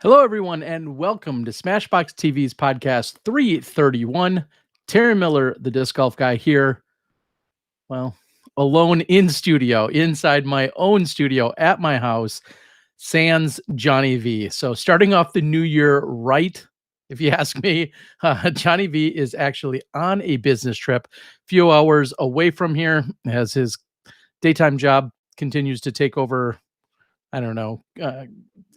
Hello, everyone, and welcome to SmashBox TV's podcast 331. Terry Miller, the disc golf guy, here. Well, alone in studio, inside my own studio at my house, sans Johnny V. So, starting off the new year right, if you ask me, Johnny V is actually on a business trip, few hours away from here, as his daytime job continues to take over. I don't know,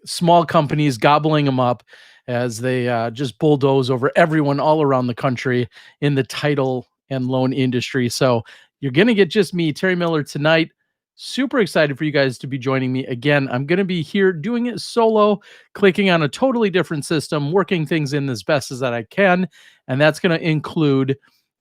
small companies gobbling them up as they just bulldoze over everyone all around the country in the title and loan industry. So you're going to get just me, Terry Miller, tonight. Super excited for you guys to be joining me again. I'm going to be here doing it solo, clicking on a totally different system, working things in as best as that I can. And that's going to include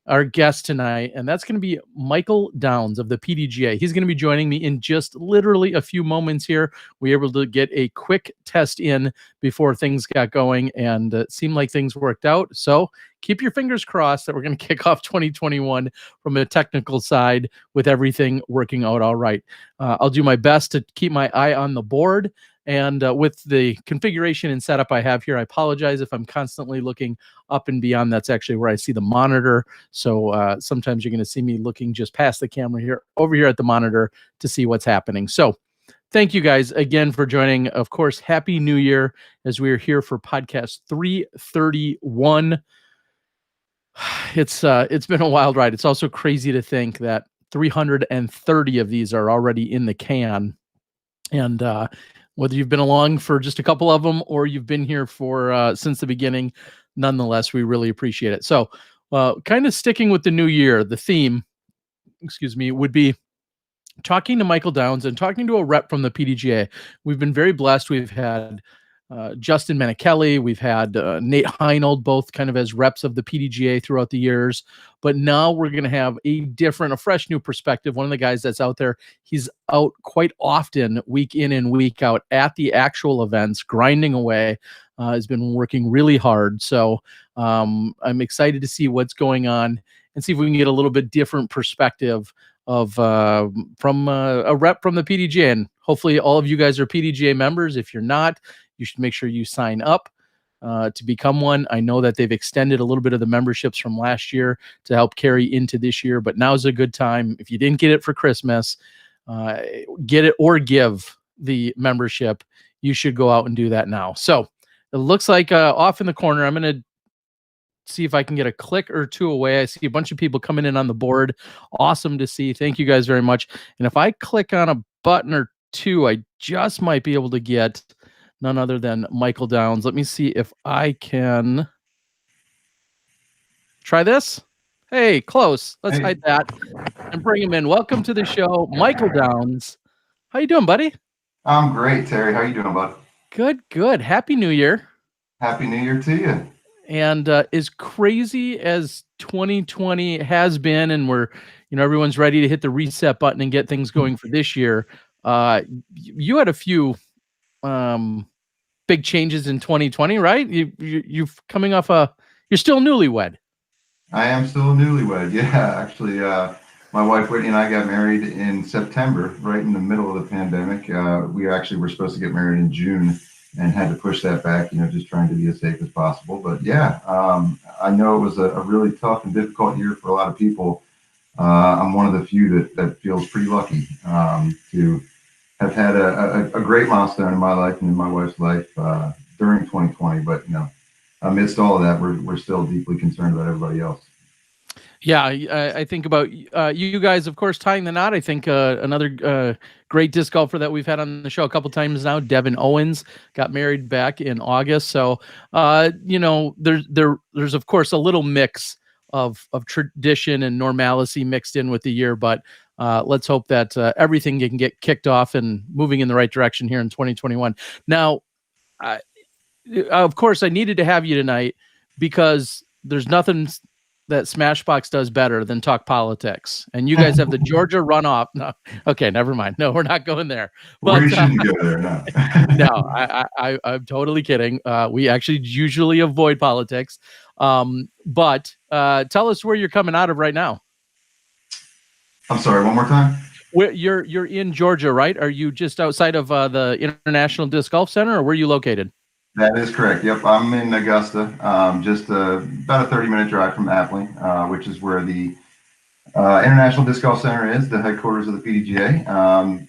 our guest tonight, and that's going to be Michael Downs of the PDGA. He's going to be joining me in just literally a few moments here. We were able to get a quick test in before things got going, and it seemed like things worked out. So keep your fingers crossed that we're going to kick off 2021 from a technical side with everything working out all right. I'll do my best to keep my eye on the board. And with the configuration and setup I have here, I apologize if I'm constantly looking up and beyond. That's actually where I see the monitor. So sometimes you're going to see me looking just past the camera here, over here at the monitor to see what's happening. So thank you guys again for joining. Of course, Happy New Year as we are here for podcast 331. It's been a wild ride. It's also crazy to think that 330 of these are already in the can. And whether you've been along for just a couple of them or you've been here for since the beginning, nonetheless, we really appreciate it. So kind of sticking with the new year, the theme, would be talking to Michael Downs and talking to a rep from the PDGA. We've been very blessed. We've had Justin Manichelli, we've had Nate Heinold, both kind of as reps of the PDGA throughout the years. But now we're going to have a fresh new perspective. One of the guys that's out there, he's out quite often, week in and week out at the actual events, grinding away, has been working really hard. So I'm excited to see what's going on and see if we can get a little bit different perspective of from a rep from the PDGA. And hopefully all of you guys are PDGA members. If you're not, you should make sure you sign up to become one. I know that they've extended a little bit of the memberships from last year to help carry into this year, but now's a good time. If you didn't get it for Christmas, get it or give the membership. You should go out and do that now. So it looks like off in the corner, I'm going to see if I can get a click or two away. I see a bunch of people coming in on the board. Awesome to see. Thank you guys very much. And if I click on a button or two, I just might be able to get none other than Michael Downs. Let me see if I can try this. Hey, close. Let's hide that and bring him in. Welcome to the show, Michael Downs. How you doing, buddy? I'm great, Terry. How you doing, bud? Good. Happy New Year. Happy New Year to you. And as crazy as 2020 has been, and everyone's ready to hit the reset button and get things going for this year. You had a few big changes in 2020, right? You're coming off you're still newlywed. I am still a newlywed. Yeah, actually, my wife Whitney and I got married in September, right in the middle of the pandemic. We actually were supposed to get married in June and had to push that back, just trying to be as safe as possible. But yeah, I know it was a really tough and difficult year for a lot of people. I'm one of the few that feels pretty lucky to have had a great milestone in my life and in my wife's life during 2020. But amidst all of that, we're still deeply concerned about everybody else. Yeah, I think about you guys, of course, tying the knot. I think another great disc golfer that we've had on the show a couple times now, Devin Owens, got married back in August. So, there's of course a little mix of tradition and normalcy mixed in with the year, but let's hope that everything can get kicked off and moving in the right direction here in 2021. Now, of course, I needed to have you tonight because there's nothing that Smashbox does better than talk politics. And you guys have the Georgia runoff. No, okay, never mind. No, we're not going there. But we shouldn't go there. No, no, I'm totally kidding. We actually usually avoid politics. But tell us where you're coming out of right now. I'm sorry, one more time. You're in Georgia, right? Are you just outside of the International Disc Golf Center, or where are you located? That is correct. Yep, I'm in Augusta, just about a 30-minute drive from Appling, which is where the International Disc Golf Center is, the headquarters of the PDGA.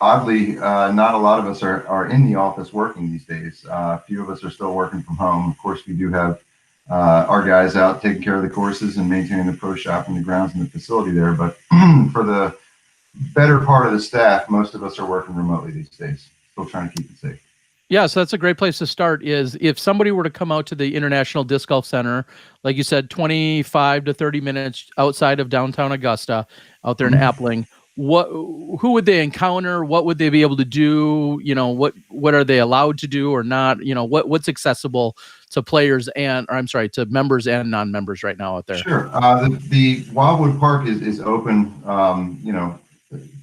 Oddly, not a lot of us are in the office working these days. A few of us are still working from home. Of course, we do have our guys out taking care of the courses and maintaining the pro shop and the grounds and the facility there. But for the better part of the staff, most of us are working remotely these days, still trying to keep it safe. Yeah, so that's a great place to start. Is if somebody were to come out to the International Disc Golf Center, like you said, 25 to 30 minutes outside of downtown Augusta, out there in Appling, who would they encounter? What would they be able to do? You know, what are they allowed to do or not? You know, what's accessible to players to members and non-members right now out there? Sure. The Wildwood Park is open,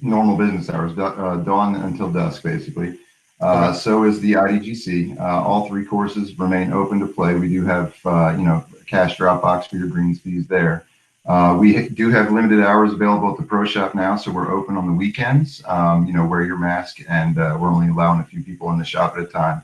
normal business hours, dawn until dusk, basically. So is the IDGC. All three courses remain open to play. We do have, cash drop box for your greens fees there. We do have limited hours available at the pro shop now, so we're open on the weekends. Wear your mask, and we're only allowing a few people in the shop at a time,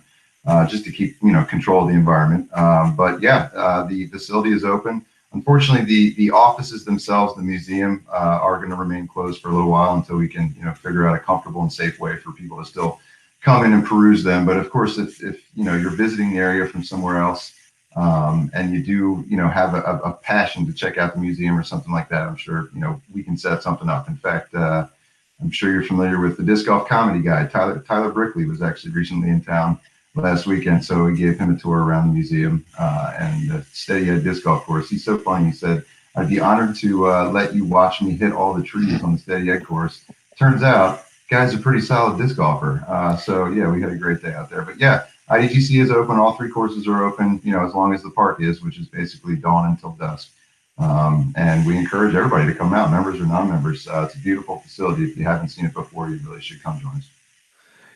just to keep control of the environment. The facility is open. Unfortunately, the offices themselves, the museum, are going to remain closed for a little while until we can figure out a comfortable and safe way for people to still come in and peruse them. But of course, if you're visiting the area from somewhere else, and you do have a passion to check out the museum or something like that, I'm sure we can set something up. In fact, I'm sure you're familiar with the disc golf comedy guy. Tyler Brickley was actually recently in town last weekend, so we gave him a tour around the museum and the Steady Ed disc golf course. He's so funny. He said, "I'd be honored to let you watch me hit all the trees on the Steady Ed course." Turns out, guy's a pretty solid disc golfer. So yeah, we had a great day out there. But yeah, IDGC is open. All three courses are open, as long as the park is, which is basically dawn until dusk. And we encourage everybody to come out, members or non-members. It's a beautiful facility. If you haven't seen it before, you really should come join us.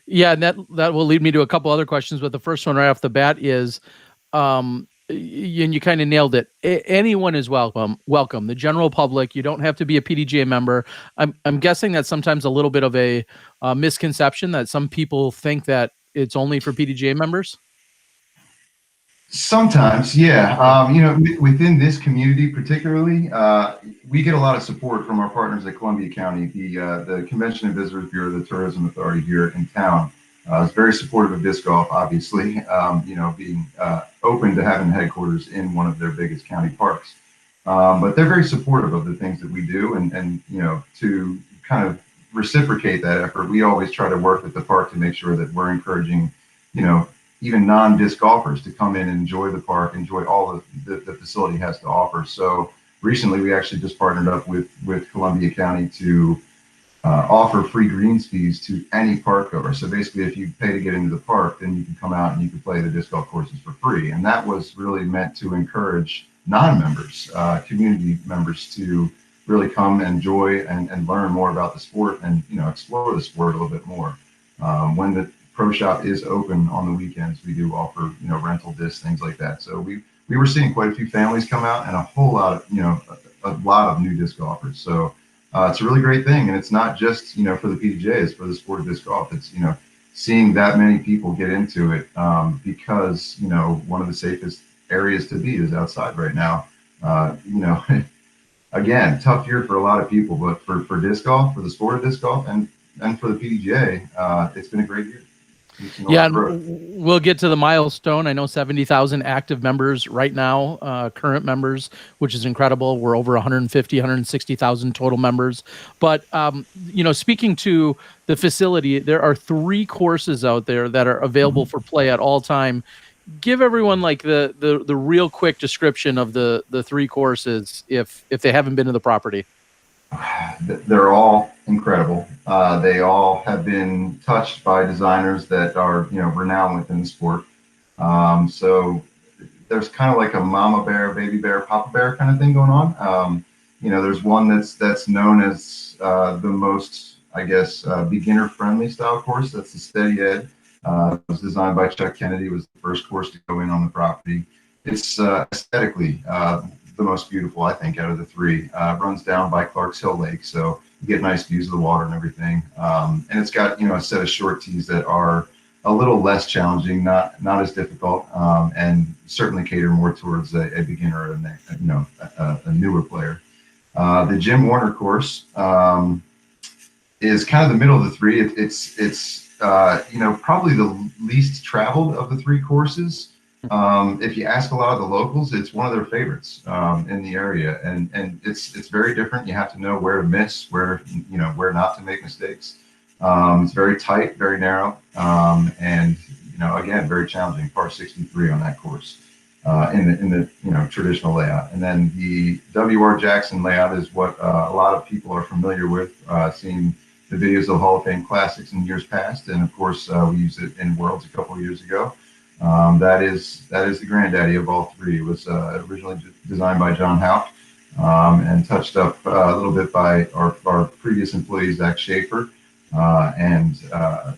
Yeah, and that will lead me to a couple other questions. But the first one right off the bat is, and you kind of nailed it. Anyone is welcome. The general public. You don't have to be a PDGA member. I'm guessing that's sometimes a little bit of a misconception that some people think that it's only for PDGA members. Sometimes, yeah. Within this community particularly, we get a lot of support from our partners at Columbia County. The Convention and Visitors Bureau, the Tourism Authority here in town, is very supportive of disc golf, obviously, being open to having headquarters in one of their biggest county parks. But they're very supportive of the things that we do, and to kind of reciprocate that effort, we always try to work with the park to make sure that we're encouraging, even non-disc golfers to come in and enjoy the park, enjoy all the facility has to offer. So recently, we actually just partnered up with Columbia County to offer free greens fees to any park goer. So basically, if you pay to get into the park, then you can come out and you can play the disc golf courses for free. And that was really meant to encourage non-members, community members, to really come enjoy and learn more about the sport and explore the sport a little bit more. When the pro shop is open on the weekends, we do offer rental discs, things like that. So we were seeing quite a few families come out and a whole lot of a lot of new disc golfers. So it's a really great thing, and it's not just for the PDGA, it's for the sport of disc golf. It's seeing that many people get into it because one of the safest areas to be is outside right now. Again, tough year for a lot of people, but for disc golf, for the sport of disc golf, and for the PDGA, it's been a great year. Yeah, we'll get to the milestone. I know 70,000 active members right now, current members, which is incredible. We're over 160,000 total members. But, speaking to the facility, there are 3 courses out there that are available for play at all time. Give everyone like the real quick description of the 3 courses if they haven't been to the property. They're all incredible. They all have been touched by designers that are renowned within the sport. So there's kind of like a mama bear, baby bear, papa bear kind of thing going on. There's one that's known as the most, I guess, beginner friendly style course. That's the Steady Ed. It was designed by Chuck Kennedy. It was the first course to go in on the property. It's aesthetically the most beautiful, I think, out of the 3. Runs down by Clark's Hill Lake, so you get nice views of the water and everything. And it's got a set of short tees that are a little less challenging, not as difficult, and certainly cater more towards a beginner and a newer player. The Jim Warner course is kind of the middle of the three. It's probably the least traveled of the three courses. If you ask a lot of the locals, it's one of their favorites in the area, and it's very different. You have to know where to miss, where not to make mistakes. It's very tight, very narrow, and again, very challenging. Par 63 on that course in the traditional layout. And then the W.R. Jackson layout is what a lot of people are familiar with, seeing the videos of Hall of Fame Classics in years past, and of course we used it in Worlds a couple of years ago. That is the granddaddy of all three. It was originally designed by John Houck and touched up a little bit by our previous employee Zach Schaefer and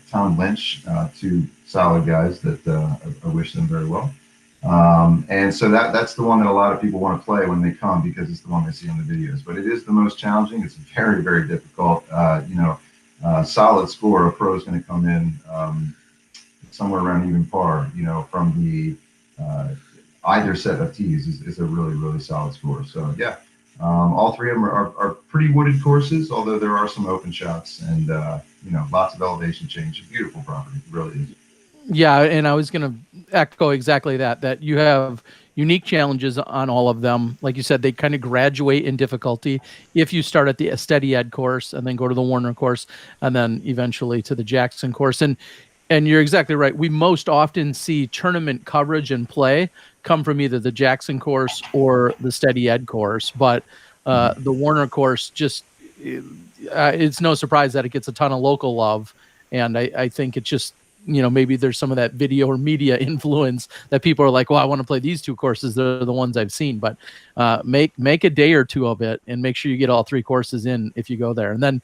Tom Lynch, two solid guys that I wish them very well. And so that's the one that a lot of people want to play when they come, because it's the one they see on the videos. But it is the most challenging. It's very, very difficult. Solid score. A pro is going to come in somewhere around even par. From the either set of tees is a really, really solid score. So yeah, all three of them are pretty wooded courses, although there are some open shots and lots of elevation change. A beautiful property, it really is. Yeah, and I was going to echo exactly that you have unique challenges on all of them. Like you said, they kind of graduate in difficulty. If you start at the Steady Ed course and then go to the Warner course and then eventually to the Jackson course. And you're exactly right. We most often see tournament coverage and play come from either the Jackson course or the Steady Ed course. But the Warner course, just it's no surprise that it gets a ton of local love. And I think it's just, maybe there's some of that video or media influence that people are like, well, I want to play these two courses. They're the ones I've seen. But make a day or two of it and make sure you get all three courses in if you go there. And then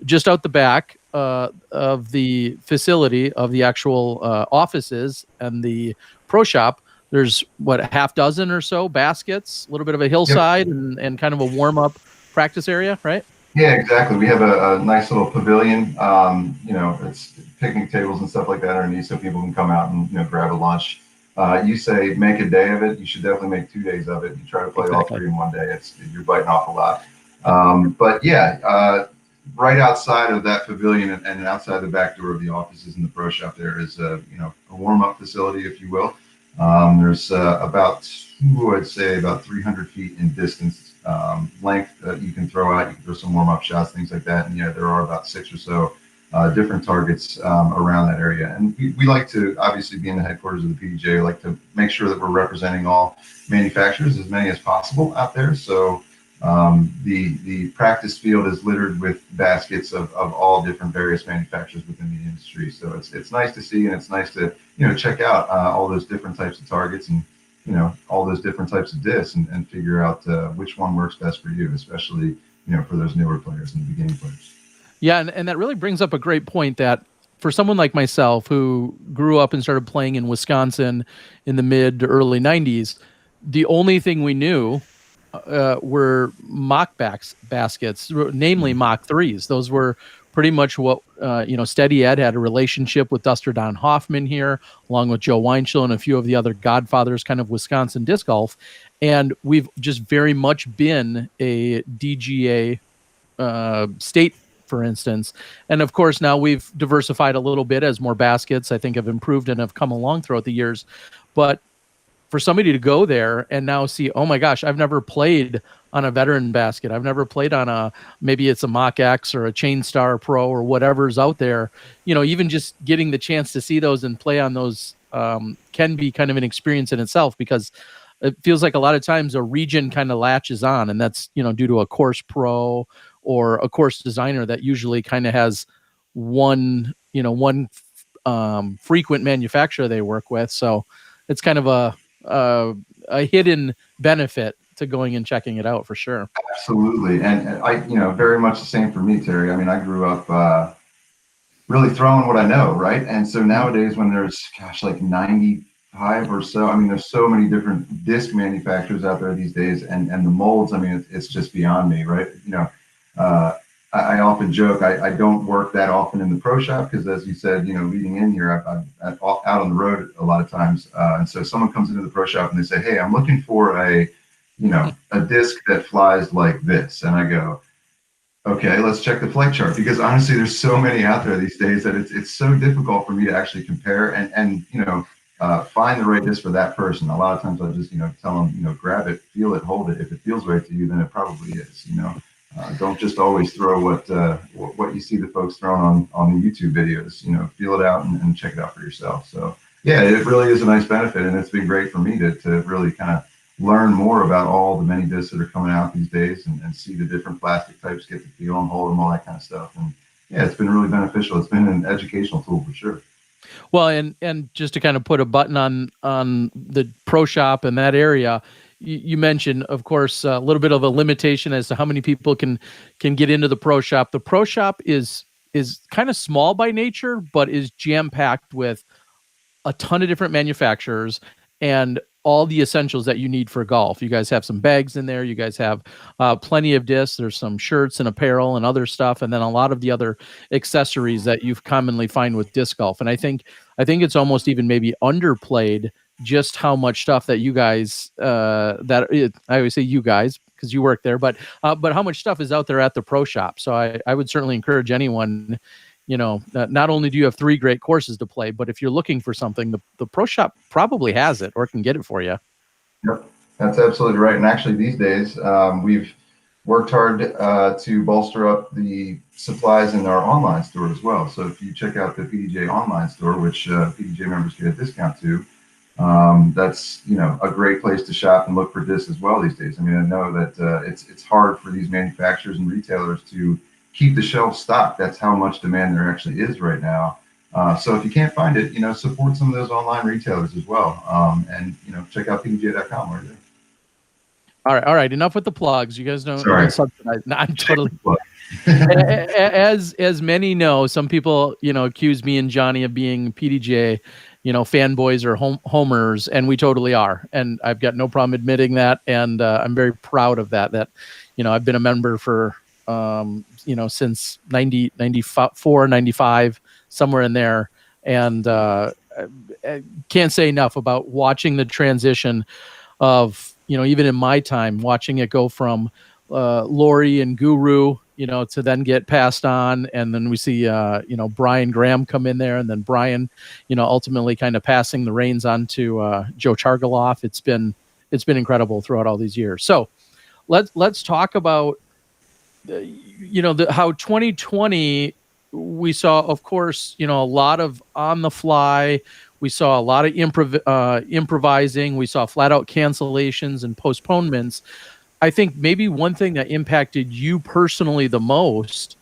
just out the back of the facility of the actual offices and the pro shop, there's a half dozen or so baskets, a little bit of a hillside. Yep. and kind of a warm-up practice area, right? Yeah, exactly. We have a nice little pavilion. It's picnic tables and stuff like that underneath, so people can come out and grab a lunch. You say make a day of it. You should definitely make 2 days of it. You try to play all three in one day. You're biting off a lot. But yeah, right outside of that pavilion and outside the back door of the offices in the pro shop, there is a warm-up facility, if you will. There's about 300 feet in distance. Length that you can throw out. You can throw some warm-up shots, things like that. And there are about 6 or so different targets around that area. And we like to, obviously, be in the headquarters of the PDGA, like to make sure that we're representing all manufacturers, as many as possible out there. So the practice field is littered with baskets of all different various manufacturers within the industry. So it's nice to see, and it's nice to check out all those different types of targets and all those different types of discs and figure out which one works best for you, especially, for those newer players and the beginning players. Yeah. And that really brings up a great point that for someone like myself who grew up and started playing in Wisconsin in the mid to early 90s, the only thing we knew were mock baskets, namely Mach 3s. Those were pretty much what, Steady Ed had a relationship with Duster Don Hoffman here, along with Joe Weinschel and a few of the other godfathers kind of Wisconsin disc golf. And we've just very much been a DGA state, for instance. And of course, now we've diversified a little bit as more baskets, I think, have improved and have come along throughout the years. But for somebody to go there and now see, oh my gosh, I've never played on a veteran basket. I've never played on maybe it's a Mach X or a Chain Star Pro or whatever's out there. Even just getting the chance to see those and play on those can be kind of an experience in itself, because it feels like a lot of times a region kind of latches on, and that's, due to a course pro or a course designer that usually kind of has one frequent manufacturer they work with. So it's kind of a hidden benefit to going and checking it out for sure. Absolutely. And I, very much the same for me, Terry. I mean, I grew up really throwing what I know, right? And so nowadays when there's, like 95 or so, I mean, there's so many different disc manufacturers out there these days, and the molds, I mean, it's just beyond me, right? I often joke, I don't work that often in the pro shop because, as you said, leading in here, I'm out on the road a lot of times. And so someone comes into the pro shop and they say, hey, I'm looking for a disc that flies like this. And I go, okay, let's check the flight chart, because honestly, there's so many out there these days that it's so difficult for me to actually compare and find the right disc for that person. A lot of times I'll just tell them, grab it, feel it, hold it. If it feels right to you, then it probably is. Don't just always throw what you see the folks throwing on the YouTube videos. Feel it out and check it out for yourself. So yeah, it really is a nice benefit, and it's been great for me to really kind of learn more about all the many discs that are coming out these days, and see the different plastic types, get to feel them, hold them, all that kind of stuff. And yeah, it's been really beneficial. It's been an educational tool for sure. Well, and just to kind of put a button on the pro shop and that area, you mentioned, of course, a little bit of a limitation as to how many people can get into the pro shop. The pro shop is kind of small by nature, but is jam packed with a ton of different manufacturers and all the essentials that you need for golf. You guys have some bags in there. You guys have plenty of discs. There's some shirts and apparel and other stuff, and then a lot of the other accessories that you commonly find with disc golf. And I think it's almost even maybe underplayed just how much stuff that you guys I always say you guys because you work there, but how much stuff is out there at the pro shop. So I would certainly encourage anyone. Not only do you have 3 great courses to play, but if you're looking for something, the pro shop probably has it or can get it for you. Yep, that's absolutely right. And actually, these days, we've worked hard to bolster up the supplies in our online store as well. So if you check out the PDGA online store, which PDGA members get a discount to, that's a great place to shop and look for discs as well these days. I mean, I know that it's hard for these manufacturers and retailers to keep the shelves stocked. That's how much demand there actually is right now. So if you can't find it, support some of those online retailers as well. And check out pdga.com right there. All right. Enough with the plugs. You guys don't subsidize. No, I'm totally. As many know, some people accuse me and Johnny of being PDGA fanboys or homers, and we totally are. And I've got no problem admitting that, and I'm very proud of that. That I've been a member for since 94, 95, somewhere in there. And I can't say enough about watching the transition of, even in my time, watching it go from Lori and Guru, to then get passed on. And then we see, Brian Graham come in there, and then Brian, ultimately kind of passing the reins on to Joe Chargaloff. It's been incredible throughout all these years. So let's talk about how 2020 we saw, of course, a lot of on the fly. We saw a lot of improvising. We saw flat out cancellations and postponements. I think maybe one thing that impacted you personally the most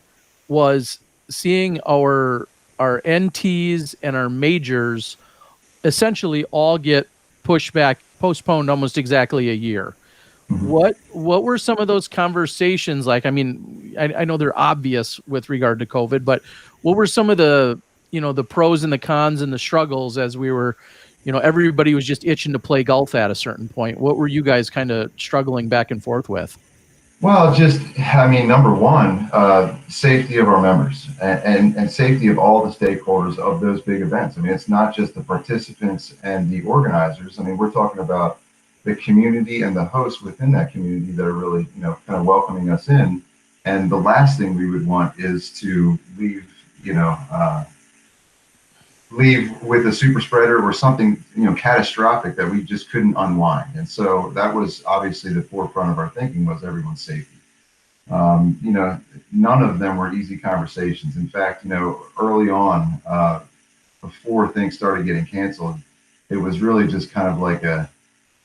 was seeing our NTs and our majors essentially all get pushed back, postponed almost exactly a year. What were some of those conversations like? I mean, I know they're obvious with regard to COVID, but what were some of the, the pros and the cons and the struggles as we were, everybody was just itching to play golf at a certain point? What were you guys kind of struggling back and forth with? Well, number one, safety of our members and safety of all the stakeholders of those big events. I mean, it's not just the participants and the organizers. I mean, we're talking about the community and the hosts within that community that are really, kind of welcoming us in. And the last thing we would want is to leave with a super spreader or something, catastrophic that we just couldn't unwind. And so that was obviously the forefront of our thinking, was everyone's safety. None of them were easy conversations. In fact, early on, before things started getting canceled, it was really just kind of like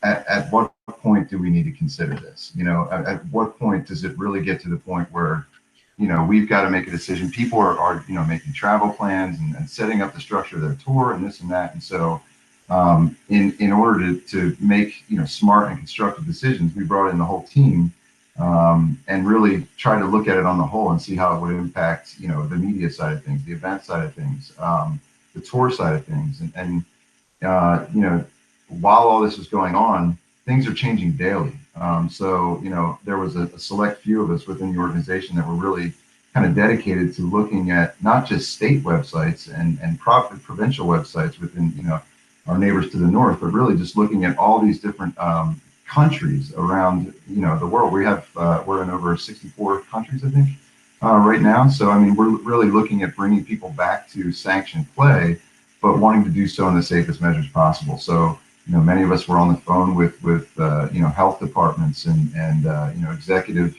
at what point do we need to consider this? At what point does it really get to the point where, we've got to make a decision? People are making travel plans and setting up the structure of their tour and this and that. And so in order to make, smart and constructive decisions, we brought in the whole team and really try to look at it on the whole and see how it would impact, the media side of things, the event side of things, the tour side of things. And while all this was going on, things are changing daily. So, there was a select few of us within the organization that were really kind of dedicated to looking at not just state websites and provincial websites within, our neighbors to the north, but really just looking at all these different countries around, the world. We're in over 64 countries, I think, right now. So, I mean, we're really looking at bringing people back to sanctioned play, but wanting to do so in the safest measures possible. So, many of us were on the phone with health departments and executive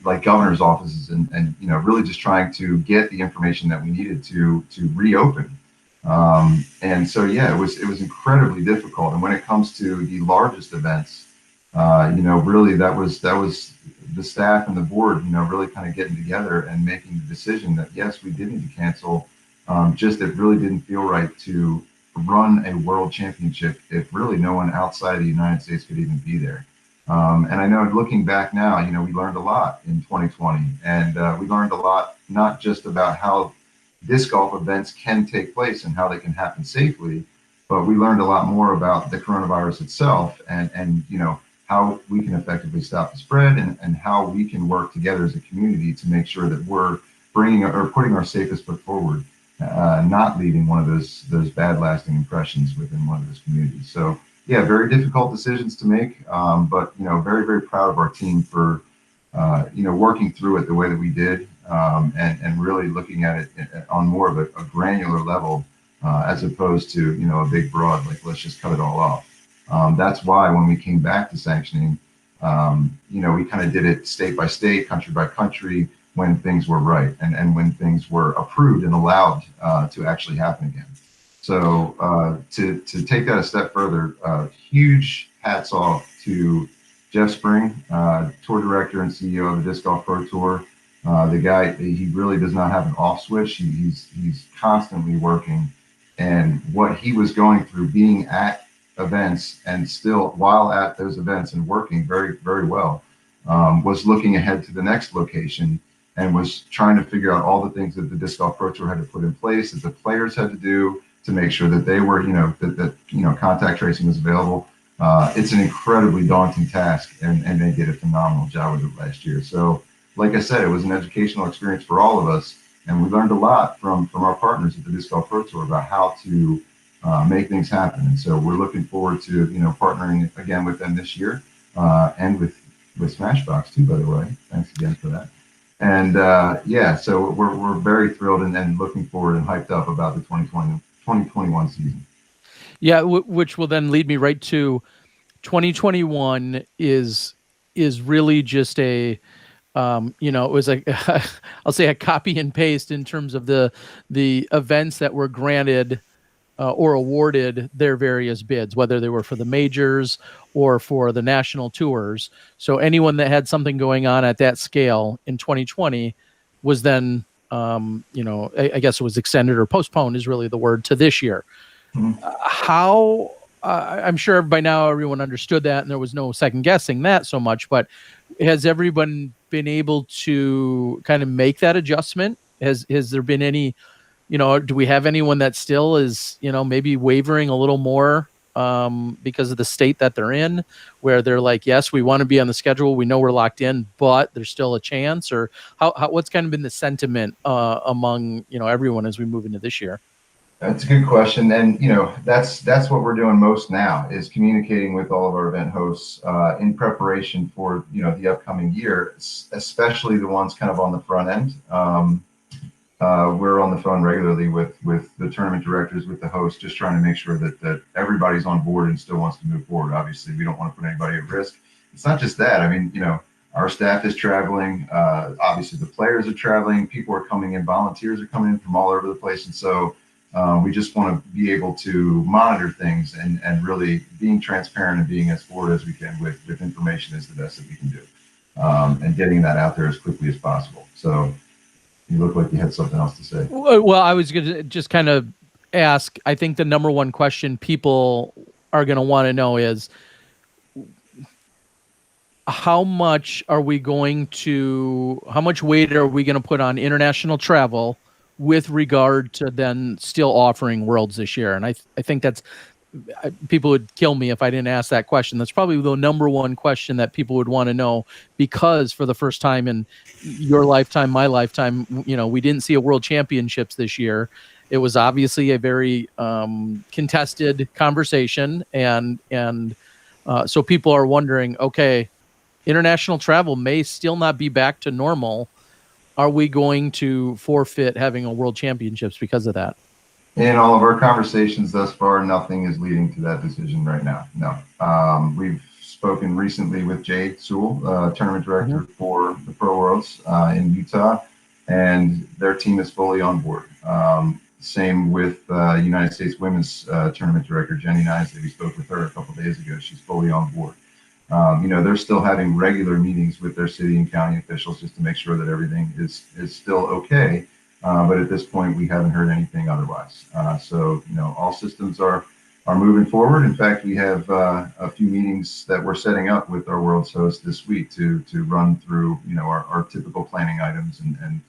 like governor's offices and really just trying to get the information that we needed to reopen. And so yeah, it was incredibly difficult. And when it comes to the largest events, really that was the staff and the board, really kind of getting together and making the decision that yes, we did need to cancel. Just it really didn't feel right to run a world championship if really no one outside of the United States could even be there. And I know looking back now, we learned a lot in 2020, and we learned a lot not just about how disc golf events can take place and how they can happen safely, but we learned a lot more about the coronavirus itself and how we can effectively stop the spread and how we can work together as a community to make sure that we're bringing or putting our safest foot forward, not leaving one of those bad lasting impressions within one of those communities. So yeah, very difficult decisions to make, but very, very proud of our team for working through it the way that we did, and really looking at it on more of a granular level, as opposed to a big broad like let's just cut it all off. That's why when we came back to sanctioning, we kind of did it state by state, country by country, when things were right and when things were approved and allowed to actually happen again. So to take that a step further, huge hats off to Jeff Spring, tour director and CEO of the Disc Golf Pro Tour. The guy, he really does not have an off switch. He's constantly working, and what he was going through, being at events and still while at those events and working very, very well, was looking ahead to the next location and was trying to figure out all the things that the Disc Golf Pro Tour had to put in place, that the players had to do to make sure that they were, that contact tracing was available. It's an incredibly daunting task, and they did a phenomenal job with it last year. So, like I said, it was an educational experience for all of us, and we learned a lot from our partners at the Disc Golf Pro Tour about how to make things happen. And so we're looking forward to partnering again with them this year, and with SmashBoxx too, by the way. Thanks again for that. And yeah, so we're very thrilled and looking forward and hyped up about the 2021 season. Yeah, which will then lead me right to 2021 is really just a it was like I'll say a copy and paste in terms of the events that were granted or awarded their various bids, whether they were for the majors or for the national tours. So anyone that had something going on at that scale in 2020 was then, I guess it was extended or postponed is really the word, to this year. How I'm sure by now everyone understood that, and there was no second guessing that so much. But has everyone been able to kind of make that adjustment? Has there been any? Do we have anyone that still is maybe wavering a little more because of the state that they're in, where they're like, yes, we want to be on the schedule, we know we're locked in, but there's still a chance? Or what's kind of been the sentiment among everyone as we move into this year? That's a good question, and that's what we're doing most now, is communicating with all of our event hosts in preparation for the upcoming year, especially the ones kind of on the front end. We're on the phone regularly with the tournament directors, with the hosts, just trying to make sure that everybody's on board and still wants to move forward. Obviously, we don't want to put anybody at risk. It's not just that. I mean, our staff is traveling. Obviously, the players are traveling. People are coming in. Volunteers are coming in from all over the place, and so. We just want to be able to monitor things and really being transparent and being as forward as we can with information is the best that we can do, and getting that out there as quickly as possible. So you look like you had something else to say. Well, I was going to just kind of ask, I think the number one question people are going to want to know is, how much weight are we going to put on international travel with regard to then still offering Worlds this year? And I think that's people would kill me if I didn't ask that question. That's probably the number one question that people would want to know, because for the first time in your lifetime, my lifetime, we didn't see a World Championships this year. It was obviously a very contested conversation, and so people are wondering, okay, international travel may still not be back to normal. Are we going to forfeit having a World Championships because of that? In all of our conversations thus far, nothing is leading to that decision right now. No. We've spoken recently with Jade Sewell, tournament director for the Pro Worlds in Utah, and their team is fully on board. Same with United States Women's Tournament Director, Jenny Nisley. We spoke with her a couple of days ago. She's fully on board. They're still having regular meetings with their city and county officials just to make sure that everything is still okay. But at this point, we haven't heard anything otherwise. So all systems are moving forward. In fact, we have a few meetings that we're setting up with our World's host this week to run through our typical planning items and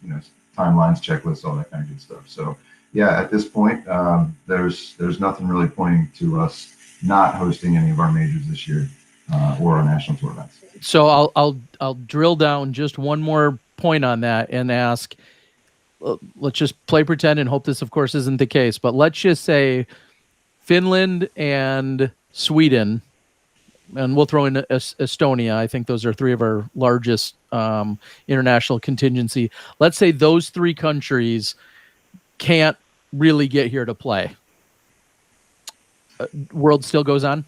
timelines, checklists, all that kind of good stuff. So yeah, at this point, there's nothing really pointing to us not hosting any of our majors this year or our national tour events. So I'll drill down just one more point on that and ask. Let's just play pretend and hope this, of course, isn't the case. But let's just say Finland and Sweden, and we'll throw in Estonia. I think those are three of our largest international contingency. Let's say those three countries can't really get here to play. World still goes on?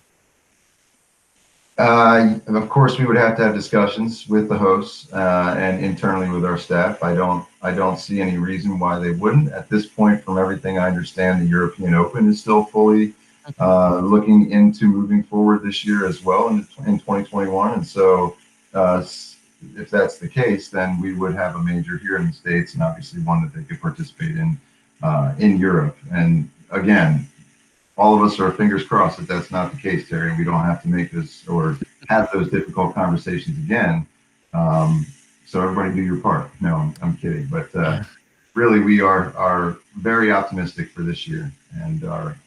Of course, we would have to have discussions with the hosts and internally with our staff. I don't see any reason why they wouldn't. At this point, from everything I understand, the European Open is still fully looking into moving forward this year as well in 2021. And so if that's the case, then we would have a major here in the States, and obviously one that they could participate in Europe. And again, all of us are fingers crossed that that's not the case, Terry, and we don't have to make this or have those difficult conversations again. So everybody do your part. No, I'm kidding. But really, we are very optimistic for this year and are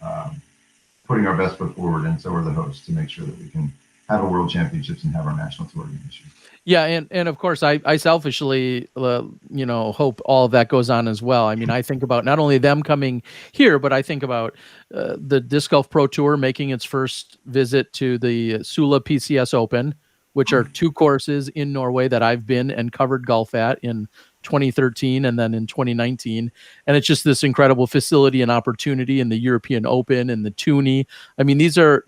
putting our best foot forward, and so are the hosts, to make sure that we can have a World Championships and have our national tour this year. Yeah, and of course, I selfishly, hope all of that goes on as well. I mean, I think about not only them coming here, but I think about the Disc Golf Pro Tour making its first visit to the Sula PCS Open, which are two courses in Norway that I've been and covered golf at in 2013 and then in 2019. And it's just this incredible facility and opportunity in the European Open and the Toonie. I mean, these are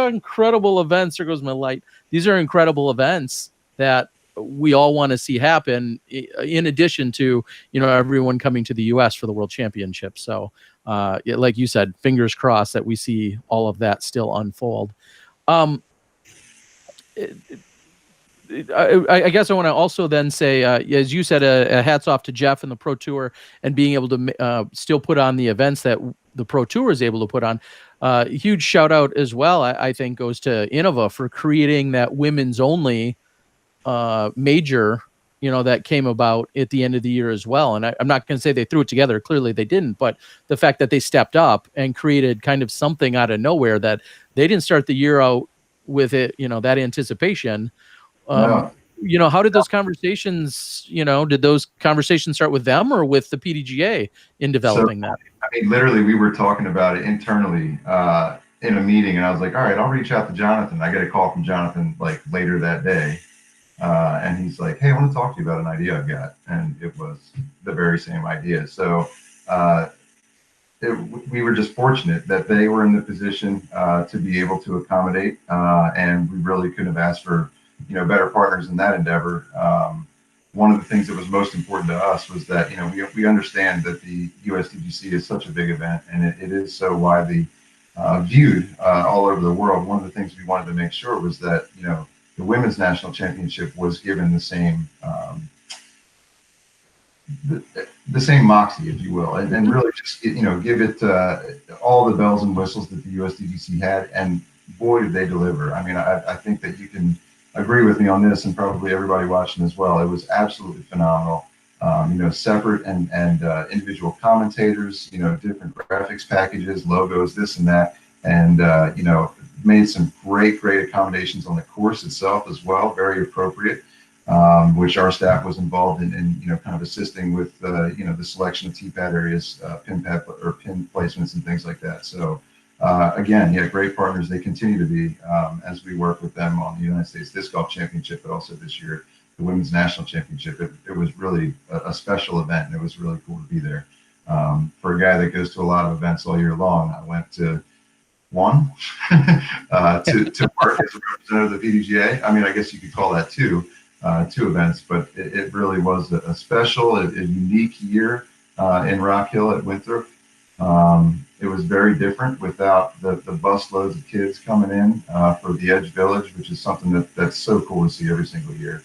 incredible events. There goes my light. These are incredible events that we all want to see happen, in addition to, everyone coming to the U.S. for the World Championship. So like you said, fingers crossed that we see all of that still unfold. I guess I want to also then say, as you said, a hats off to Jeff and the Pro Tour and being able to still put on the events that the Pro Tour is able to put on. Huge shout out as well, I think, goes to Innova for creating that women's only major, that came about at the end of the year as well. And I'm not going to say they threw it together. Clearly they didn't. But the fact that they stepped up and created kind of something out of nowhere, that they didn't start the year out with it, that anticipation. How did those conversations, did those conversations start with them or with the PDGA in developing that? I mean, literally, we were talking about it internally in a meeting, and I was like, all right, I'll reach out to Jonathan. I get a call from Jonathan like later that day. And he's like, hey, I want to talk to you about an idea I've got. And it was the very same idea. So we were just fortunate that they were in the position to be able to accommodate. And we really couldn't have asked for better partners in that endeavor. One of the things that was most important to us was that we understand that the USDGC is such a big event, and it is so widely viewed all over the world. One of the things we wanted to make sure was that the women's national championship was given the same the same moxie, if you will, and really just give it all the bells and whistles that the USDGC had, and boy did they deliver. I mean, I think that you can agree with me on this, and probably everybody watching as well. It was absolutely phenomenal. Separate and individual commentators, different graphics packages, logos, this and that. and made some great accommodations on the course itself as well, very appropriate, which our staff was involved in kind of assisting with the selection of tee pad areas, pin placements and things like that. So again, yeah, great partners they continue to be as we work with them on the United States Disc Golf Championship, but also this year the Women's National Championship. It was really a special event, and it was really cool to be there. For a guy that goes to a lot of events all year long, I went to one to work as a representative of the PDGA. I mean, I guess you could call that two events, but it really was a special, a unique year in Rock Hill at Winthrop. It was very different without the bus loads of kids coming in for the Edge Village, which is something that's so cool to see every single year.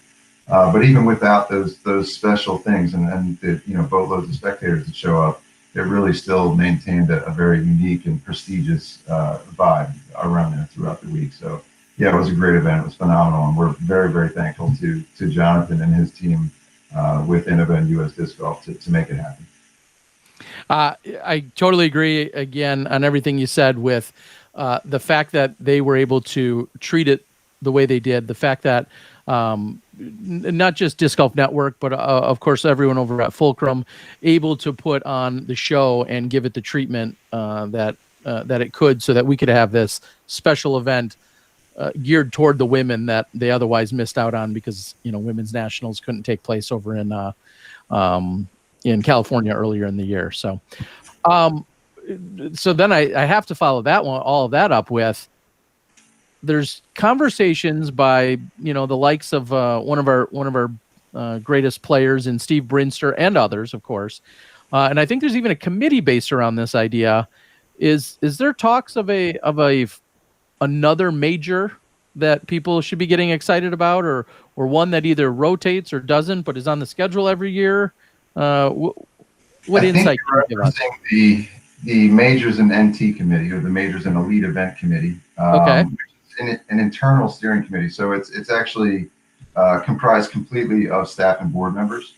But even without those special things and the boatloads of spectators that show up, it really still maintained a very unique and prestigious vibe around there throughout the week. So yeah, it was a great event. It was phenomenal, and we're very, very thankful to Jonathan and his team with Innova and US Disc Golf to make it happen. I totally agree again on everything you said with the fact that they were able to treat it the way they did, the fact that not just Disc Golf Network, but of course everyone over at Fulcrum able to put on the show and give it the treatment that it could, so that we could have this special event geared toward the women that they otherwise missed out on because women's nationals couldn't take place over in California earlier in the year. So then I have to follow all of that up with, there's conversations by the likes of one of our greatest players in Steve Brinster and others, of course, and I think there's even a committee based around this idea. Is there talks of another major that people should be getting excited about, or one that either rotates or doesn't, but is on the schedule every year? What insight can you give us? The Majors and NT Committee, or the Majors and Elite Event Committee. Okay. An internal steering committee, so it's actually comprised completely of staff and board members.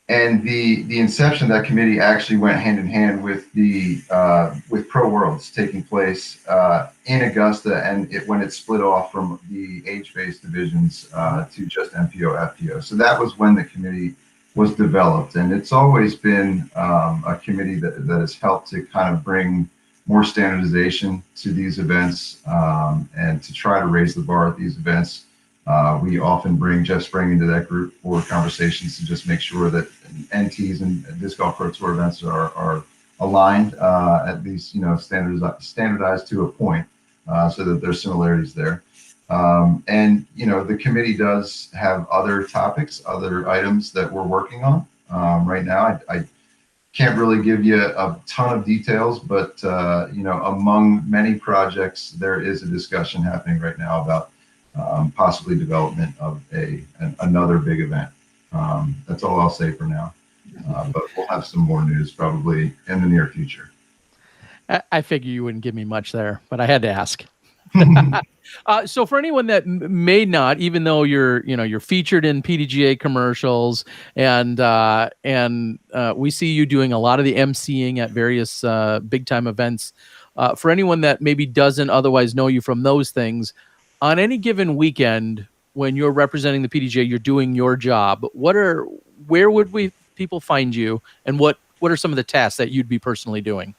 And the inception of that committee actually went hand in hand with with Pro Worlds taking place in Augusta, and when it split off from the age-based divisions to just MPO, FPO. So that was when the committee was developed, and it's always been a committee that has helped to kind of bring more standardization to these events and to try to raise the bar at these events. We often bring Jeff Spring into that group for conversations to just make sure that NTs and Disc Golf Pro Tour events are aligned, at least standardized to a point, so that there's similarities there. And the committee does have other topics, other items that we're working on right now. I can't really give you a ton of details, but among many projects, there is a discussion happening right now about possibly development of another big event. That's all I'll say for now, but we'll have some more news probably in the near future. I figure you wouldn't give me much there, but I had to ask. So for anyone that may not, even though you're featured in PDGA commercials, and we see you doing a lot of the emceeing at various big time events. For anyone that maybe doesn't otherwise know you from those things, on any given weekend when you're representing the PDGA, you're doing your job. Where would people find you, and what are some of the tasks that you'd be personally doing?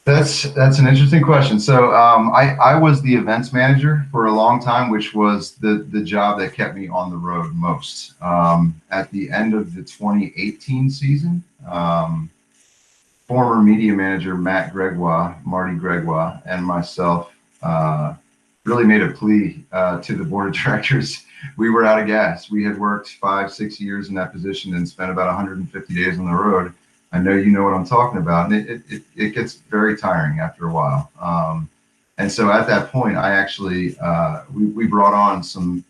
That's an interesting question. So I was the events manager for a long time, which was the job that kept me on the road most. At the end of the 2018 season, former media manager Marty Gregoire, and myself really made a plea to the board of directors. We were out of gas. We had worked 5-6 years in that position and spent about 150 days on the road. I know you know what I'm talking about, and it gets very tiring after a while. And so at that point, I actually we brought on some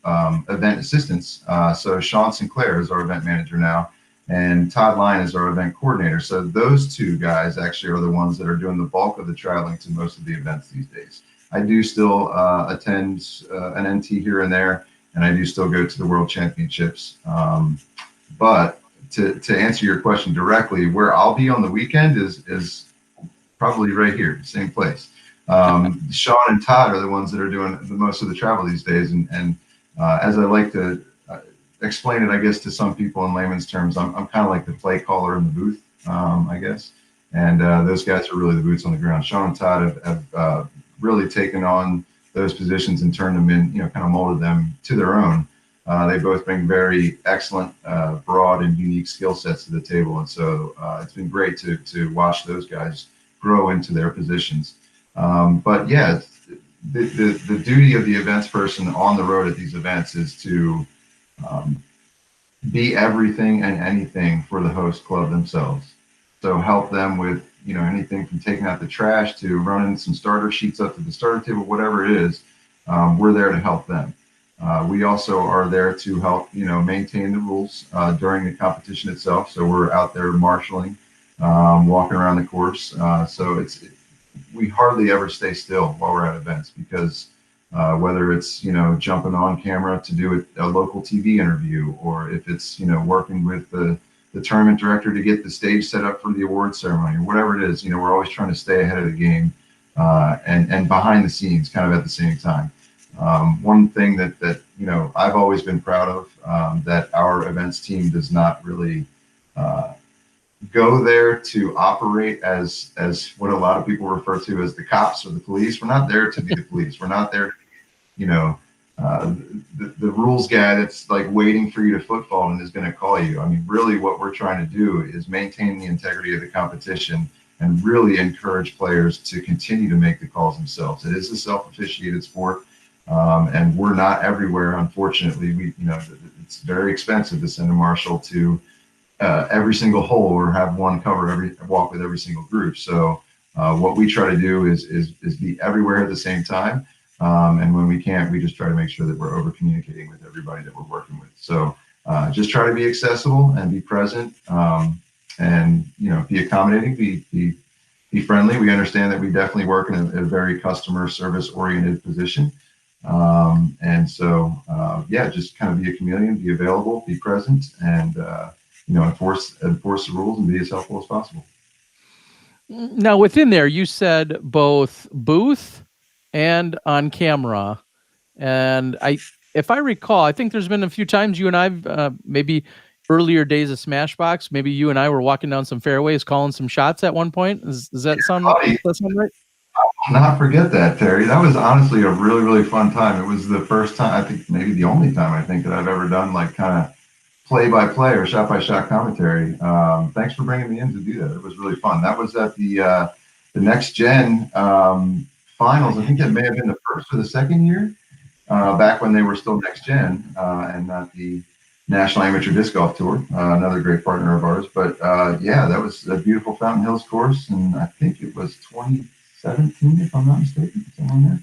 event assistants. So Sean Sinclair is our event manager now, and Todd Lyon is our event coordinator. So those two guys actually are the ones that are doing the bulk of the traveling to most of the events these days. I do still attend an NT here and there, and I do still go to the World Championships. But to answer your question directly, where I'll be on the weekend is probably right here, same place. Sean and Todd are the ones that are doing the most of the travel these days. And as I like to explain it, I guess, to some people in layman's terms, I'm kind of like the play caller in the booth, I guess. And those guys are really the boots on the ground. Sean and Todd have really taken on those positions and turned them in, kind of molded them to their own. They both bring very excellent, broad and unique skill sets to the table. And so it's been great to watch those guys grow into their positions. But yeah, the duty of the events person on the road at these events is to be everything and anything for the host club themselves. So help them with, anything from taking out the trash to running some starter sheets up to the starter table, whatever it is, we're there to help them. We also are there to help, maintain the rules during the competition itself. So we're out there marshaling, walking around the course. So we hardly ever stay still while we're at events, because whether it's, jumping on camera to do a local TV interview, or if it's, working with the tournament director to get the stage set up for the award ceremony, or whatever it is, we're always trying to stay ahead of the game and behind the scenes kind of at the same time. One thing that I've always been proud of, that our events team does not really go there to operate as what a lot of people refer to as the cops or the police. We're not there to be the police. We're not there, the rules guy that's like waiting for you to football and is going to call you. I mean, really what we're trying to do is maintain the integrity of the competition and really encourage players to continue to make the calls themselves. It is a self-officiated sport. And we're not everywhere, unfortunately. It's very expensive to send a marshal to every single hole or have one walk with every single group. So what we try to do is be everywhere at the same time. And when we can't, we just try to make sure that we're over communicating with everybody that we're working with. So just try to be accessible and be present, and be accommodating, be friendly. We understand that we definitely work in a very customer service oriented position. And so, just kind of be a chameleon, be available, be present, and, enforce the rules and be as helpful as possible. Now, within there, you said both booth and on camera. And if I recall, I think there's been a few times you and I've, maybe earlier days of Smashbox, maybe you and I were walking down some fairways, calling some shots at one point. Does that sound right? I'll not forget that, Terry. That was honestly a really, really fun time. It was the first time, I think maybe the only time I think that I've ever done like kind of play-by-play or shot-by-shot commentary. Thanks for bringing me in to do that. It was really fun. That was at the Next Gen finals. I think that may have been the first or the second year, back when they were still Next Gen and not the National Amateur Disc Golf Tour, another great partner of ours. But that was a beautiful Fountain Hills course, and I think it was 2017, if I'm not mistaken, somewhere in there.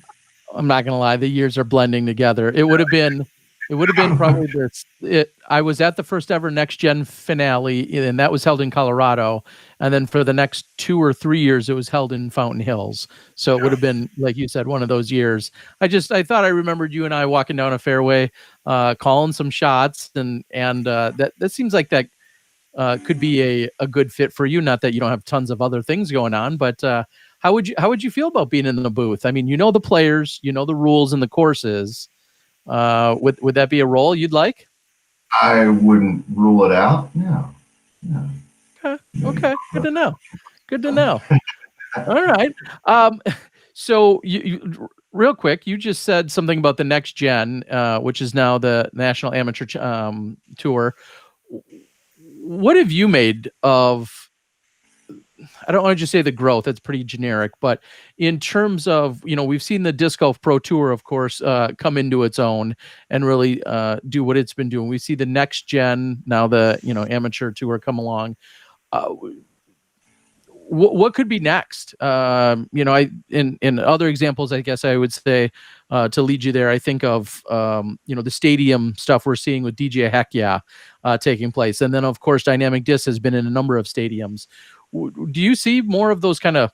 I'm not gonna lie, the years are blending together. It would have been probably this. I was at the first ever Next Gen finale, and that was held in Colorado. And then for the next 2 or 3 years, it was held in Fountain Hills. So it would have been, like you said, one of those years. I thought I remembered you and I walking down a fairway, calling some shots, and that seems like that could be a good fit for you. Not that you don't have tons of other things going on, but how would you feel about being in the booth? I mean, the players, the rules and the courses. Would that be a role you'd like? I wouldn't rule it out. No. Okay. Good to know. All right. So you real quick, you just said something about the Next Gen, which is now the National Amateur Tour. What have you made of? I don't want to just say the growth, that's pretty generic, but in terms of, we've seen the Disc Golf Pro Tour, of course, come into its own and really do what it's been doing. We see the Next Gen, now the, Amateur Tour come along. What could be next? In other examples, I guess I would say, to lead you there, I think of, the stadium stuff we're seeing with DJ Heck Yeah taking place. And then, of course, Dynamic Disc has been in a number of stadiums. Do you see more of those kind of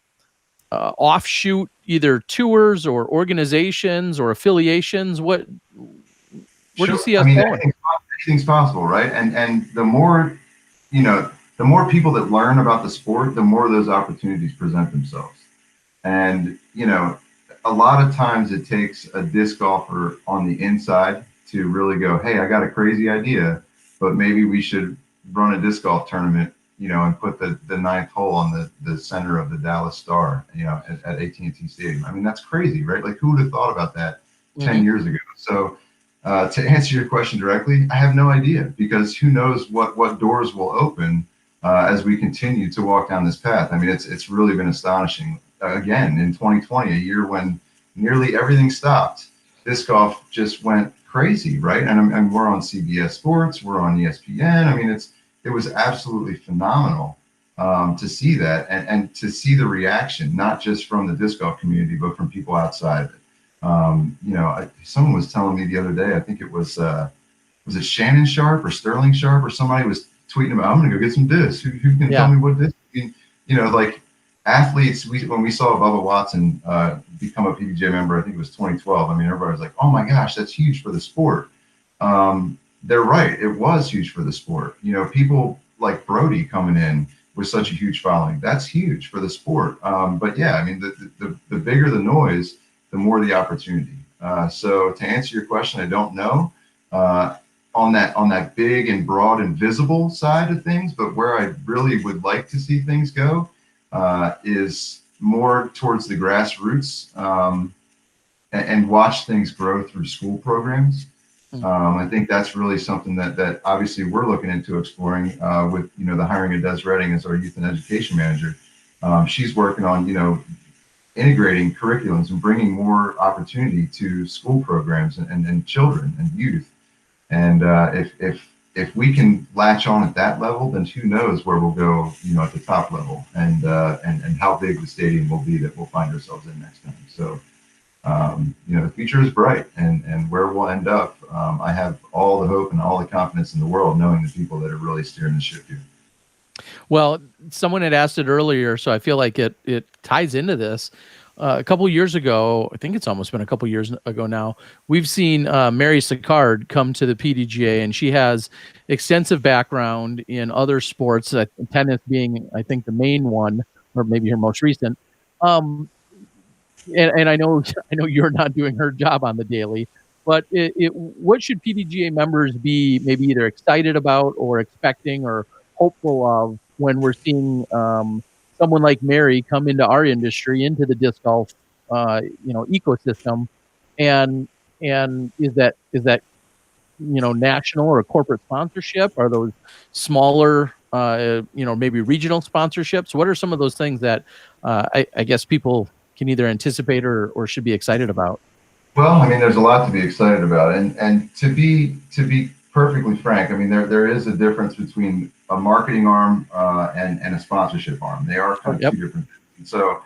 offshoot either tours or organizations or affiliations? Where do you see us going? Anything's possible, right? And the more, the more people that learn about the sport, the more those opportunities present themselves. And, a lot of times it takes a disc golfer on the inside to really go, hey, I got a crazy idea, but maybe we should run a disc golf tournament, and put the ninth hole on the center of the Dallas Star, at AT&T Stadium. I mean, that's crazy, right? Like, who would have thought about that 10 years ago? So to answer your question directly, I have no idea, because who knows what doors will open as we continue to walk down this path. I mean, it's really been astonishing. Again, in 2020, a year when nearly everything stopped, disc golf just went crazy, right? And we're on CBS Sports, we're on ESPN. I mean, it was absolutely phenomenal to see that, and to see the reaction, not just from the disc golf community, but from people outside of it. Someone was telling me the other day, I think it was it Shannon Sharp or Sterling Sharp, or somebody was tweeting about, I'm going to go get some discs. Who can tell me what disc? I mean, like athletes, when we saw Bubba Watson become a PDGA member, I think it was 2012. I mean, everybody was like, oh my gosh, that's huge for the sport. They're right. It was huge for the sport. People like Brody coming in with such a huge following, that's huge for the sport. But yeah, I mean, the bigger the noise, the more the opportunity. So to answer your question, I don't know on that big and broad and visible side of things, but where I really would like to see things go is more towards the grassroots, and watch things grow through school programs. I think that's really something that obviously we're looking into exploring with the hiring of Des Redding as our youth and education manager. She's working on integrating curriculums and bringing more opportunity to school programs and children and youth. And if we can latch on at that level, then who knows where we'll go, at the top level, and how big the stadium will be that we'll find ourselves in next time. So, the future is bright, and where we'll end up, I have all the hope and all the confidence in the world, knowing the people that are really steering the ship here. Well, someone had asked it earlier, so I feel like it ties into this. A couple years ago, I think it's almost been a couple years ago now, we've seen Mary Sicard come to the PDGA, and she has extensive background in other sports, tennis being, I think, the main one, or maybe her most recent. And I know you're not doing her job on the daily, but what should PDGA members be maybe either excited about or expecting or hopeful of when we're seeing someone like Mary come into our industry, into the disc golf ecosystem, and is that national or corporate sponsorship? Are those smaller maybe regional sponsorships? What are some of those things that I guess people can either anticipate or should be excited about? Well, I mean, there's a lot to be excited about, and to be perfectly frank, I mean, there is a difference between a marketing arm and a sponsorship arm. They are kind of two different things. So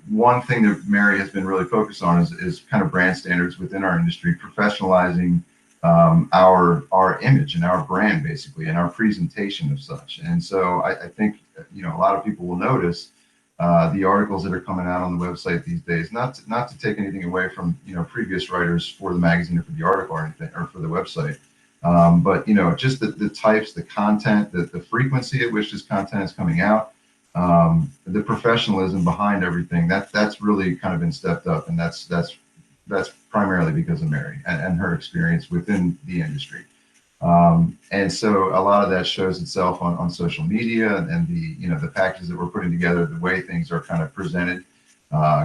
one thing that Mary has been really focused on is kind of brand standards within our industry, professionalizing our image and our brand, basically, and our presentation of such. And so I think a lot of people will notice the articles that are coming out on the website these days. Not to take anything away from previous writers for the magazine or for the article or anything, or for the website, but just the types, the content, the frequency at which this content is coming out, the professionalism behind everything. That's really kind of been stepped up, and that's primarily because of Mary and her experience within the industry. And so a lot of that shows itself on social media, and the packages that we're putting together, the way things are kind of presented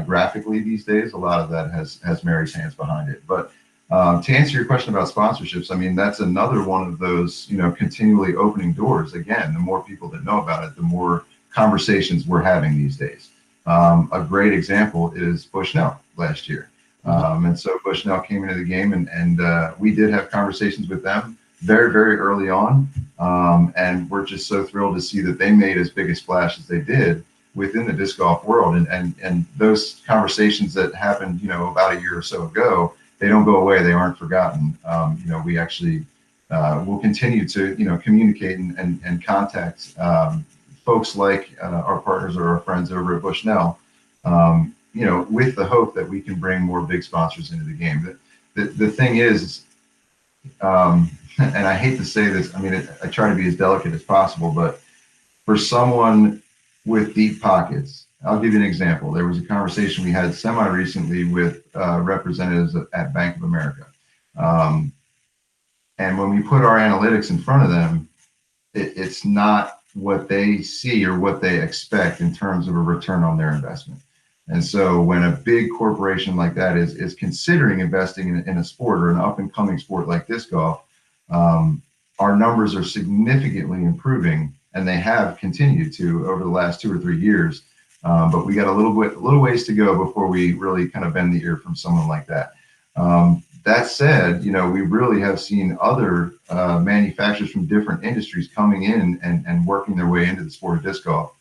graphically these days. A lot of that has Mary's hands behind it. But to answer your question about sponsorships, I mean, that's another one of those continually opening doors. Again, the more people that know about it, the more conversations we're having these days. A great example is Bushnell last year. And so Bushnell came into the game, and we did have conversations with them very, very early on. And we're just so thrilled to see that they made as big a splash as they did within the disc golf world. And those conversations that happened, about a year or so ago, they don't go away. They aren't forgotten. We actually will continue to, communicate and contact folks like our partners or our friends over at Bushnell, with the hope that we can bring more big sponsors into the game. The thing is, and I hate to say this, I mean, I try to be as delicate as possible, but for someone with deep pockets, I'll give you an example. There was a conversation we had semi-recently with representatives at Bank of America. And when we put our analytics in front of them, it's not what they see or what they expect in terms of a return on their investment. And so when a big corporation like that is considering investing in a sport or an up and coming sport like disc golf, our numbers are significantly improving, and they have continued to over the last 2 or 3 years. But we got a little ways to go before we really kind of bend the ear from someone like that. That said, we really have seen other manufacturers from different industries coming in and working their way into the sport of disc golf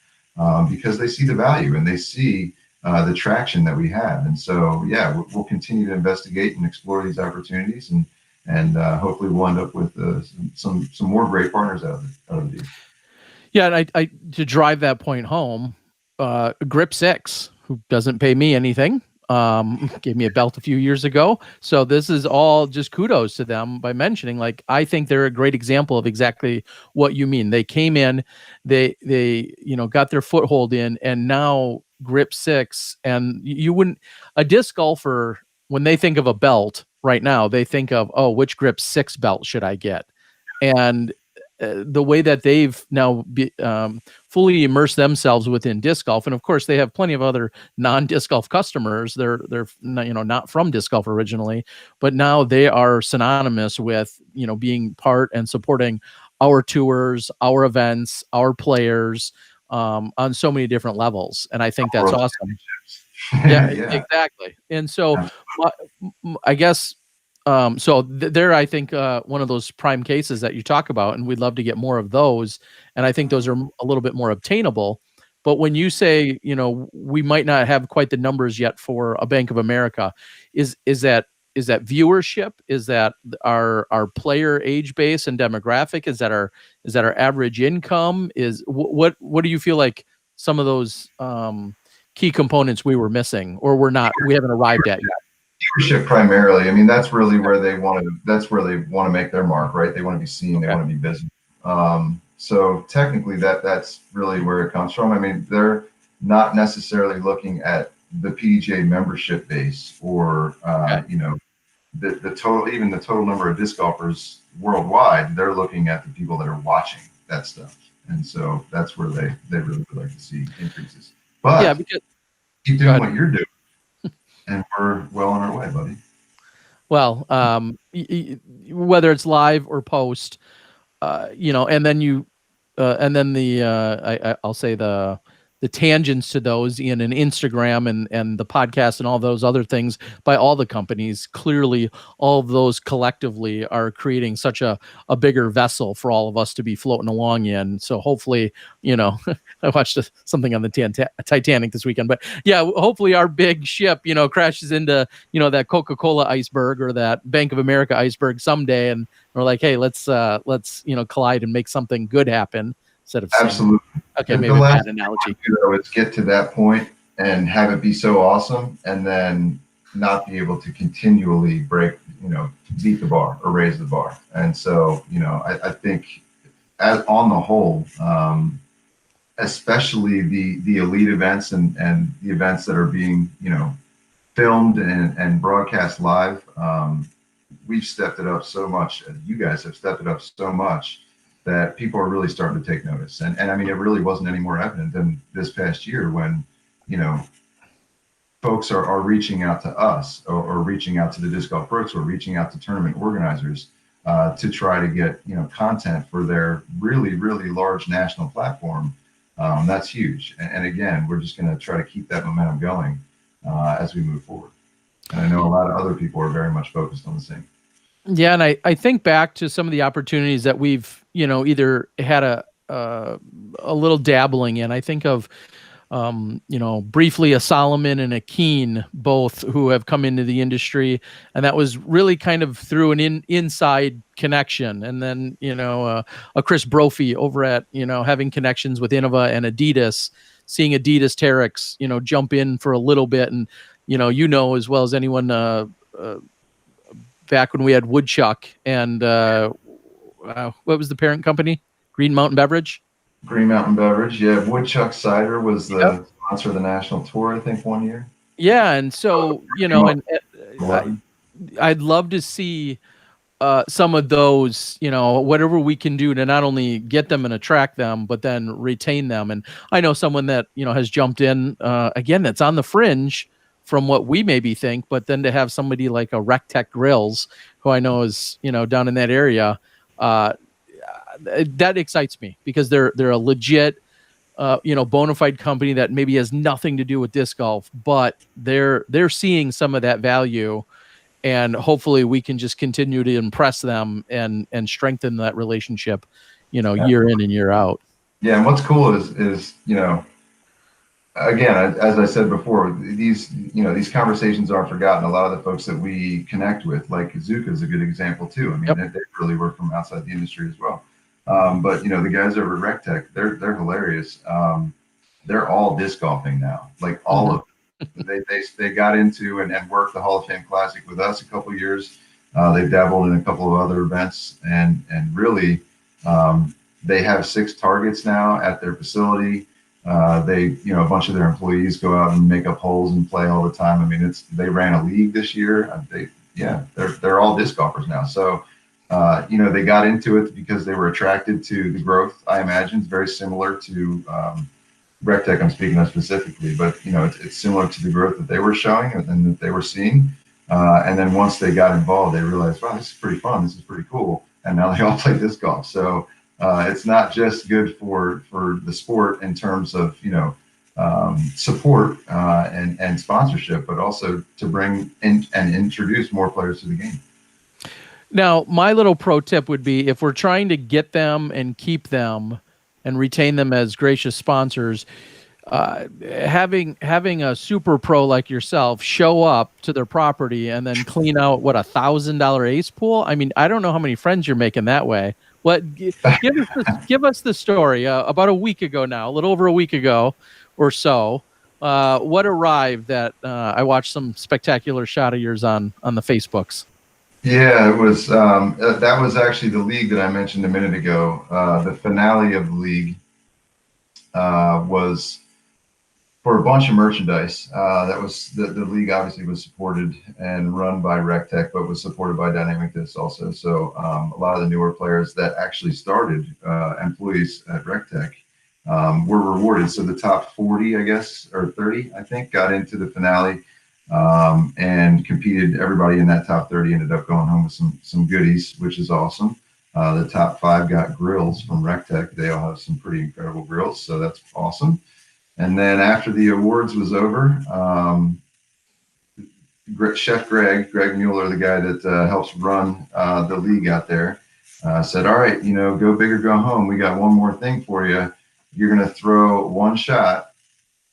because they see the value and they see the traction that we have. And so, yeah, we'll continue to investigate and explore these opportunities, and hopefully we'll end up with some more great partners out of these. Yeah, and I to drive that point home, Grip 6, who doesn't pay me anything, gave me a belt a few years ago. So this is all just kudos to them by mentioning, like, I think they're a great example of exactly what you mean. They came in, they got their foothold in, and now Grip 6, and you wouldn't, a disc golfer, when they think of a belt right now, they think of, oh, which Grip 6 belt should I get? And the way that they've now fully immersed themselves within disc golf, and of course they have plenty of other non-disc golf customers. They're not from disc golf originally, but now they are synonymous with being part and supporting our tours, our events, our players on so many different levels, and I think that's awesome. Yeah, exactly. And so I guess. So they're, I think, one of those prime cases that you talk about, and we'd love to get more of those. And I think those are a little bit more obtainable. But when you say, we might not have quite the numbers yet for a Bank of America, is that viewership? Is that our player age base and demographic? Is that our average income? Is what do you feel like some of those key components we were missing, or we haven't arrived at yet? Viewership primarily. I mean, that's really where they want to make their mark, right? They want to be seen. They want to be busy. So technically that's really where it comes from. I mean, they're not necessarily looking at the PDGA membership base or, the total number of disc golfers worldwide. They're looking at the people that are watching that stuff. And so that's where they really would like to see increases. But yeah, keep doing what you're doing. And we're well on our way, buddy. Well, whether it's live or post, and then I'll say the tangents to those in an Instagram and the podcast and all those other things by all the companies, clearly all of those collectively are creating such a bigger vessel for all of us to be floating along in. So hopefully, I watched something on the Titanic this weekend, but yeah, hopefully our big ship, crashes into, that Coca-Cola iceberg or that Bank of America iceberg someday. And we're like, hey, let's collide and make something good happen. Instead of absolutely. Okay, maybe a bad analogy. Is get to that point and have it be so awesome, and then not be able to continually beat the bar or raise the bar. And so, I think on the whole, especially the elite events and the events that are being, filmed and broadcast live, we've stepped it up so much. You guys have stepped it up so much that people are really starting to take notice. And I mean, it really wasn't any more evident than this past year when, folks are reaching out to us or reaching out to the Disc Golf Brooks or reaching out to tournament organizers to try to get, content for their really, really large national platform. That's huge. And again, we're just going to try to keep that momentum going as we move forward. And I know a lot of other people are very much focused on the same. Yeah, and I think back to some of the opportunities that we've, either had a little dabbling in. I think of, briefly a Solomon and a Keen, both who have come into the industry, and that was really kind of through an inside connection. And then, a Chris Brophy over at, having connections with Innova and Adidas, seeing Adidas Terex, jump in for a little bit. And, as well as anyone, back when we had Woodchuck and what was the parent company? Green Mountain Beverage. Green Mountain Beverage. Yeah, Woodchuck Cider was Yep. the sponsor of the national tour, I think, one year. Yeah, and so and I'd love to see some of those, whatever we can do to not only get them and attract them, but then retain them. And I know someone that, has jumped in, again, that's on the fringe from what we maybe think, but then to have somebody like a RecTech Grills, who I know is, down in that area, that excites me because they're a legit, bona fide company that maybe has nothing to do with disc golf, but they're seeing some of that value, and hopefully we can just continue to impress them and strengthen that relationship, year in and year out. Yeah, and what's cool is again, as I said before, these conversations aren't forgotten. A lot of the folks that we connect with, like Zuka, is a good example too. I mean, Yep. they really were from outside the industry as well. But the guys over at RecTech, they're hilarious. They're all disc golfing now, like all of them. They got into and worked the Hall of Fame Classic with us a couple of years. They've dabbled in a couple of other events, and really, they have 6 targets now at their facility. A bunch of their employees go out and make up holes and play all the time. I mean, they ran a league this year. They're all disc golfers now. So, they got into it because they were attracted to the growth. I imagine it's very similar to RecTech. I'm speaking of specifically, but it's similar to the growth that they were showing and that they were seeing. And then once they got involved, they realized, wow, this is pretty fun. This is pretty cool. And now they all play disc golf. So. It's not just good for the sport in terms of support and sponsorship, but also to bring in and introduce more players to the game. Now, my little pro tip would be, if we're trying to get them and keep them and retain them as gracious sponsors, having a super pro like yourself show up to their property and then clean out $1,000 ace pool. I mean, I don't know how many friends you're making that way. Give us the story. About a week ago now, a little over a week ago or so, what arrived that I watched some spectacular shot of yours on the Facebooks. Yeah, it was that was actually the league that I mentioned a minute ago. The finale of the league was for a bunch of merchandise. That was the league obviously was supported and run by RecTech, but was supported by Dynamic Disc also. So a lot of the newer players that actually started employees at RecTech were rewarded. So the top 40, I guess, or 30, I think, got into the finale and competed. Everybody in that top 30 ended up going home with some goodies, which is awesome. The top 5 got grills from RecTech. They all have some pretty incredible grills, so that's awesome. And then after the awards was over, Chef Greg Mueller, the guy that helps run the league out there, said, all right, go big or go home. We got one more thing for you. You're going to throw one shot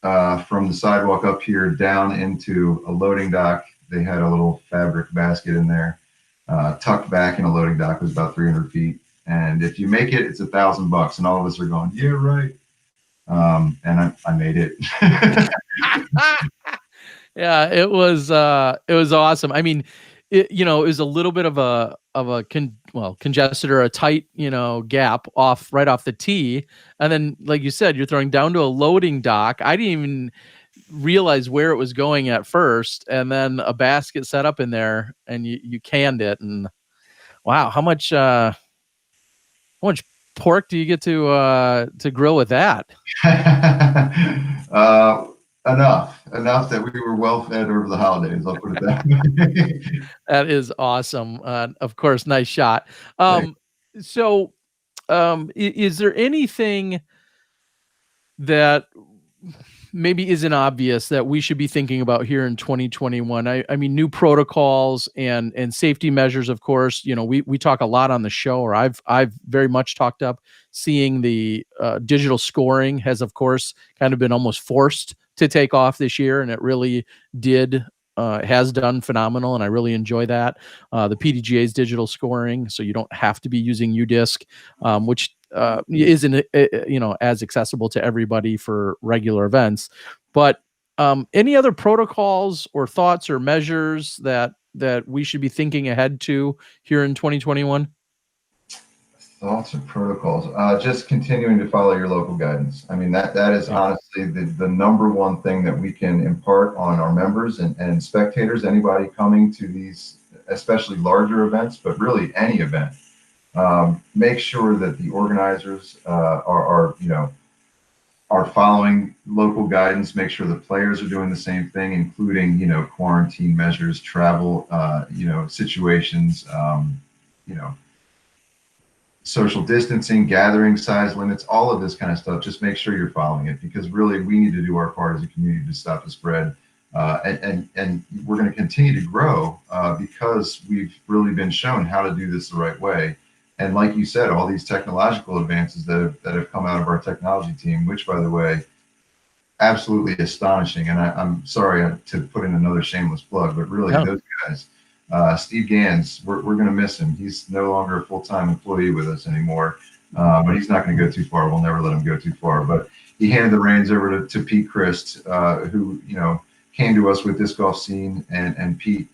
from the sidewalk up here down into a loading dock. They had a little fabric basket in there, tucked back in a loading dock. It was about 300 feet. And if you make it, it's $1,000. And all of us are going, yeah, right. And I made it. Yeah, it was awesome. I mean, it was a little bit of a congested or a tight, gap right off the tee. And then, like you said, you're throwing down to a loading dock. I didn't even realize where it was going at first. And then a basket set up in there and you canned it. And wow, how much pork do you get to grill with that? Enough that we were well fed over the holidays. I'll put it that way. That is awesome. Of course, nice shot. So, is there anything that maybe isn't obvious that we should be thinking about here in 2021? I mean, new protocols and safety measures, of course. We talk a lot on the show, or I've very much talked up seeing the digital scoring has, of course, kind of been almost forced to take off this year, and it really has done phenomenal, and I really enjoy that. The PDGA's digital scoring, so you don't have to be using UDisc, which isn't as accessible to everybody for regular events. But any other protocols or thoughts or measures that we should be thinking ahead to here in 2021? Thoughts and protocols. Just continuing to follow your local guidance. I mean, that is honestly the number one thing that we can impart on our members and spectators, anybody coming to these, especially larger events, but really any event. Make sure that the organizers are following local guidance. Make sure the players are doing the same thing, including, quarantine measures, travel, situations, you know, social distancing, gathering size limits, all of this kind of stuff. Just make sure you're following it, because really we need to do our part as a community to stop the spread. And we're going to continue to grow because we've really been shown how to do this the right way. And like you said, all these technological advances that have come out of our technology team, which, by the way, absolutely astonishing. And I'm sorry to put in another shameless plug, but really those guys, Steve Gans, we're going to miss him. He's no longer a full-time employee with us anymore, but he's not going to go too far. We'll never let him go too far. But he handed the reins over to Pete Christ, who, came to us with disc golf scene, and Pete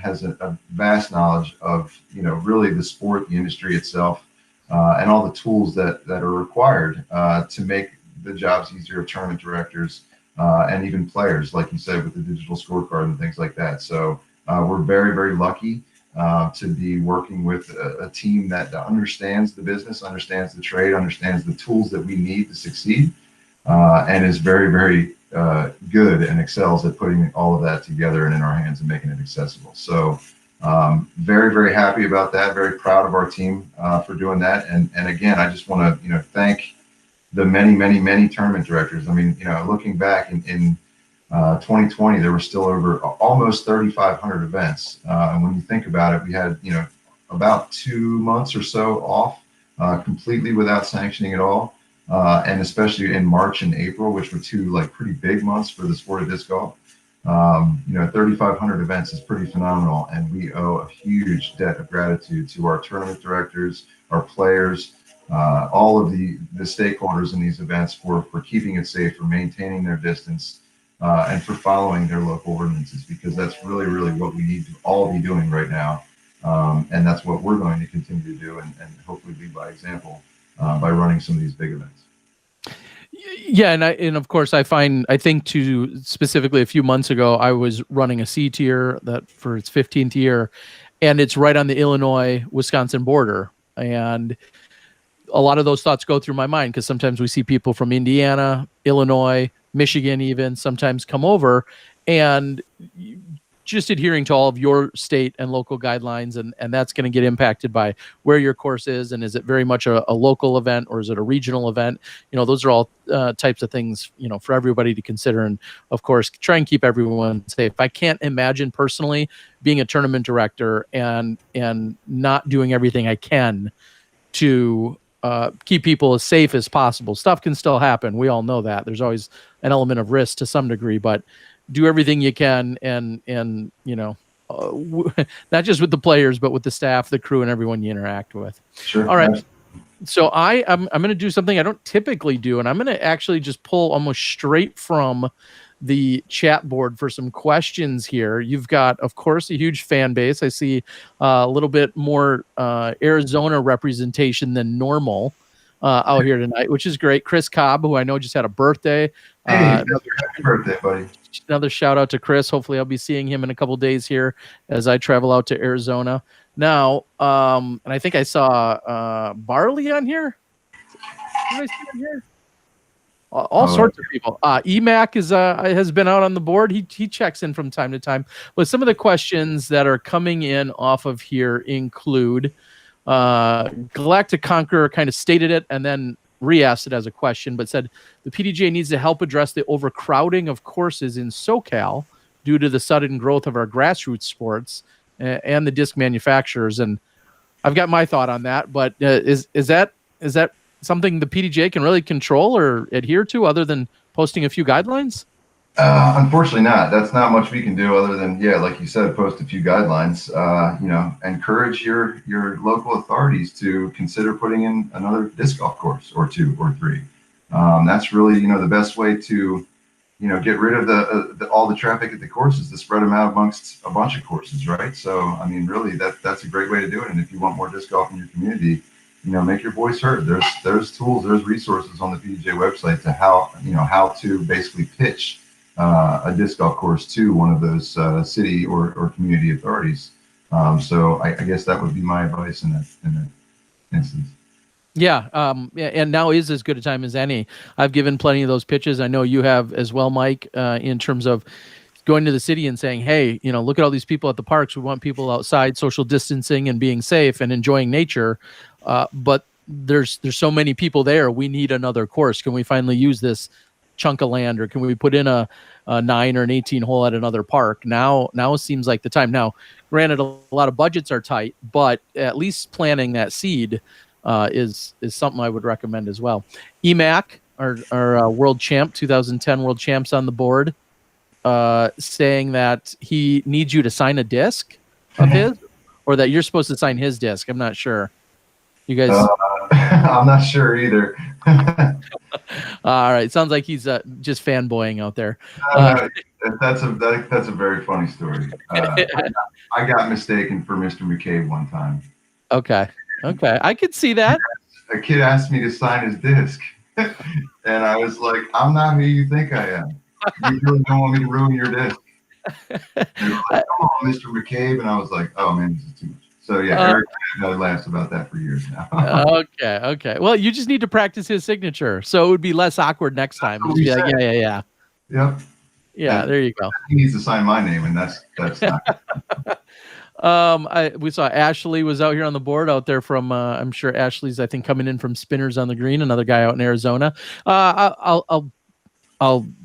has a vast knowledge of, really the sport, the industry itself, and all the tools that are required to make the jobs easier of tournament directors and even players, like you said, with the digital scorecard and things like that. So we're very, very lucky to be working with a team that understands the business, understands the trade, understands the tools that we need to succeed, and is very, very good and excels at putting all of that together and in our hands and making it accessible. So very, very happy about that. Very proud of our team for doing that. And again, I just want to, thank the many, many, many tournament directors. I mean, looking back in 2020, there were still over almost 3,500 events. And when you think about it, we had, about 2 months or so off completely without sanctioning at all. And especially in March and April, which were two pretty big months for the sport of disc golf. 3,500 events is pretty phenomenal, and we owe a huge debt of gratitude to our tournament directors, our players, all of the stakeholders in these events for keeping it safe, for maintaining their distance, and for following their local ordinances, because that's really, really what we need to all be doing right now. And that's what we're going to continue to do, and hopefully lead by example by running some of these big events. Yeah, and of course I think to specifically a few months ago, I was running a C tier that for its 15th year, and it's right on the Illinois-Wisconsin border. And a lot of those thoughts go through my mind, because sometimes we see people from Indiana, Illinois, Michigan even sometimes come over, and just adhering to all of your state and local guidelines, and that's going to get impacted by where your course is, and is it very much a local event, or is it a regional event? Those are all types of things, for everybody to consider, and of course try and keep everyone safe. I can't imagine personally being a tournament director and not doing everything I can to keep people as safe as possible. Stuff can still happen. We all know that. There's always an element of risk to some degree, but do everything you can, and not just with the players, but with the staff, the crew, and everyone you interact with. Sure. All right. So I'm going to do something I don't typically do, and I'm going to actually just pull almost straight from the chat board for some questions here. You've got, of course, a huge fan base. I see a little bit more Arizona representation than normal out here tonight, which is great. Chris Cobb, who I know just had a birthday. Hey, happy birthday, buddy. Another shout out to Chris. Hopefully I'll be seeing him in a couple days here as I travel out to Arizona. Now, and I think I saw Barley on here. Did I see him here? All sorts of people. EMAC has been out on the board. He checks in from time to time. But some of the questions that are coming in off of here include Galactic Conqueror kind of stated it and then re-asked it as a question, but said the PDGA needs to help address the overcrowding of courses in SoCal due to the sudden growth of our grassroots sports and the disc manufacturers. And I've got my thought on that, but is that something the PDGA can really control or adhere to, other than posting a few guidelines? Unfortunately not. That's not much we can do other than, like you said, post a few guidelines. Encourage your local authorities to consider putting in another disc golf course or 2 or 3. That's really, the best way to, get rid of all the traffic at the courses, to spread them out amongst a bunch of courses, right? So, I mean, really, that's a great way to do it. And if you want more disc golf in your community, make your voice heard. There's tools, there's resources on the PDGA website to how to basically pitch a disc golf course to one of those city or community authorities. So I guess that would be my advice in that instance. Yeah, and now is as good a time as any. I've given plenty of those pitches. I know you have as well, Mike, in terms of going to the city and saying, hey, look at all these people at the parks. We want people outside social distancing and being safe and enjoying nature. But there's so many people there. We need another course. Can we finally use this chunk of land, or can we put in a 9 or an 18 hole at another park? Now seems like the time. Now, granted, a lot of budgets are tight, but at least planting that seed is something I would recommend as well. EMAC, our world champ, 2010 world champs on the board, saying that he needs you to sign a disc of his, or that you're supposed to sign his disc. I'm not sure. You guys? I'm not sure either. All right. Sounds like he's just fanboying out there. That's a very funny story. I got mistaken for Mr. McCabe one time. Okay. I could see that. A kid asked me to sign his disc, and I was like, "I'm not who you think I am. You really don't want me to ruin your disc." They were like, "Come on, Mr. McCabe," and I was like, "Oh man, this is too much." So yeah, Eric laughs about that for years now. Okay. Well, you just need to practice his signature, so it would be less awkward next time. Just be like, yeah. Yep. Yeah, there you go. He needs to sign my name, and that's not. We saw Ashley was out here on the board out there from. I'm sure Ashley's, I think, coming in from Spinners on the Green. Another guy out in Arizona. I'll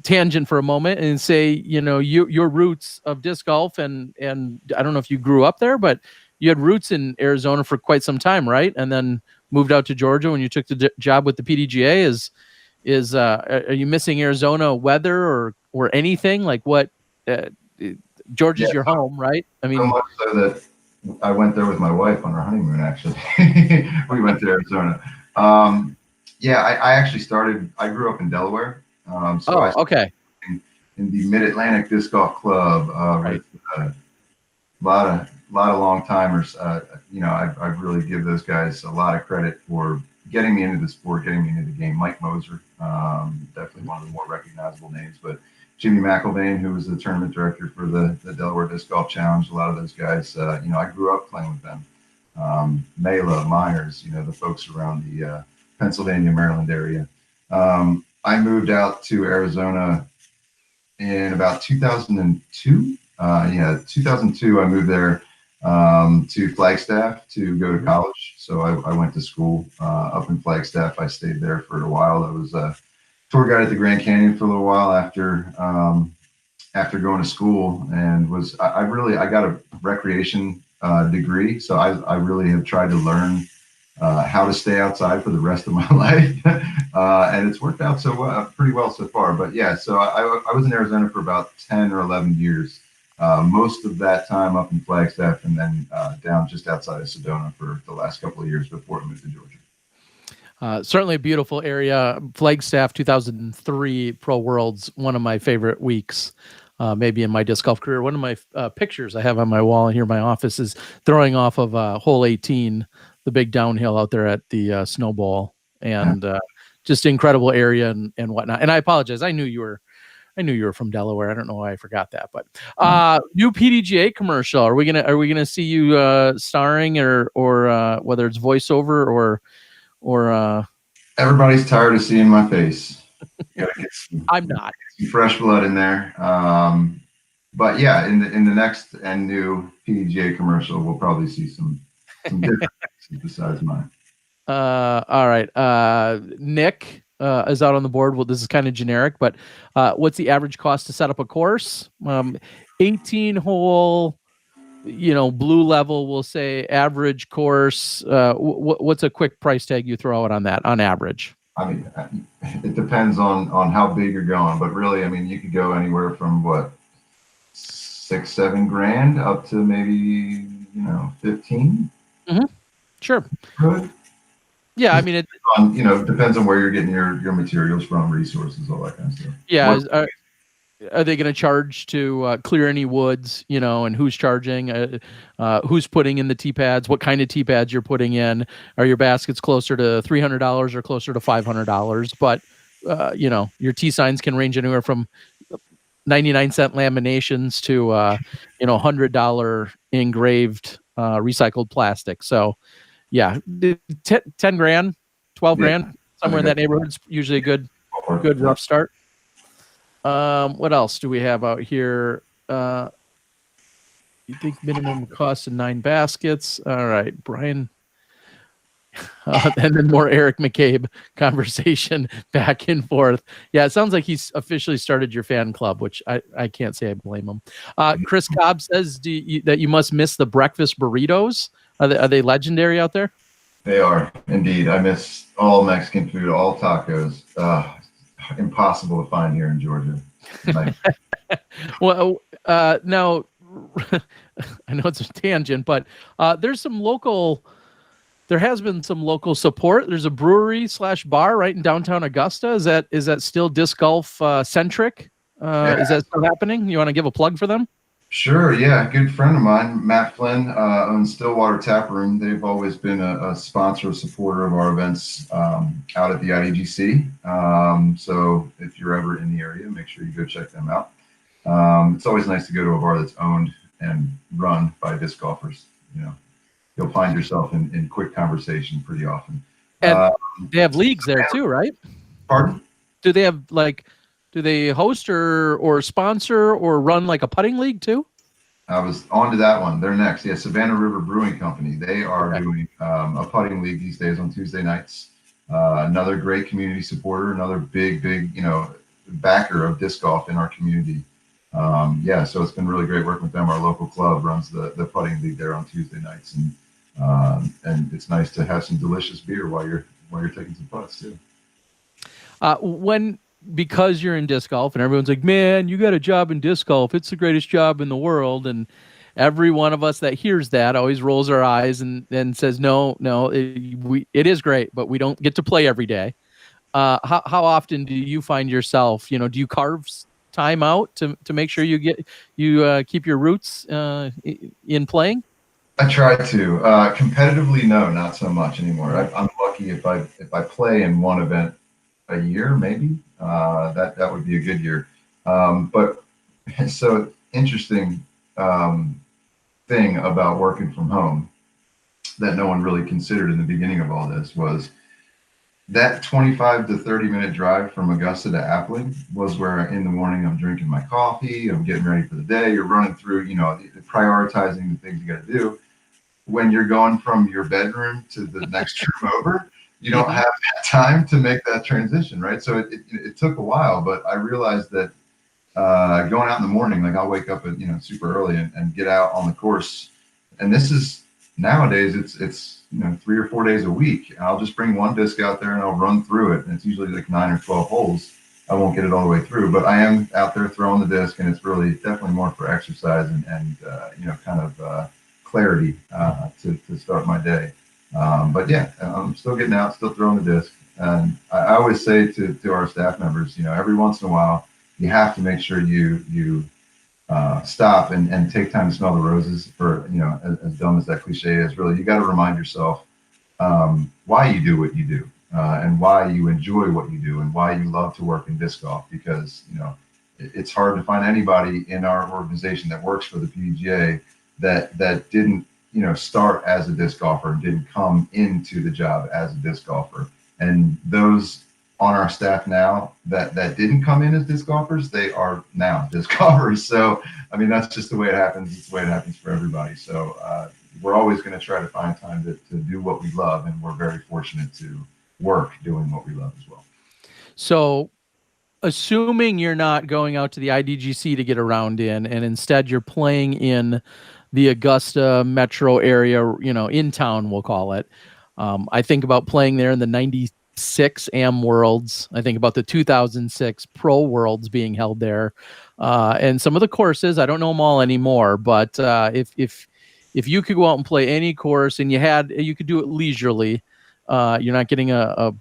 tangent for a moment and say, your roots of disc golf, and I don't know if you grew up there, but you had roots in Arizona for quite some time, right? And then moved out to Georgia when you took the job with the PDGA. Are you missing Arizona weather or anything? Like what? Georgia's your home, right? I mean, so much so that I went there with my wife on our honeymoon. Actually, we went to Arizona. I actually I grew up in Delaware. Okay. In the Mid-Atlantic Disc Golf Club, Right. With a lot of long timers. I really give those guys a lot of credit for getting me into the sport, getting me into the game. Mike Moser, definitely one of the more recognizable names, but Jimmy McElvain, who was the tournament director for the Delaware Disc Golf Challenge. A lot of those guys, I grew up playing with them. Mela, Myers, the folks around the Pennsylvania, Maryland area. I moved out to Arizona in about 2002. 2002, I moved there to Flagstaff to go to college. So I went to school up in Flagstaff. I stayed there for a while. I was a tour guide at the Grand Canyon for a little while after going to school, and I got a recreation degree. So I really have tried to learn how to stay outside for the rest of my life. And it's worked out pretty well so far. But yeah, so I was in Arizona for about 10 or 11 years. Most of that time up in Flagstaff, and then down just outside of Sedona for the last couple of years before I moved to Georgia. Certainly a beautiful area. Flagstaff 2003 Pro Worlds, one of my favorite weeks, maybe in my disc golf career. One of my pictures I have on my wall here in my office is throwing off of hole 18, the big downhill out there at the Snow Bowl, and just incredible area and whatnot. And I apologize. I knew you were from Delaware. I don't know why I forgot that. But new PDGA commercial. Are we gonna see you starring or whether it's voiceover or everybody's tired of seeing my face. I'm not. Some fresh blood in there. But yeah, in the next and new PDGA commercial, we'll probably see some different faces besides mine. All right. Nick is out on the board. Well, this is kind of generic, but what's the average cost to set up a course? 18 hole, blue level, we'll say average course. What's a quick price tag you throw out on that on average? I mean, it depends on how big you're going, but really, I mean, you could go anywhere from what, $6-7 grand up to maybe 15. Mm-hmm. Sure. Good. Yeah, I mean, it depends on where you're getting your materials from, resources, all that kind of stuff. Yeah. are they going to charge to clear any woods, and who's charging, who's putting in the tee pads, what kind of tee pads you're putting in? Are your baskets closer to $300 or closer to $500? But, your tee signs can range anywhere from 99-cent laminations to, $100 engraved recycled plastic. So, yeah, 10 grand, 12 grand, somewhere in that neighborhood is usually a good rough start. What else do we have out here? You think minimum cost of 9 baskets? All right, Brian. And then more Eric McCabe conversation back and forth. Yeah, it sounds like he's officially started your fan club, which I can't say I blame him. Chris Cobb says that you must miss the breakfast burritos. Are they legendary out there? They are indeed. I miss all Mexican food, all tacos. Impossible to find here in Georgia. Well, now I know it's a tangent, but there's some local. There has been some local support. There's a brewery / bar right in downtown Augusta. Is that still disc golf centric? Yeah. Is that still happening? You want to give a plug for them? Sure. Yeah. A good friend of mine, Matt Flynn, owns Stillwater Tap Room. They've always been a sponsor, supporter of our events out at the IDGC. So if you're ever in the area, make sure you go check them out. It's always nice to go to a bar that's owned and run by disc golfers. You'll find yourself in quick conversation pretty often. And they have leagues there too, right? Pardon? Do they host or sponsor or run like a putting league too? I was on to that one. They're next. Yeah, Savannah River Brewing Company. They are doing a putting league these days on Tuesday nights. Another great community supporter, another big, backer of disc golf in our community. So it's been really great working with them. Our local club runs the putting league there on Tuesday nights, and it's nice to have some delicious beer while you're taking some putts too. Because you're in disc golf and everyone's like, man, you got a job in disc golf. It's the greatest job in the world. And every one of us that hears that always rolls our eyes and says, no, it is great, but we don't get to play every day. How often do you find yourself, do you carve time out to make sure you keep your roots in playing? I try to. Competitively, no, not so much anymore. I'm lucky if I play in one event a year, maybe. That would be a good year. But so interesting thing about working from home that no one really considered in the beginning of all this was that 25 to 30 minute drive from Augusta to Appling was where in the morning I'm drinking my coffee, I'm getting ready for the day, you're running through, prioritizing the things you got to do. When you're going from your bedroom to the next room over, you don't have that time to make that transition, right? So it took a while, but I realized that going out in the morning, like I'll wake up at super early and get out on the course, and this is nowadays it's 3 or 4 days a week. And I'll just bring one disc out there and I'll run through it, and it's usually like 9 or 12 holes. I won't get it all the way through, but I am out there throwing the disc, and it's really definitely more for exercise and kind of clarity to start my day. But yeah, I'm still getting out, still throwing the disc. And I always say to our staff members, every once in a while, you have to make sure you stop and take time to smell the roses. For, as dumb as that cliche is, really, you got to remind yourself why you do what you do, and why you enjoy what you do, and why you love to work in disc golf. Because, it's hard to find anybody in our organization that works for the PDGA that didn't start as a disc golfer and didn't come into the job as a disc golfer. And those on our staff now that didn't come in as disc golfers, they are now disc golfers. So I mean, that's just the way it happens. It's the way it happens for everybody. So we're always going to try to find time to do what we love, and we're very fortunate to work doing what we love as well. So assuming you're not going out to the IDGC to get around in, and instead you're playing in the Augusta metro area, in town, we'll call it. I think about playing there in the 96 AM Worlds. I think about the 2006 Pro Worlds being held there. And some of the courses, I don't know them all anymore, but if you could go out and play any course and you could do it leisurely, you're not getting a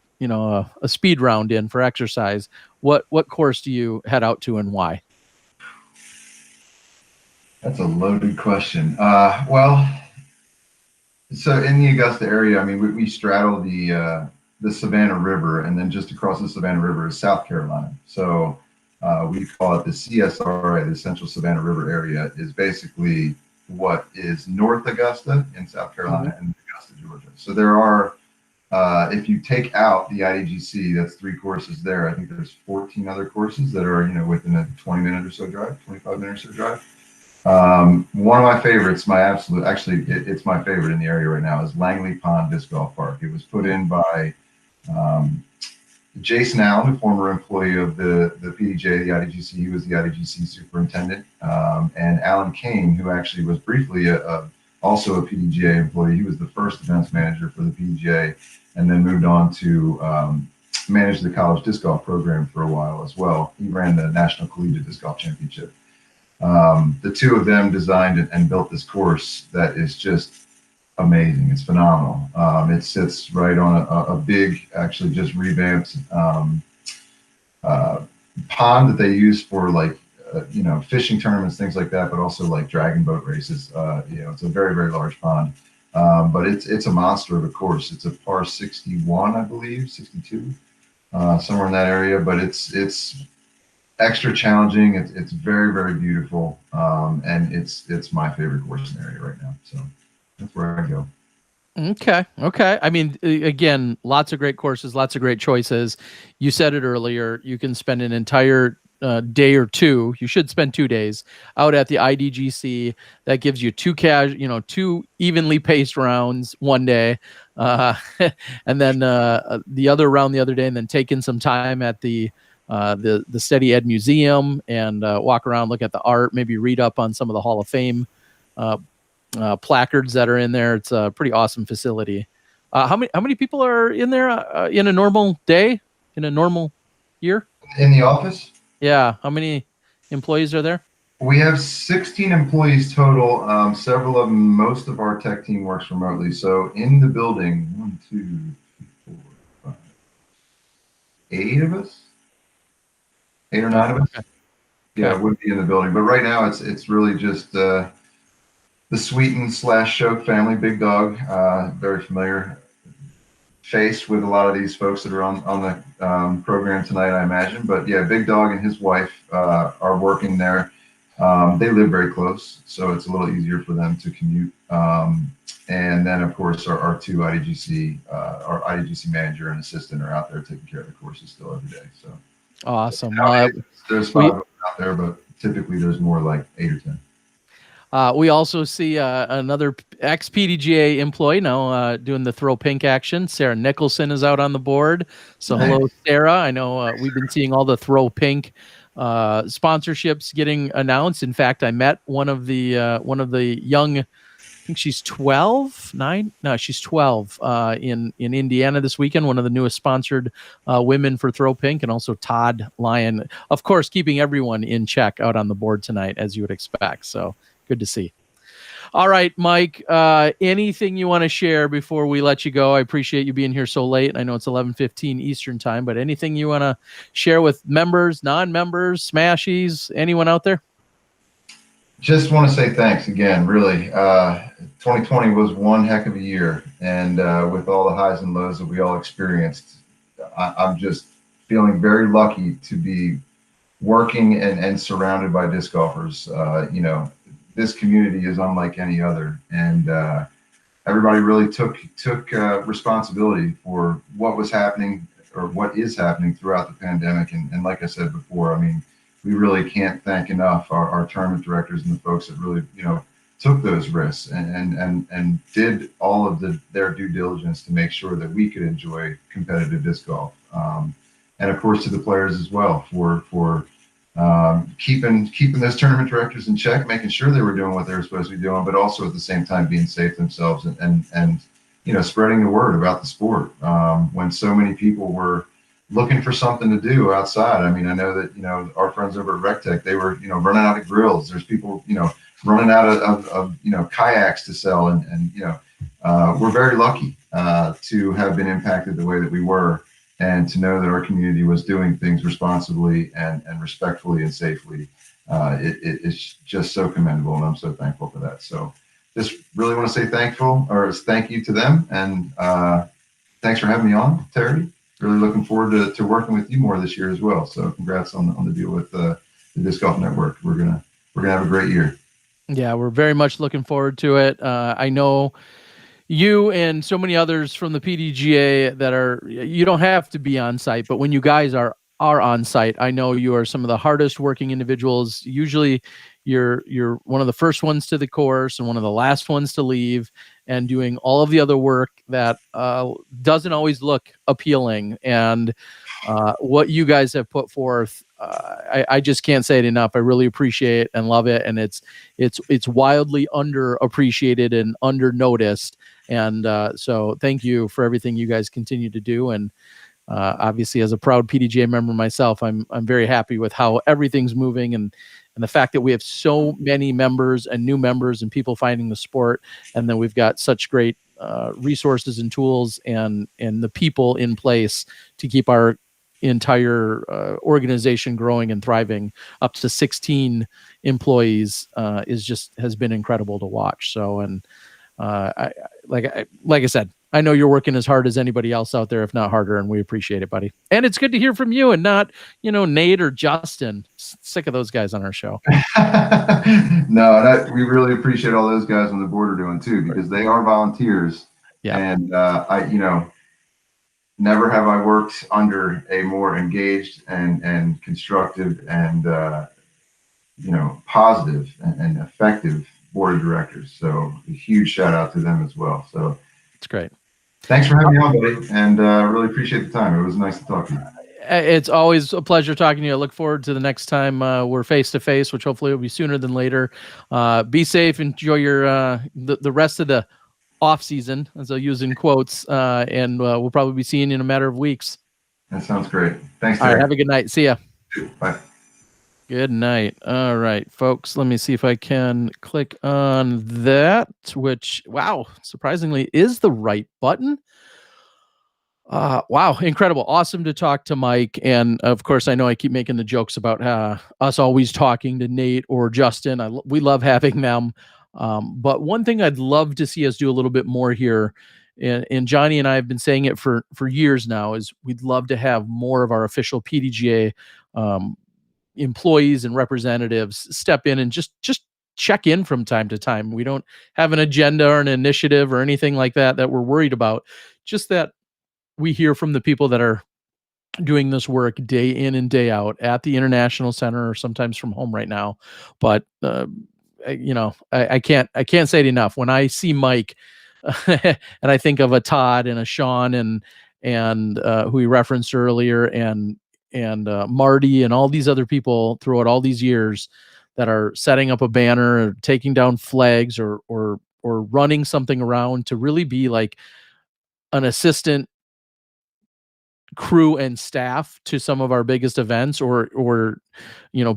speed round in for exercise. What course do you head out to, and why? That's a loaded question. Well, so in the Augusta area, I mean, we straddle the Savannah River, and then just across the Savannah River is South Carolina. So we call it the CSRA, the Central Savannah River area, is basically what is North Augusta in South Mhm. Carolina and Augusta, Georgia. So there are, if you take out the IDGC, that's 3 courses there. I think there's 14 other courses that are, within a 20-minute or so drive, 25-minute or so drive. One of my favorites, my absolute, actually, it's my favorite in the area right now, is Langley Pond Disc Golf Park. It was put in by um, Jason Allen, a former employee of the PDGA, the IDGC. He was the IDGC superintendent, and Alan Kane, who actually was briefly also a PDGA employee. He was the first events manager for the PDGA, and then moved on to manage the college disc golf program for a while as well. He ran the National Collegiate Disc Golf Championship. The two of them designed and built this course that is just amazing. It's phenomenal. It sits right on a big, actually just revamped uh, pond that they use for like, fishing tournaments, things like that, but also like dragon boat races. It's a very, very large pond. But it's a monster of a course. It's a par 61, I believe, 62, somewhere in that area. But it's extra challenging. It's very, very beautiful, and it's my favorite course in the area right now. So that's where I go. Okay. Okay. I mean, again, lots of great courses, lots of great choices. You said it earlier. You can spend an entire day or two. You should spend 2 days out at the IDGC. That gives you two evenly paced rounds one day, uh, and then the other round the other day, and then take in some time at the Steady Ed Museum and walk around, look at the art, maybe read up on some of the Hall of Fame uh, placards that are in there. It's a pretty awesome facility. How many people are in there in a normal day, in a normal year? In the office, Yeah, how many employees are there? we have 16 employees total. Several of them, most of our tech team works remotely. So in the building, 1, 2, 3, 4, 5, 8 of us, 8 or 9 of us. Okay. Yeah, Okay. would be in the building. But right now, it's really just the Sweeten slash Shoke family, Big Dog, very familiar face with a lot of these folks that are on the program tonight, I imagine. But yeah, Big Dog and his wife are working there. They live very close, so it's a little easier for them to commute. And then, of course, our two our IDGC manager and assistant are out there taking care of the courses still every day. So Awesome. nowadays, there's 5 We of them out there, but typically there's more like 8 or 10. we also see another ex PDGA employee now doing the throw pink action. Sarah Nicholson is out on the board. So Nice. hello, Sarah. I know we've been seeing all the throw pink sponsorships getting announced. In fact, I met one of the young. I think she's 12, 9. No, she's 12 in Indiana this weekend. One of the newest sponsored women for Throw Pink, and also Todd Lyon, of course, keeping everyone in check out on the board tonight, as you would expect. So good to see. All right, Mike, anything you want to share before we let you go? I appreciate you being here so late. I know it's 11:15 Eastern time, but anything you want to share with members, non-members, Smashies, anyone out there? Just want to say thanks again, really. 2020 was one heck of a year. And with all the highs and lows that we all experienced, I'm just feeling very lucky to be working and surrounded by disc golfers. This community is unlike any other. And everybody really took responsibility for what was happening or what is happening throughout the pandemic. And like I said before, I mean, we really can't thank enough our tournament directors and the folks that really, took those risks and did all of their due diligence to make sure that we could enjoy competitive disc golf. And of course to the players as well for keeping those tournament directors in check, making sure they were doing what they were supposed to be doing, but also at the same time being safe themselves and spreading the word about the sport when so many people were looking for something to do outside. I mean, I know that our friends over at RecTech, they were running out of grills. There's people running out of kayaks to sell, and we're very lucky to have been impacted the way that we were, and to know that our community was doing things responsibly and respectfully and safely. it's just so commendable, and I'm so thankful for that. So just really want to say thank you to them, and thanks for having me on, Terry. Really looking forward to working with you more this year as well. So congrats on the deal with the Disc Golf Network. We're gonna have a great year. Yeah, we're very much looking forward to it. I know you and so many others from the PDGA that you don't have to be on site, but when you guys are on site, I know you are some of the hardest working individuals. Usually you're one of the first ones to the course and one of the last ones to leave, and doing all of the other work that doesn't always look appealing. And what you guys have put forth, I just can't say it enough. I really appreciate and love it, and it's wildly underappreciated and under noticed. And so thank you for everything you guys continue to do. And obviously, as a proud PDGA member myself, I'm very happy with how everything's moving, and the fact that we have so many members and new members and people finding the sport, and then we've got such great resources and tools and the people in place to keep our entire organization growing and thriving up to 16 employees has been incredible to watch. So, and like I said, I know you're working as hard as anybody else out there, if not harder, and we appreciate it, buddy. And it's good to hear from you and not, Nate or Justin. Sick of those guys on our show. No, we really appreciate all those guys on the board are doing too, because they are volunteers. Yeah. And never have I worked under a more engaged and constructive and positive and effective board of directors. So a huge shout out to them as well. So it's great. Thanks for having me on, buddy, and really appreciate the time. It was nice to talk to you. It's always a pleasure talking to you. I look forward to the next time we're face to face, which hopefully will be sooner than later. Be safe. Enjoy your the rest of the off season, as I use in quotes, and we'll probably be seeing you in a matter of weeks. That sounds great. Thanks, Terry. All right, have a good night. See ya. Bye. Good night. All right, folks, let me see if I can click on that, which, wow, surprisingly is the right button. Wow, incredible. Awesome to talk to Mike. And of course, I know I keep making the jokes about us always talking to Nate or Justin. We love having them. But one thing I'd love to see us do a little bit more here, and Johnny and I have been saying it for years now, is we'd love to have more of our official PDGA employees and representatives step in and just check in from time to time. We don't have an agenda or an initiative or anything like that we're worried about. Just that we hear from the people that are doing this work day in and day out at the International Center, or sometimes from home right now. But I can't say it enough. When I see Mike and I think of a Todd and a Sean and who we referenced earlier, and Marty and all these other people throughout all these years that are setting up a banner or taking down flags or running something around to really be like an assistant crew and staff to some of our biggest events, or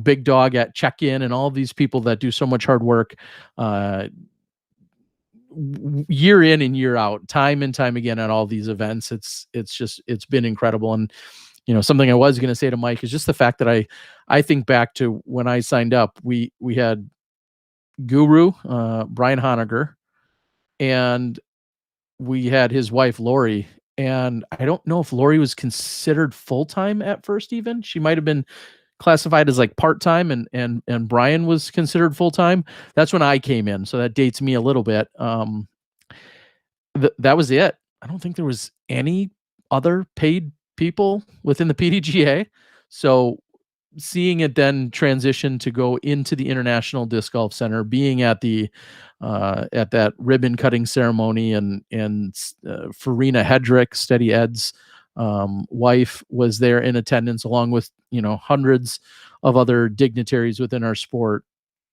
big dog at check-in, and all these people that do so much hard work year in and year out, time and time again at all these events. It's been incredible. And something I was going to say to Mike is just the fact that I think back to when I signed up, we had Guru, Brian Honegger, and we had his wife, Lori. And I don't know if Lori was considered full-time at first. Even she might've been classified as like part-time, and Brian was considered full-time. That's when I came in. So that dates me a little bit. That was it. I don't think there was any other paid people within the PDGA. So seeing it then transition to go into the International Disc Golf Center, being at the at that ribbon cutting ceremony, and Farina Hedrick, Steady Ed's wife, was there in attendance, along with hundreds of other dignitaries within our sport,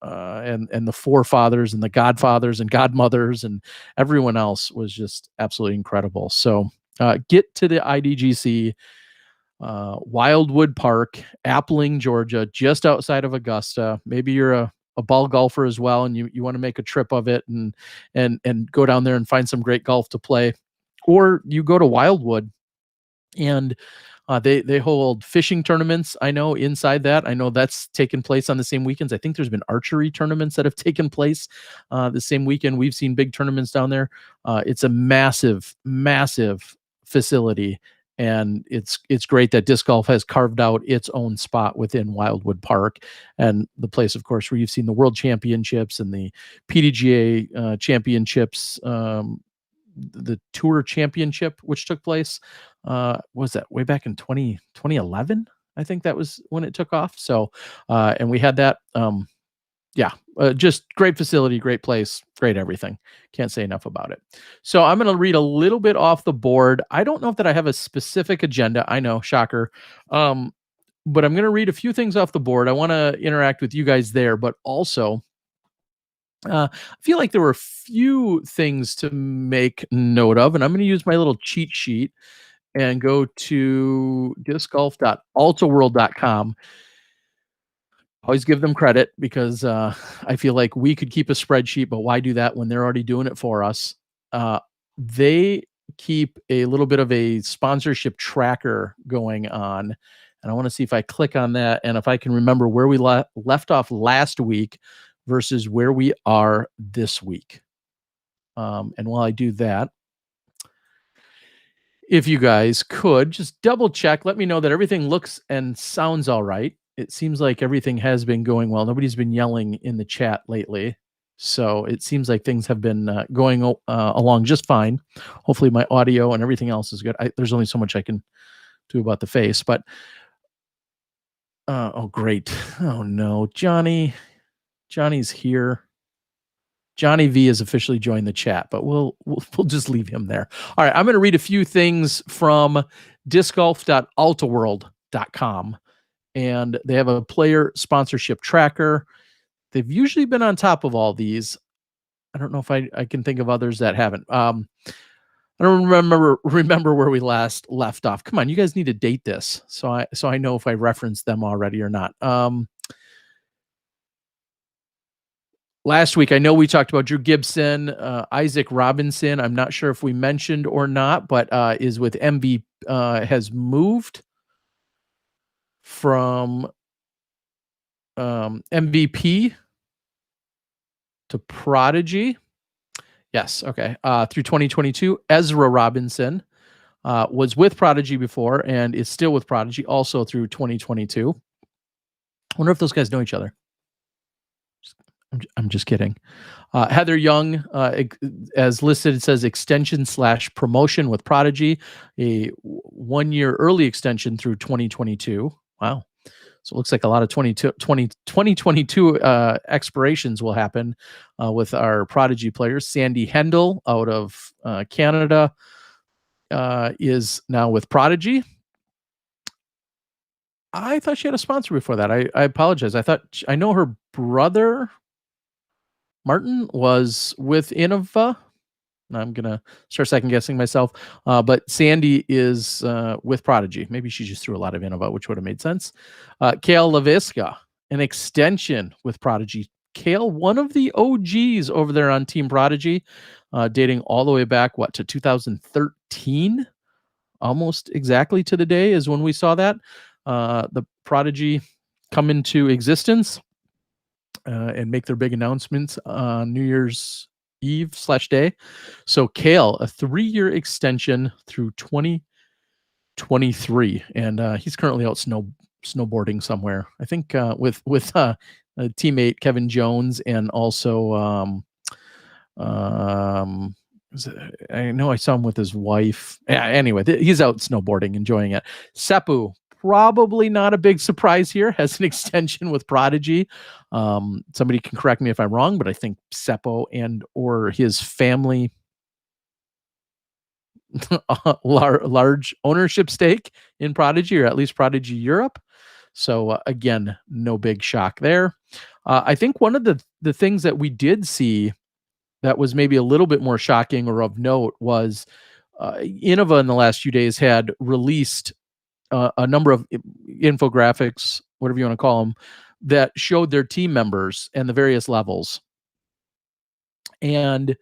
and the forefathers and the godfathers and godmothers, and everyone else was just absolutely incredible. So get to the IDGC. Wildwood Park, Appling, Georgia, just outside of Augusta. Maybe you're a ball golfer as well, and you want to make a trip of it and go down there and find some great golf to play, or you go to Wildwood and They hold fishing tournaments. I know inside that. I know that's taken place on the same weekends. I think there's been archery tournaments that have taken place the same weekend. We've seen big tournaments down there. It's a massive, massive facility, and it's great that disc golf has carved out its own spot within Wildwood Park, and the place, of course, where you've seen the World Championships and the PDGA Championships. The Tour Championship, which took place, was that way back in 2011? I think that was when it took off. So, and we had that. Just great facility, great place, great everything. Can't say enough about it. So I'm going to read a little bit off the board. I don't know if that I have a specific agenda. I know, shocker. But I'm going to read a few things off the board. I want to interact with you guys there, but also I feel like there were a few things to make note of, and I'm going to use my little cheat sheet and go to discgolf.altaworld.com. Always give them credit because I feel like we could keep a spreadsheet, but why do that when they're already doing it for us? They keep a little bit of a sponsorship tracker going on, and I want to see if I click on that and if I can remember where we left off last week versus where we are this week. And while I do that, if you guys could just double check, let me know that everything looks and sounds all right. It seems like everything has been going well. Nobody's been yelling in the chat lately. So it seems like things have been going along just fine. Hopefully my audio and everything else is good. There's only so much I can do about the face, but oh, great. Oh no, Johnny's here. Johnny V has officially joined the chat, but we'll just leave him there. All right, I'm going to read a few things from discgolf.altaworld.com, and they have a player sponsorship tracker. They've usually been on top of all these. I don't know if I can think of others that haven't. I don't remember where we last left off. Come on, you guys need to date this so I know if I referenced them already or not. Last week, I know we talked about Drew Gibson, Isaac Robinson. I'm not sure if we mentioned or not, but is with MVP, has moved from MVP to Prodigy. Yes, okay. Through 2022, Ezra Robinson was with Prodigy before and is still with Prodigy also through 2022. I wonder if those guys know each other. I'm just kidding. Heather Young, as listed, it says extension/promotion with Prodigy, a 1-year early extension through 2022. Wow. So it looks like a lot of 2022 expirations will happen with our Prodigy players. Sandy Hendel out of Canada is now with Prodigy. I thought she had a sponsor before that. I apologize. I know her brother Martin was with Innova. I'm going to start second guessing myself. But Sandy is with Prodigy. Maybe she just threw a lot of Innova, which would have made sense. Kale LaVisca, an extension with Prodigy. Kale, one of the OGs over there on Team Prodigy, dating all the way back, to 2013? Almost exactly to the day is when we saw that. The Prodigy come into existence and make their big announcements on New Year's Eve/day. So Kale, a 3-year extension through 2023, and he's currently out snowboarding somewhere. I think with a teammate Kevin Jones, and also I know I saw him with his wife. Anyway, he's out snowboarding, enjoying it. Seppu, probably not a big surprise here, has an extension with Prodigy. Somebody can correct me if I'm wrong, but I think Seppo and or his family large ownership stake in Prodigy, or at least Prodigy Europe. So again, no big shock there. I think one of the things that we did see that was maybe a little bit more shocking or of note was Innova in the last few days had released a number of infographics, whatever you want to call them, that showed their team members and the various levels. And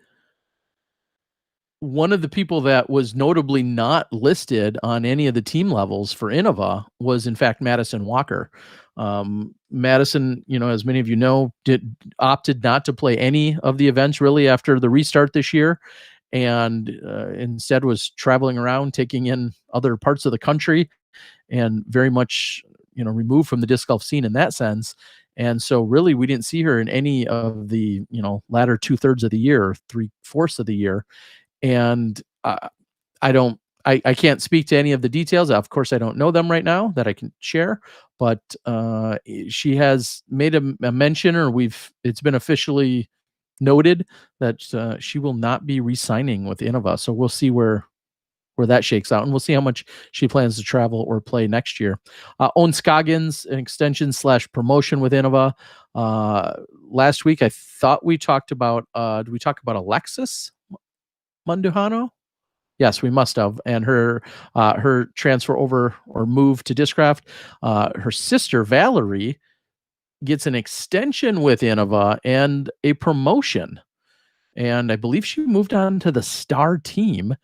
one of the people that was notably not listed on any of the team levels for Innova was, in fact, Madison Walker. Madison, as many of you know, opted not to play any of the events really after the restart this year, and instead was traveling around, taking in other parts of the country, and very much removed from the disc golf scene in that sense. And so really we didn't see her in any of the latter 2/3 of the year, 3/4 of the year. And I can't speak to any of the details. Of course, I don't know them right now that I can share, but she has made a mention, or it's been officially noted that she will not be re-signing with Innova. So we'll see where that shakes out, and we'll see how much she plans to travel or play next year. Owen Scoggins, an extension / promotion with Innova. Last week, I thought we talked about, did we talk about Alexis Mandujano? Yes, we must have. And her transfer over or move to Discraft. Her sister, Valerie, gets an extension with Innova and a promotion. And I believe she moved on to the Star team.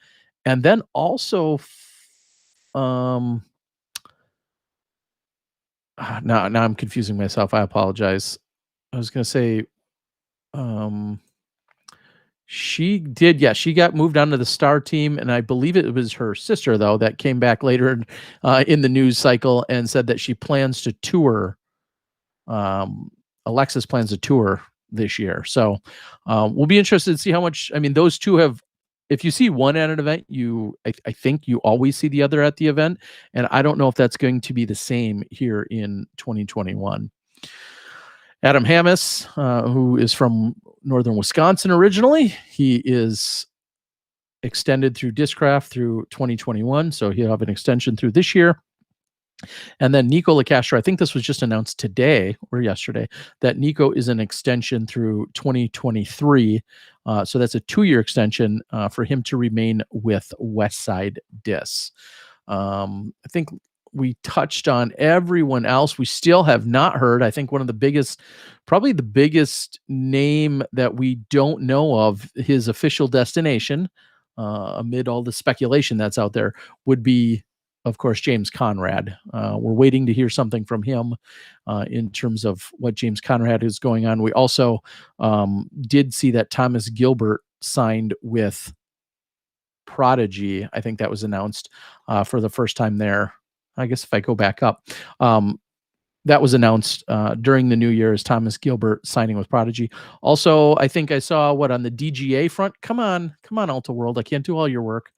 And then also, now I'm confusing myself. I apologize. I was going to say, she got moved on to the Star team, and I believe it was her sister, though, that came back later in the news cycle and said that she plans to tour. Alexis plans to tour this year. So we'll be interested to see how much, those two have, if you see one at an event, I think you always see the other at the event. And I don't know if that's going to be the same here in 2021. Adam Hammis, who is from northern Wisconsin originally, he is extended through Discraft through 2021. So he'll have an extension through this year. And then Nico LeCastro, I think this was just announced today or yesterday, that Nico is an extension through 2023. So that's a 2-year extension for him to remain with Westside Discs. I think we touched on everyone else. We still have not heard, I think probably the biggest name that we don't know of his official destination, amid all the speculation that's out there, would be, of course, James Conrad. We're waiting to hear something from him in terms of what James Conrad is going on. We also did see that Thomas Gilbert signed with Prodigy. I think that was announced for the first time there. I guess if I go back up, that was announced during the new year as Thomas Gilbert signing with Prodigy. Also, I think I saw on the DGA front. Come on, Alta World. I can't do all your work.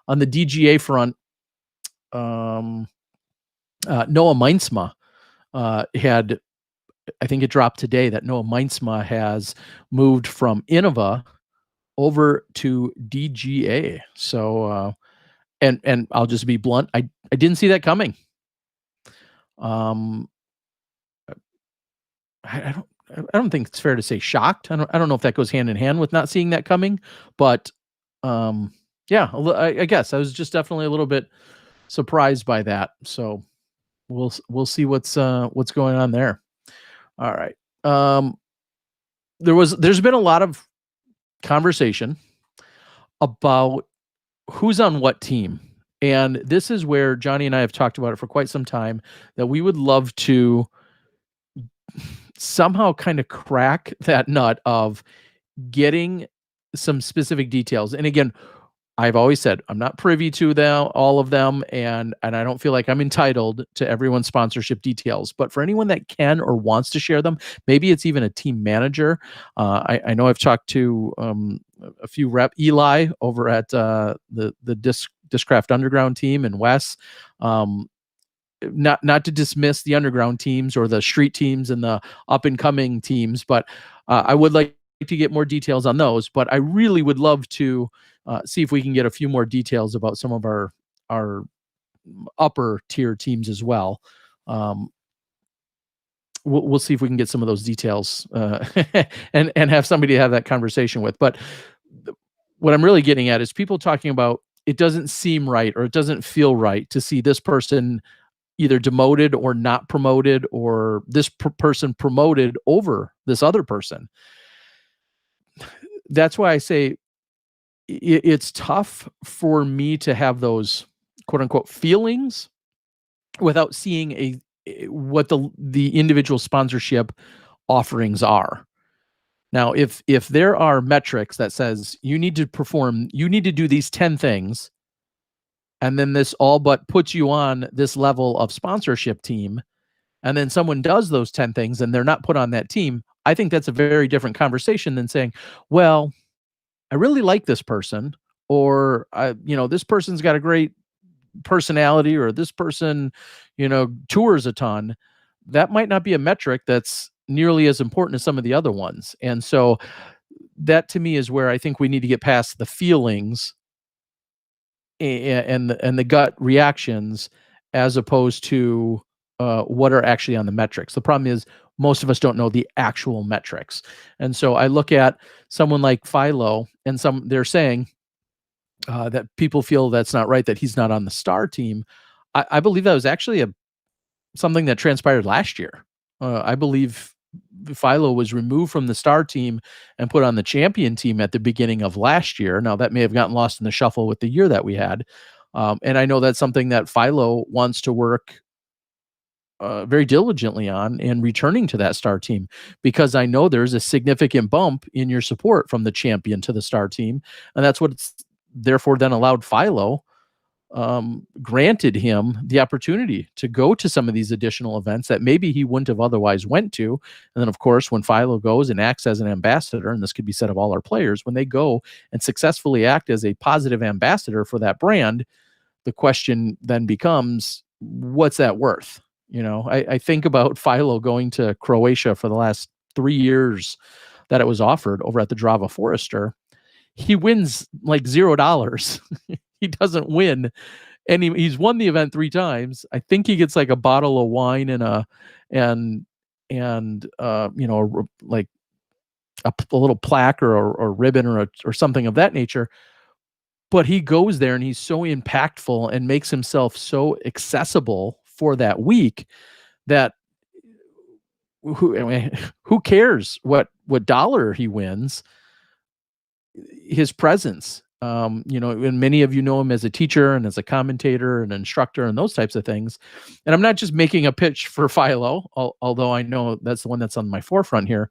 On the DGA front, Noah Meinsma had, I think it dropped today, that Noah Meinsma has moved from Innova over to DGA. So, and I'll just be blunt, I didn't see that coming. I don't think it's fair to say shocked. I don't know if that goes hand in hand with not seeing that coming, but yeah, I guess I was just definitely a little bit surprised by that. So we'll see what's going on there. All right. There's been a lot of conversation about who's on what team. And this is where Johnny and I have talked about it for quite some time, that we would love to somehow kind of crack that nut of getting some specific details. And again, I've always said I'm not privy to all of them, and I don't feel like I'm entitled to everyone's sponsorship details. But for anyone that can or wants to share them, maybe it's even a team manager. I know I've talked to a few Eli over at the Discraft Underground team and Wes. Not to dismiss the underground teams or the street teams and the up and coming teams, but I would like to get more details on those. But I really would love to see if we can get a few more details about some of our upper tier teams as well. We'll see if we can get some of those details and have somebody to have that conversation with. But what I'm really getting at is people talking about, it doesn't seem right or it doesn't feel right to see this person either demoted or not promoted, or this person promoted over this other person. That's why I say it's tough for me to have those quote unquote feelings without seeing what the individual sponsorship offerings are. Now, if there are metrics that says you need to perform, you need to do these 10 things, and then this all but puts you on this level of sponsorship team, and then someone does those 10 things and they're not put on that team, I think that's a very different conversation than saying, well, I really like this person, or this person's got a great personality, or this person, tours a ton. That might not be a metric that's nearly as important as some of the other ones. And so that to me is where I think we need to get past the feelings and the gut reactions as opposed to what are actually on the metrics. The problem is most of us don't know the actual metrics. And so I look at someone like Philo, and they're saying that people feel that's not right, that he's not on the star team. I believe that was actually something that transpired last year. I believe Philo was removed from the star team and put on the champion team at the beginning of last year. Now, that may have gotten lost in the shuffle with the year that we had. And I know that's something that Philo wants to work very diligently on, and returning to that star team, because I know there's a significant bump in your support from the champion to the star team. And that's what's therefore then allowed Philo, granted him the opportunity to go to some of these additional events that maybe he wouldn't have otherwise went to. And then, of course, when Philo goes and acts as an ambassador, and this could be said of all our players, when they go and successfully act as a positive ambassador for that brand, the question then becomes, what's that worth? I think about Philo going to Croatia for the last 3 years that it was offered over at the Drava Forester. He wins like $0. He doesn't win. And he's won the event 3 times. I think he gets like a bottle of wine and like a little plaque or ribbon or something of that nature. But he goes there and he's so impactful and makes himself so accessible for that week that who cares what dollar he wins? His presence, and many of you know him as a teacher and as a commentator and instructor and those types of things. And I'm not just making a pitch for Philo, although I know that's the one that's on my forefront here.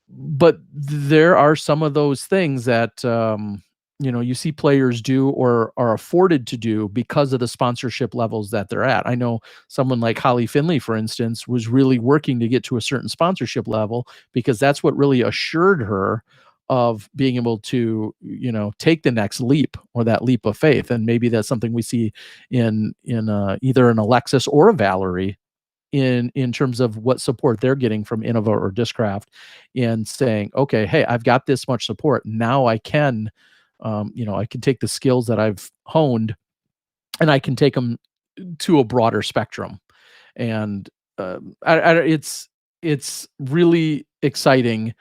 But there are some of those things that you see players do or are afforded to do because of the sponsorship levels that they're at. I know someone like Holly Finley, for instance, was really working to get to a certain sponsorship level because that's what really assured her of being able to, take the next leap, or that leap of faith. And maybe that's something we see in either an Alexis or a Valerie in terms of what support they're getting from Innova or Discraft, in saying, okay, hey, I've got this much support. Now I can, I can take the skills that I've honed and I can take them to a broader spectrum. And it's really exciting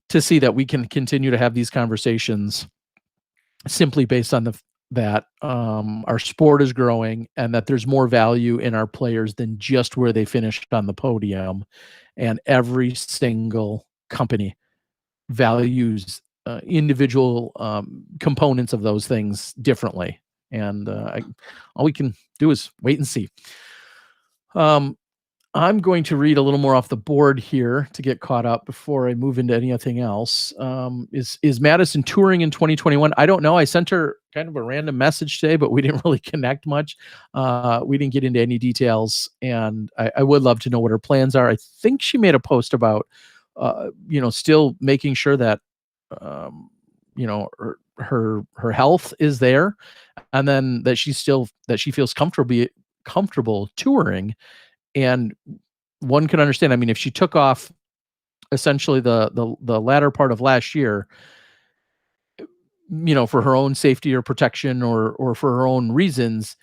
to see that we can continue to have these conversations simply based on that our sport is growing and that there's more value in our players than just where they finished on the podium. And every single company values individual components of those things differently. And all we can do is wait and see. I'm going to read a little more off the board here to get caught up before I move into anything else. Is Madison touring in 2021? I don't know. I sent her kind of a random message today, but we didn't really connect much. We didn't get into any details, and I would love to know what her plans are. I think she made a post about, still making sure that, her health is there, and then that she feels comfortable touring. And one can understand, I mean, if she took off essentially the latter part of last year, for her own safety or protection or for her own reasons,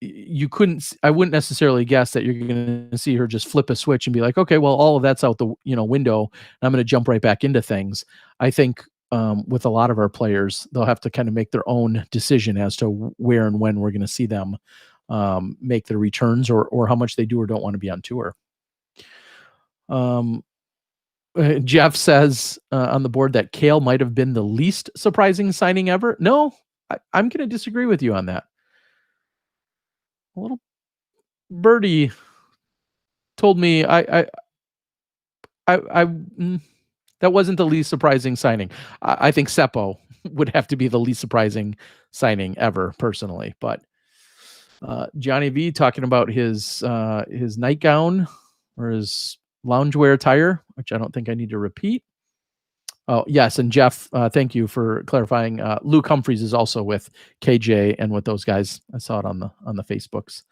I wouldn't necessarily guess that you're going to see her just flip a switch and be like, okay, well, all of that's out the window, and I'm going to jump right back into things. I think with a lot of our players, they'll have to kind of make their own decision as to where and when we're going to see them make their returns, or how much they do or don't want to be on tour. Jeff says on the board that Kale might have been the least surprising signing ever. No, I'm going to disagree with you on that. A little birdie told me that wasn't the least surprising signing. I think Seppo would have to be the least surprising signing ever, personally. But Johnny V talking about his nightgown or his loungewear attire, which I don't think I need to repeat. Oh, yes, and Jeff, thank you for clarifying. Luke Humphreys is also with KJ and with those guys. I saw it on the Facebooks.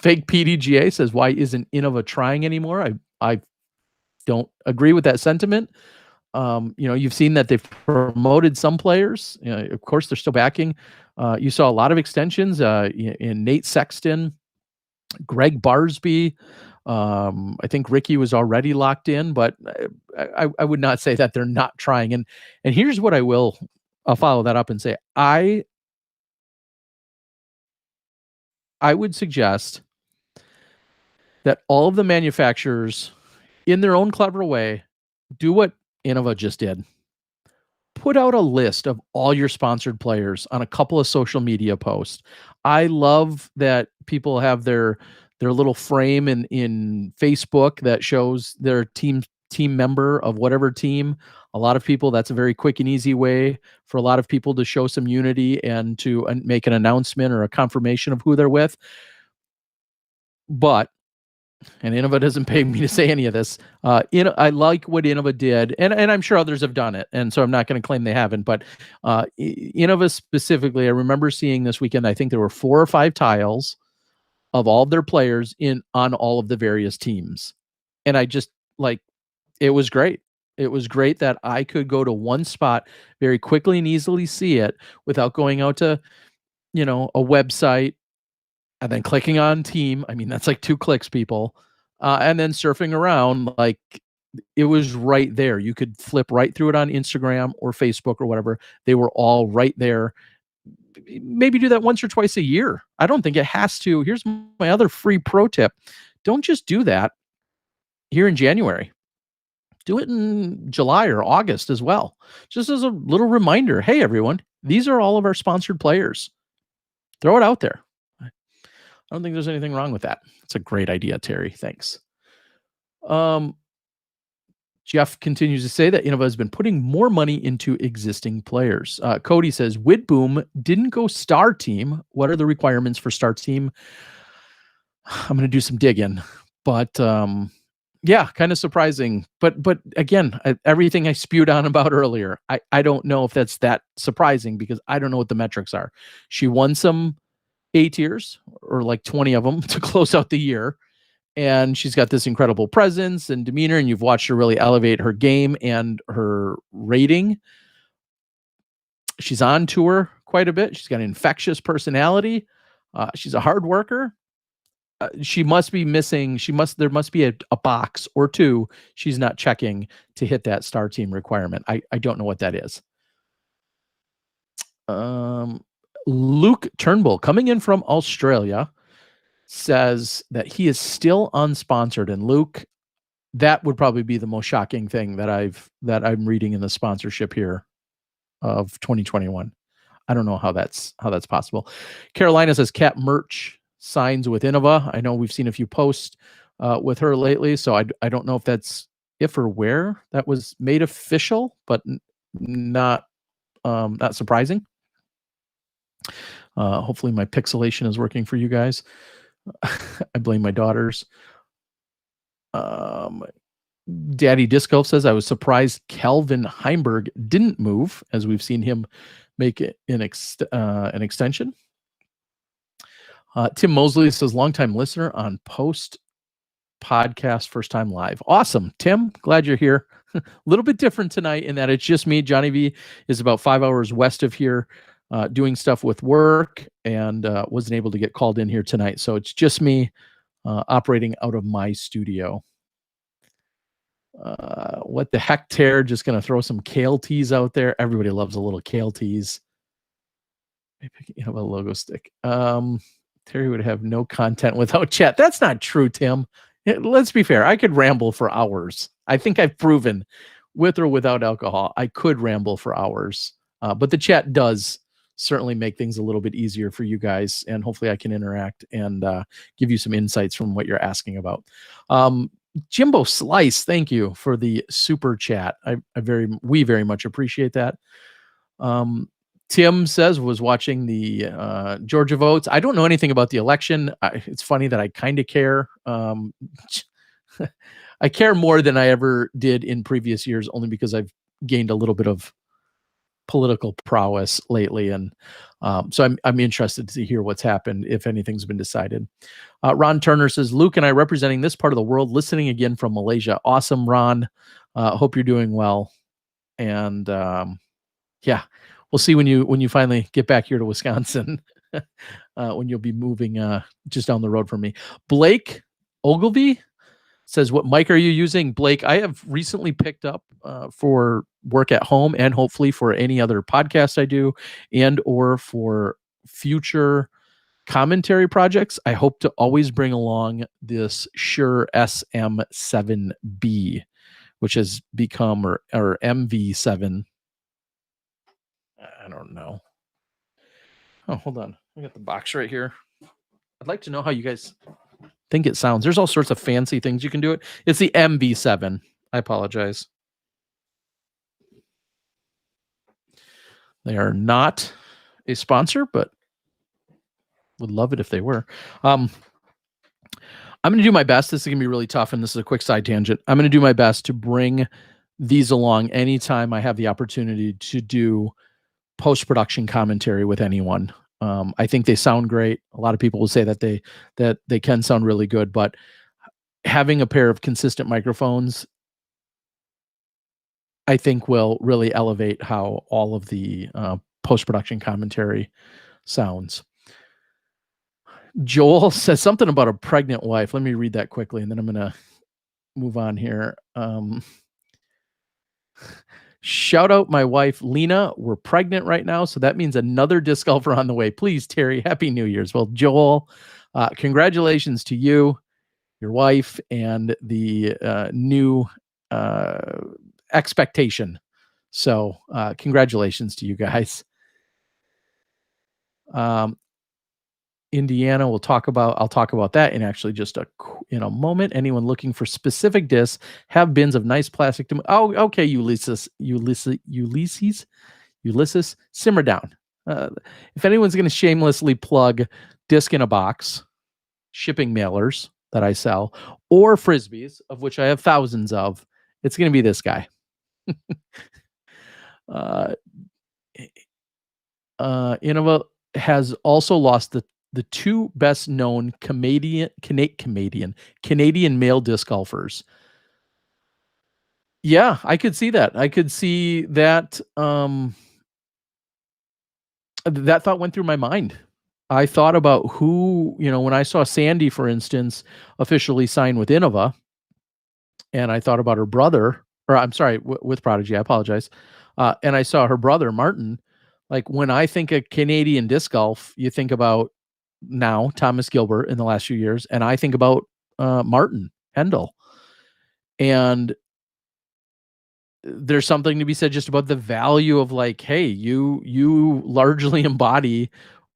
Fake PDGA says, why isn't Innova trying anymore? I don't agree with that sentiment. You've seen that they've promoted some players. Of course, they're still backing. You saw a lot of extensions in Nate Sexton, Greg Barsby. I think Ricky was already locked in, but I would not say that they're not trying. And here's what I'll follow that up and say, I would suggest that all of the manufacturers, in their own clever way, do what Innova just did. Put out a list of all your sponsored players on a couple of social media posts. I love that people have their little frame in Facebook that shows their team member of whatever team. A lot of people, that's a very quick and easy way for a lot of people to show some unity and to make an announcement or a confirmation of who they're with. But, and Innova doesn't pay me to say any of this, I like what Innova did, and I'm sure others have done it, and so I'm not going to claim they haven't, but Innova specifically, I remember seeing this weekend, I think there were 4 or 5 tiles of all of their players on all of the various teams. And I just, it was great. It was great that I could go to one spot very quickly and easily see it without going out to, a website and then clicking on team. I mean, that's like 2 clicks, people. And then surfing around, it was right there. You could flip right through it on Instagram or Facebook or whatever. They were all right there. Maybe do that once or twice a year. I don't think it has to. Here's my other free pro tip. Don't just do that here in January. Do it in July or August as well. Just as a little reminder. Hey, everyone, these are all of our sponsored players. Throw it out there. I don't think there's anything wrong with that. It's a great idea, Terry. Thanks. Jeff continues to say that Innova has been putting more money into existing players. Cody says, Widboom didn't go star team. What are the requirements for star team? I'm going to do some digging. But yeah, kind of surprising. But again, everything I spewed on about earlier, I don't know if that's that surprising because I don't know what the metrics are. She won some A tiers, or like 20 of them to close out the year. And she's got this incredible presence and demeanor, and you've watched her really elevate her game and her rating. She's on tour quite a bit. She's got an infectious personality. She's a hard worker. She must be missing. There must be a box or 2 she's not checking to hit that star team requirement. I don't know what that is. Luke Turnbull, coming in from Australia, says that he is still unsponsored. And Luke, that would probably be the most shocking thing that I'm reading in the sponsorship here of 2021. I don't know how that's possible. Carolina says Cat Merch signs with Innova. I know we've seen a few posts with her lately, so I don't know if that's if or where that was made official, but not surprising. Hopefully my pixelation is working for you guys. I blame my daughters. Daddy Disc Golf says, I was surprised Calvin Heimberg didn't move, as we've seen him make it an extension. Tim Mosley says, longtime listener on post podcast, first time live. Awesome, Tim. Glad you're here. A little bit different tonight in that it's just me. Johnny V is about 5 hours west of here, doing stuff with work, and wasn't able to get called in here tonight. So it's just me operating out of my studio. What the heck, Terry? Just going to throw some kale teas out there. Everybody loves a little kale teas. Maybe you have a logo stick. Terry would have no content without chat. That's not true, Tim. Let's be fair. I could ramble for hours. I think I've proven, with or without alcohol, I could ramble for hours. But the chat does certainly make things a little bit easier for you guys, and hopefully I can interact and give you some insights from what you're asking about. Jimbo Slice, thank you for the super chat. We very much appreciate that. Tim says was watching the Georgia votes. I don't know anything about the election. It's funny that I kind of care. I care more than I ever did in previous years, only because I've gained a little bit of political prowess lately, and so I'm interested to hear what's happened, if anything's been decided. Ron Turner says, Luke and I representing this part of the world, listening again from Malaysia. Awesome, Ron. Hope you're doing well. And yeah, we'll see when you finally get back here to Wisconsin, when you'll be moving just down the road from me. Blake Ogilvy says, what mic are you using? Blake, I have recently picked up for work at home, and hopefully for any other podcast I do, and or for future commentary projects, I hope to always bring along this Shure SM7B, which has become, or MV7. I don't know. Oh, hold on. I got the box right here. I'd like to know how you guys think it sounds. There's all sorts of fancy things you can do it. It's the MV7. I apologize. They are not a sponsor, but would love it if they were. I'm going to do my best. This is going to be really tough, and this is a quick side tangent. I'm going to do my best to bring these along anytime I have the opportunity to do post-production commentary with anyone. I think they sound great. A lot of people will say that they can sound really good, but having a pair of consistent microphones, I think, will really elevate how all of the post-production commentary sounds. Joel says something about a pregnant wife. Let me read that quickly, and then I'm going to move on here. Shout out my wife, Lena. We're pregnant right now, so that means another disc golfer on the way. Please, Terry, Happy New Year's. Well, Joel, congratulations to you, your wife, and the new expectation. So congratulations to you guys. Indiana, I'll talk about that in actually just in a moment. Anyone looking for specific discs, have bins of nice plastic. Oh, okay, Ulysses, simmer down. If anyone's going to shamelessly plug disc in a box, shipping mailers that I sell, or Frisbees, of which I have thousands of, it's going to be this guy. Innova has also lost the two best known Canadian male disc golfers. Yeah, I could see that. I could see that. That thought went through my mind. I thought about who, when I saw Sandy, for instance, officially sign with Innova, and I thought about her brother, or I'm sorry, with Prodigy, I apologize. And I saw her brother, Martin. Like, when I think of Canadian disc golf, you think about now Thomas Gilbert in the last few years, and I think about Martin Hendel. And there's something to be said just about the value of, like, hey, you largely embody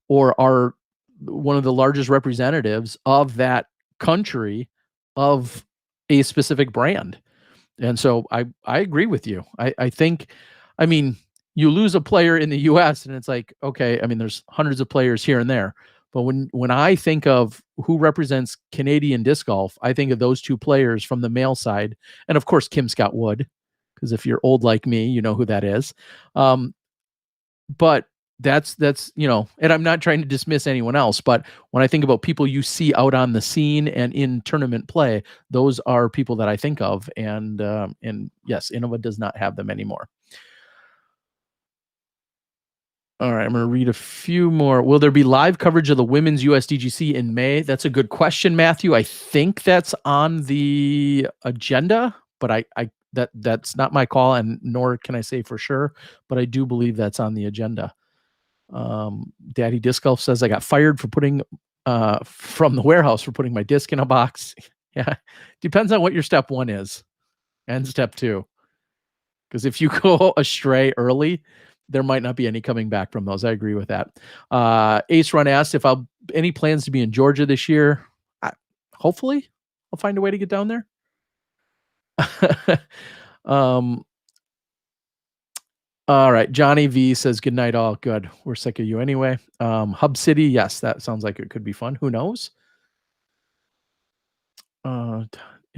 or are one of the largest representatives of that country, of a specific brand. And so I agree with you. I think, you lose a player in the US and it's like, okay, there's hundreds of players here and there. But when I think of who represents Canadian disc golf, I think of those two players from the male side. And of course, Kim Scott Wood, because if you're old like me, you know who that is. But that's, and I'm not trying to dismiss anyone else, but when I think about people you see out on the scene and in tournament play, those are people that I think of. And yes, Innova does not have them anymore. All right, I'm going to read a few more. Will there be live coverage of the women's USDGC in May? That's a good question, Matthew. I think that's on the agenda, but that's not my call, and nor can I say for sure, but I do believe that's on the agenda. Daddy Disc Golf says I got fired for putting from the warehouse for putting my disc in a box. Yeah. Depends on what your step 1 is and step 2. Because if you go astray early, there might not be any coming back from those. I agree with that. Ace Run asked if I'll any plans to be in Georgia this year. Hopefully, I'll find a way to get down there. um, all right. Johnny V says, good night, all. Good. We're sick of you anyway. Hub City. Yes, that sounds like it could be fun. Who knows?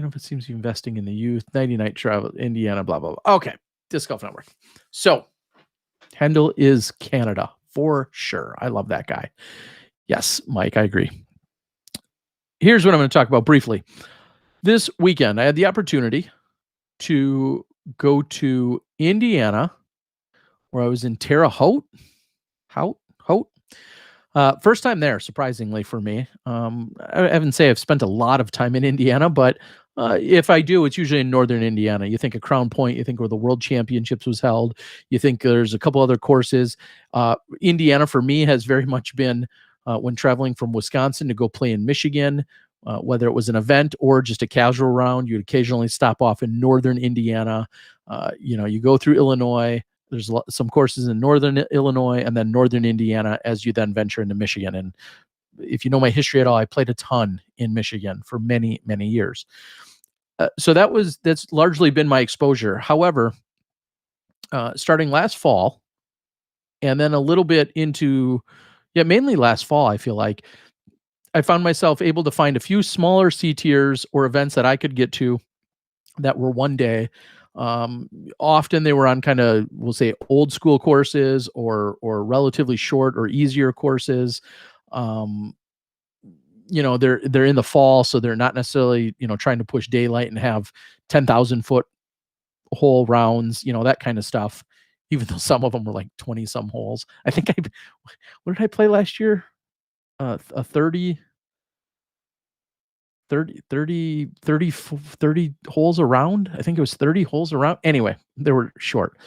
If it seems to be investing in the youth, 90-night travel, Indiana, blah, blah, blah. Okay. Disc Golf Network. So, Hendel is Canada for sure. I love that guy. Yes, Mike, I agree. Here's what I'm going to talk about briefly. This weekend, I had the opportunity to go to Indiana, where I was in Terre Haute. First time there, surprisingly for me. I haven't say I've spent a lot of time in Indiana, but if I do, it's usually in northern Indiana. You think of Crown Point, you think where the World Championships was held. You think there's a couple other courses. Indiana for me has very much been when traveling from Wisconsin to go play in Michigan, whether it was an event or just a casual round, you'd occasionally stop off in northern Indiana. You go through Illinois. There's some courses in northern Illinois and then northern Indiana as you then venture into Michigan. And if you know my history at all, I played a ton in Michigan for many, many years. So that's largely been my exposure. However, starting last fall and then a little bit into, mainly last fall, I feel like I found myself able to find a few smaller C tiers or events that I could get to that were one day. Often they were on kind of, we'll say, old school courses or relatively short or easier courses. They're in the fall, so they're not necessarily, trying to push daylight and have 10,000 foot hole rounds, that kind of stuff. Even though some of them were like 20 some holes. I think what did I play last year? A 30 holes around. I think it was 30 holes around. Anyway, they were short.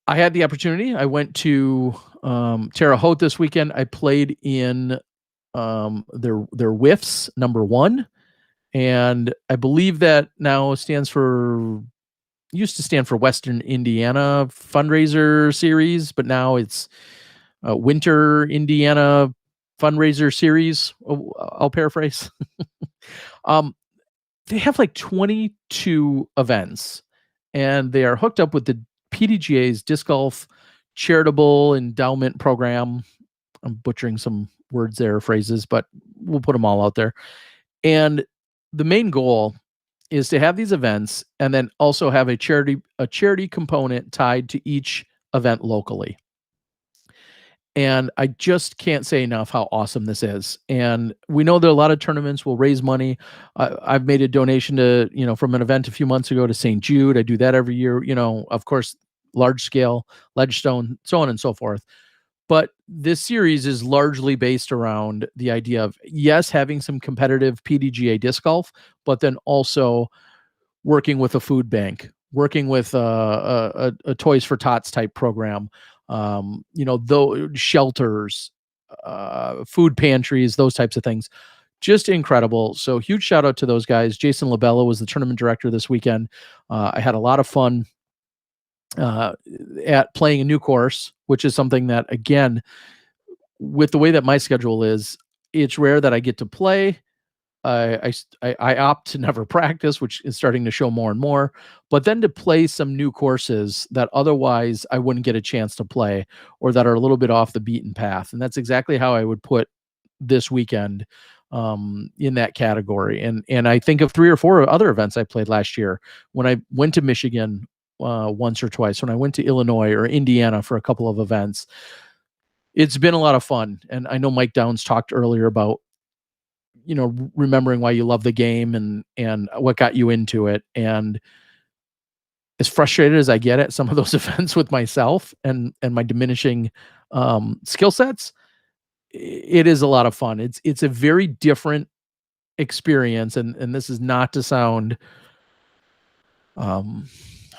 I had the opportunity. I went to Terre Haute this weekend. I played in their WIFs #1, and I believe that now used to stand for Western Indiana Fundraiser Series, but now it's Winter Indiana Fundraiser Series. I'll paraphrase. They have like 22 events, and they are hooked up with the PDGA's Disc Golf Charitable Endowment Program. I'm butchering some words there, phrases, but we'll put them all out there. And the main goal is to have these events and then also have a charity component tied to each event locally. And I just can't say enough how awesome this is. And we know that a lot of tournaments will raise money. I've made a donation to, from an event a few months ago to St. Jude. I do that every year, of course, large scale, Ledgestone, so on and so forth. But this series is largely based around the idea of, yes, having some competitive PDGA disc golf, but then also working with a food bank, working with a Toys for Tots type program, those shelters, food pantries, those types of things. Just incredible. So huge shout out to those guys. Jason Labella was the tournament director this weekend. I had a lot of fun at playing a new course, which is something that, again, with the way that my schedule is, it's rare that I get to play. I opt to never practice, which is starting to show more and more, but then to play some new courses that otherwise I wouldn't get a chance to play or that are a little bit off the beaten path. And that's exactly how I would put this weekend in that category. And I think of 3 or 4 other events I played last year when I went to Michigan once or twice, when I went to Illinois or Indiana for a couple of events. It's been a lot of fun. And I know Mike Downs talked earlier about, remembering why you love the game and what got you into it. And as frustrated as I get at some of those events with myself and my diminishing skill sets, it is a lot of fun. It's a very different experience. And this is not to sound, I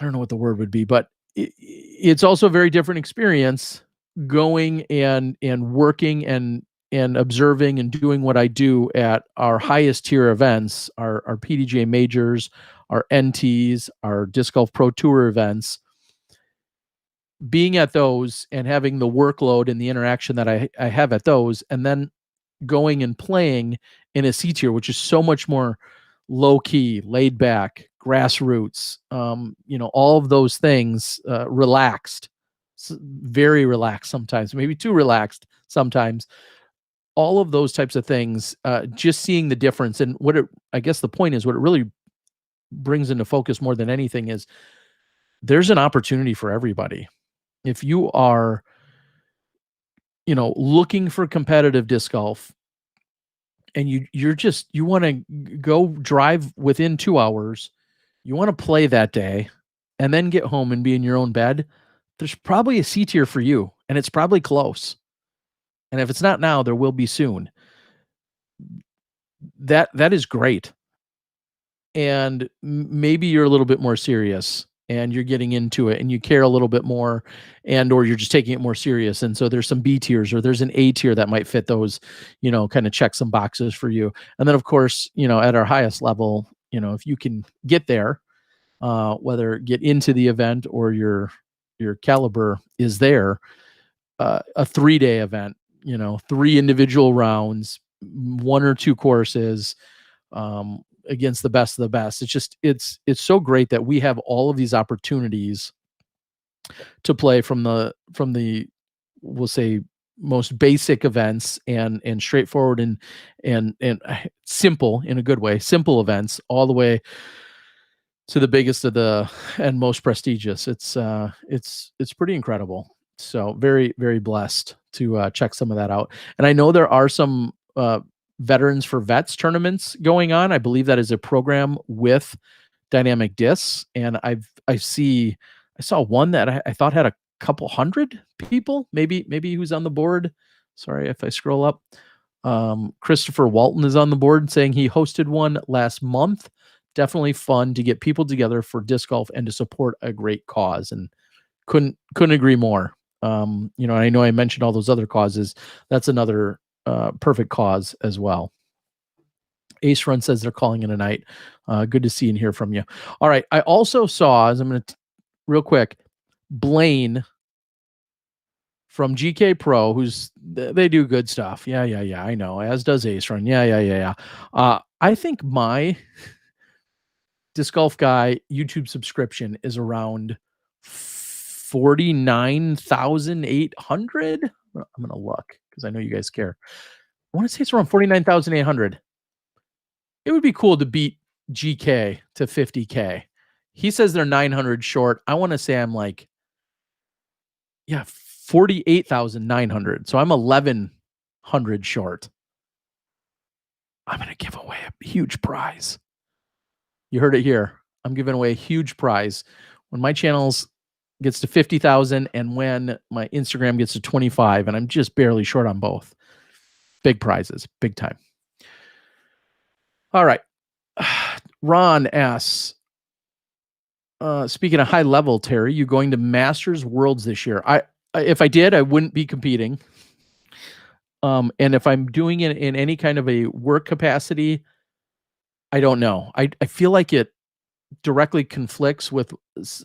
don't know what the word would be, but it's also a very different experience going and working and observing and doing what I do at our highest tier events, our PDGA majors, our NTs, our Disc Golf Pro Tour events, being at those and having the workload and the interaction that I have at those, and then going and playing in a C tier, which is so much more low key, laid back, grassroots, all of those things, relaxed, very relaxed sometimes, maybe too relaxed sometimes. All of those types of things, just seeing the difference. And I guess the point is, what it really brings into focus more than anything is there's an opportunity for everybody. If you are, looking for competitive disc golf, and you want to go drive within 2 hours, you want to play that day, and then get home and be in your own bed, there's probably a C tier for you, and it's probably close. And if it's not now, there will be soon. That is great. And maybe you're a little bit more serious and you're getting into it and you care a little bit more, or you're just taking it more serious. And so there's some B tiers, or there's an A tier that might fit those, kind of check some boxes for you. And then of course, at our highest level, if you can get there, whether get into the event or your caliber is there, a 3-day event, 3 individual rounds, 1 or 2 courses, against the best of the best. It's so great that we have all of these opportunities to play from the we'll say most basic events and straightforward and simple, in a good way, simple events, all the way to the biggest of the and most prestigious. It's pretty incredible. So very, very blessed to check some of that out. And I know there are some Veterans for Vets tournaments going on. I believe that is a program with Dynamic Discs, and I saw one that I thought had a couple hundred people, maybe who's on the board. Sorry if I scroll up. Christopher Walton is on the board, saying he hosted one last month. Definitely fun to get people together for disc golf and to support a great cause, and couldn't agree more. I know I mentioned all those other causes. That's another perfect cause as well. Ace Run says they're calling in a night. Good to see and hear from you. All right. I also saw, as I'm going to real quick, Blaine from GK Pro, they do good stuff. Yeah. I know. As does Ace Run. Yeah. I think my Disc Golf Guy YouTube subscription is around 49,800. I'm going to look because I know you guys care. I want to say it's around 49,800. It would be cool to beat GK to 50K. He says they're 900 short. I want to say I'm like, 48,900. So I'm 1,100 short. I'm going to give away a huge prize. You heard it here. I'm giving away a huge prize when my channels gets to 50,000 and when my Instagram gets to 25, and I'm just barely short on both. Big prizes, big time. All right. Ron asks, speaking of high level, Terry, you going to Masters Worlds this year? If I did, I wouldn't be competing. And if I'm doing it in any kind of a work capacity, I don't know. I feel like it directly conflicts with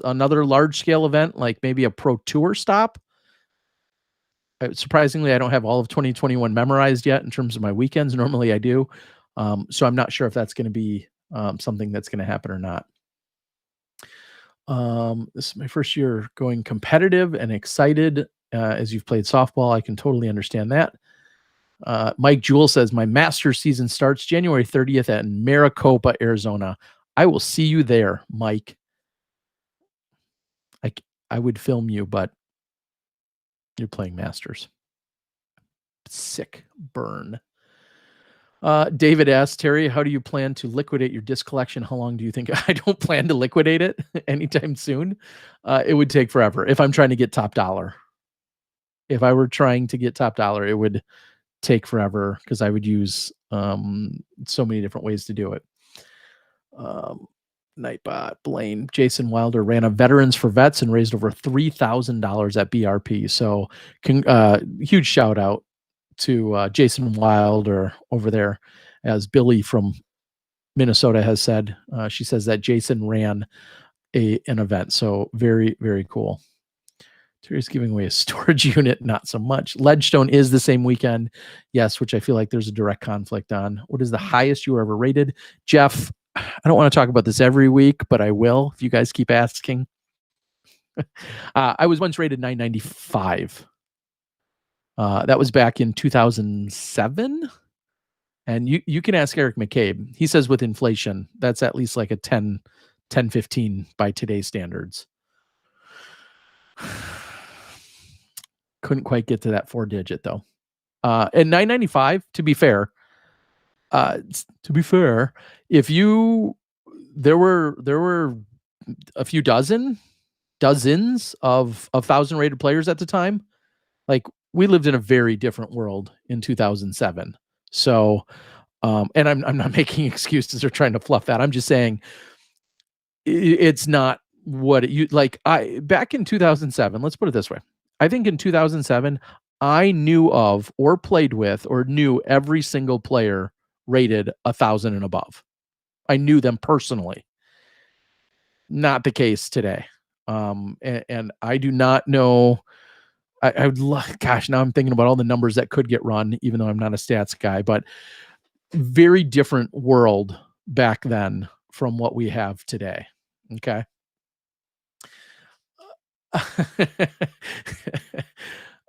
another large scale event, like maybe a Pro Tour stop. Surprisingly, I don't have all of 2021 memorized yet in terms of my weekends. Normally I do. So I'm not sure if that's going to be something that's going to happen or not. This is my first year going competitive and excited. As you've played softball, I can totally understand that. Mike Jewell says, my master's season starts January 30th at Maricopa, Arizona. I will see you there, Mike. I would film you, but you're playing Masters. Sick burn. David asks, Terry, how do you plan to liquidate your disc collection? How long do you think? I don't plan to liquidate it anytime soon. It would take forever if I'm trying to get top dollar. If I were trying to get top dollar, it would take forever because I would use so many different ways to do it. Nightbot, Blaine, Jason Wilder ran a Veterans for Vets and raised over $3,000 at BRP. So huge shout out Jason Wild, or over there, as Billy from Minnesota has said. She says that Jason ran an event. So very, very cool. Terry's giving away a storage unit, not so much. Ledgestone is the same weekend, yes, which I feel like there's a direct conflict on. What is the highest you were ever rated? Jeff, I don't want to talk about this every week, but I will if you guys keep asking. I was once rated 995. That was back in 2007. And you can ask Eric McCabe. He says with inflation, that's at least like a 10, 15 by today's standards. Couldn't quite get to that 4-digit though. And 995, to be fair, if there were a few dozens of 1,000 rated players at the time. Like, we lived in a very different world in 2007. So, and I'm not making excuses or trying to fluff that. I'm just saying it's not what you like. Back in 2007, let's put it this way. I think in 2007, I knew of or played with or knew every single player rated 1,000 and above. I knew them personally. Not the case today. And I do not know. I would love, gosh, now I'm thinking about all the numbers that could get run, even though I'm not a stats guy, but very different world back then from what we have today. Okay.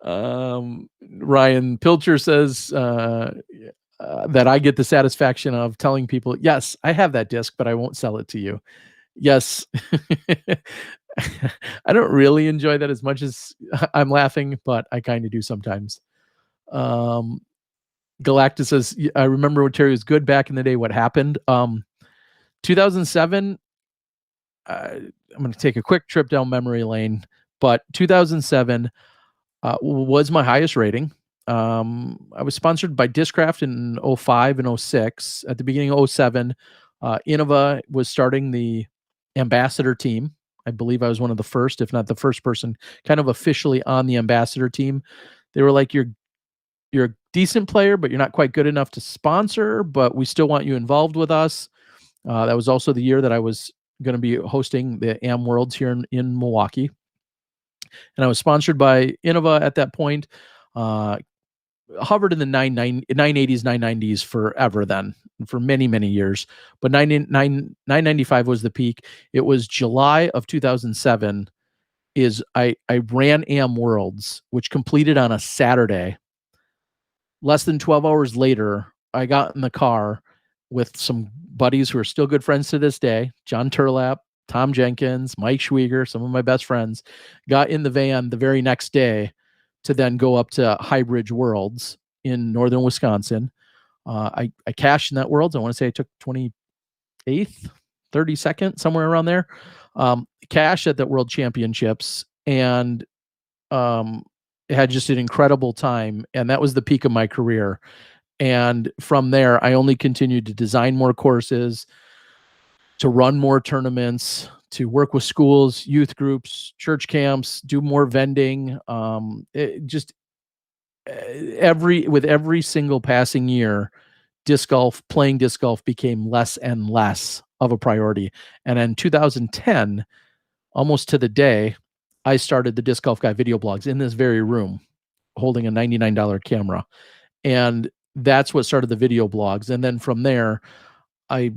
Ryan Pilcher says that I get the satisfaction of telling people, yes, I have that disc, but I won't sell it to you. Yes. I don't really enjoy that as much as I'm laughing, but I kind of do sometimes. Galactus says, I remember when Terry was good back in the day. What happened? 2007, I'm going to take a quick trip down memory lane, but 2007 was my highest rating. I was sponsored by Discraft in 05 and 06. At the beginning of 07, Innova was starting the ambassador team. I believe I was one of the first, if not the first person, kind of officially on the ambassador team. They were like, you're a decent player, but you're not quite good enough to sponsor, but we still want you involved with us. That was also the year that I was going to be hosting the AM Worlds here in Milwaukee. And I was sponsored by Innova at that point. Hovered in the 980s, 990s forever then, for many, many years. But 995 was the peak. It was July of 2007 I ran AM Worlds, which completed on a Saturday. Less than 12 hours later, I got in the car with some buddies who are still good friends to this day, John Turlap, Tom Jenkins, Mike Schwieger, some of my best friends, got in the van the very next day to then go up to High Bridge Worlds in northern Wisconsin. I cashed in that Worlds. I want to say I took 28th, 32nd, somewhere around there. Cash at that World Championships, and had just an incredible time. And that was the peak of my career. And from there, I only continued to design more courses, to run more tournaments, to work with schools, youth groups, church camps, do more vending. With every single passing year, playing disc golf became less and less of a priority. And in 2010, almost to the day, I started the Disc Golf Guy video blogs in this very room, holding a $99 camera. And that's what started the video blogs. And then from there, I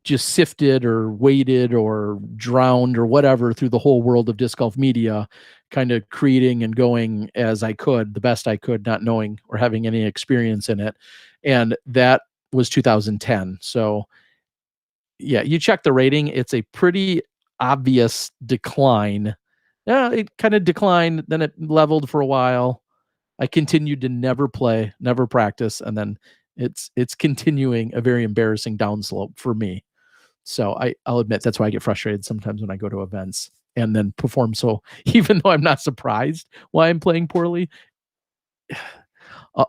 just sifted or waded or drowned or whatever through the whole world of disc golf media, kind of creating and going as I could, the best I could, not knowing or having any experience in it. And that was 2010. So yeah, you check the rating, it's a pretty obvious decline. Yeah, it kind of declined, then it leveled for a while. I continued to never play, never practice, and then it's continuing a very embarrassing downslope for me. So I'll admit that's why I get frustrated sometimes when I go to events and then perform. So even though I'm not surprised why I'm playing poorly,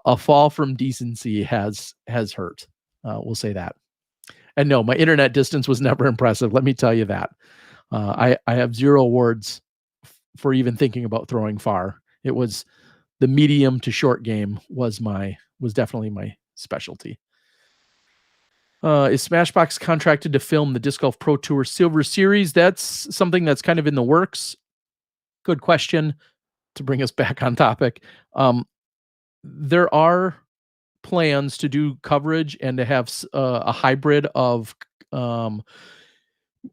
a fall from decency has hurt. We'll say that. And no, my internet distance was never impressive. Let me tell you that. I have 0 awards for even thinking about throwing far. It was the medium to short game was definitely my specialty. Is Smashbox contracted to film the Disc Golf Pro Tour Silver Series? That's something that's kind of in the works. Good question to bring us back on topic. There are plans to do coverage and to have a hybrid of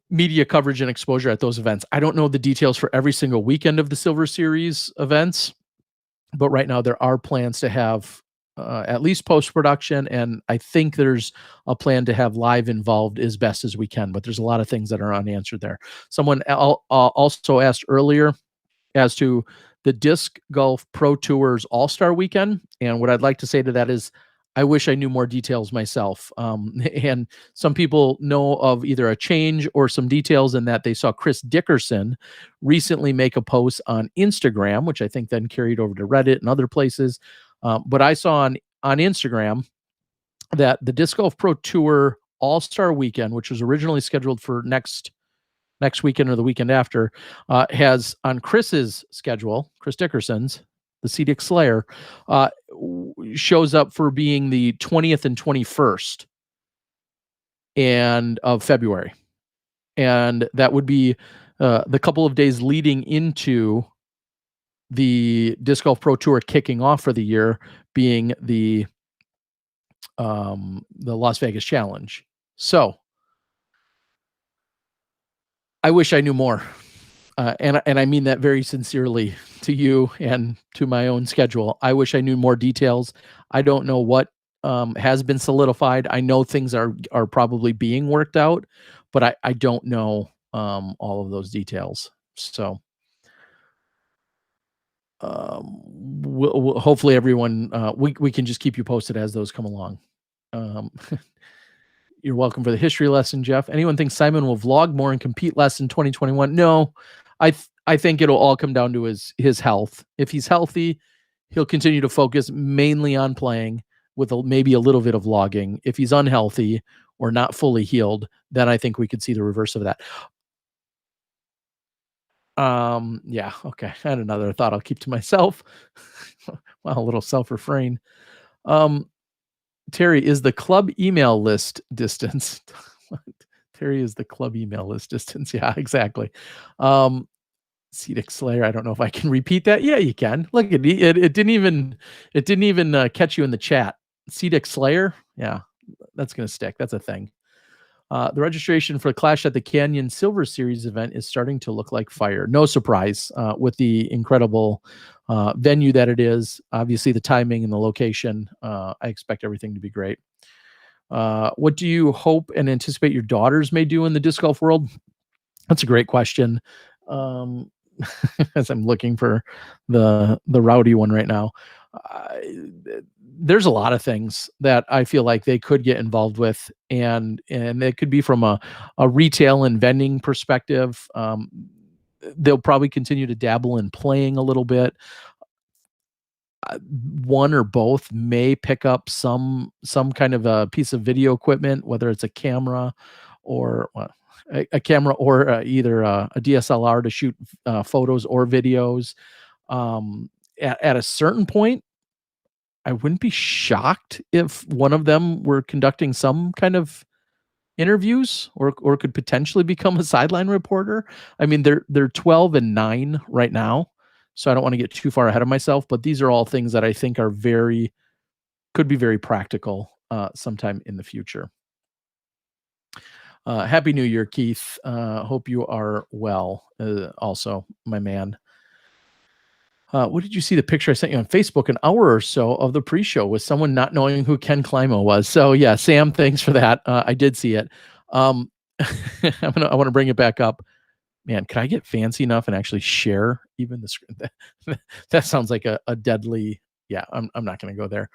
media coverage and exposure at those events. I don't know the details for every single weekend of the Silver Series events, but right now there are plans to have at least post-production, and I think there's a plan to have live involved as best as we can, but there's a lot of things that are unanswered there. Someone also asked earlier as to the Disc Golf Pro Tours All-Star Weekend, and what I'd like to say to that is I wish I knew more details myself. And some people know of either a change or some details in that they saw Chris Dickerson recently make a post on Instagram, which I think then carried over to Reddit and other places. But I saw on Instagram that the Disc Golf Pro Tour All-Star Weekend, which was originally scheduled for next weekend or the weekend after, has on Chris's schedule, Chris Dickerson's, the CDIC Slayer, shows up for being the 20th and 21st of February. And that would be the couple of days leading into the Disc Golf Pro Tour kicking off for the year, being the Las Vegas Challenge. So I wish I knew more. And I mean that very sincerely to you and to my own schedule. I wish I knew more details. I don't know what has been solidified. I know things are probably being worked out, but I don't know all of those details. So hopefully everyone, we can just keep you posted as those come along. You're welcome for the history lesson, Jeff. Anyone think Simon will vlog more and compete less in 2021? No, I think it'll all come down to his health. If he's healthy, he'll continue to focus mainly on playing with maybe a little bit of vlogging. If he's unhealthy or not fully healed, then I think we could see the reverse of that. Yeah, okay. I had another thought I'll keep to myself. Well, a little self-refrain. Terry, is the club email list distance? Terry, is the club email list distance? Yeah, exactly. CDIC Slayer, I don't know if I can repeat that. Yeah, you can. Look, it didn't even catch you in the chat. CDIC Slayer, yeah, that's gonna stick. That's a thing. The registration for Clash at the Canyon Silver Series event is starting to look like fire. No surprise with the incredible venue that it is. Obviously, the timing and the location. I expect everything to be great. What do you hope and anticipate your daughters may do in the disc golf world? That's a great question. As I'm looking for the rowdy one right now. There's a lot of things that I feel like they could get involved with, and it could be from a retail and vending perspective. They'll probably continue to dabble in playing a little bit. One or both may pick up some kind of a piece of video equipment, whether it's a camera or a camera or either a DSLR to shoot photos or videos. At a certain point, I wouldn't be shocked if one of them were conducting some kind of interviews or could potentially become a sideline reporter. I mean, they're 12 and 9 right now, so I don't want to get too far ahead of myself, but these are all things that I think could be very practical sometime in the future. Happy New Year, Keith. Hope you are well. Also, my man. What did you see the picture I sent you on Facebook an hour or so of the pre-show with someone not knowing who Ken Climo was? So yeah, Sam, thanks for that. I did see it. I want to bring it back up. Man, can I get fancy enough and actually share even the screen? That sounds like a deadly. Yeah, I'm not going to go there.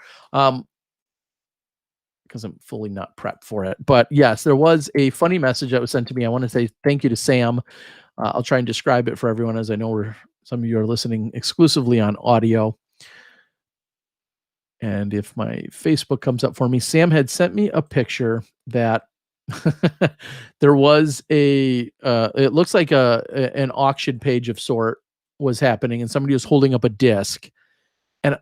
Because I'm fully not prepped for it. But yes, there was a funny message that was sent to me. I want to say thank you to Sam. I'll try and describe it for everyone, as I know some of you are listening exclusively on audio. And if my Facebook comes up for me, Sam had sent me a picture that there was it looks like an auction page of sort was happening, and somebody was holding up a disc. And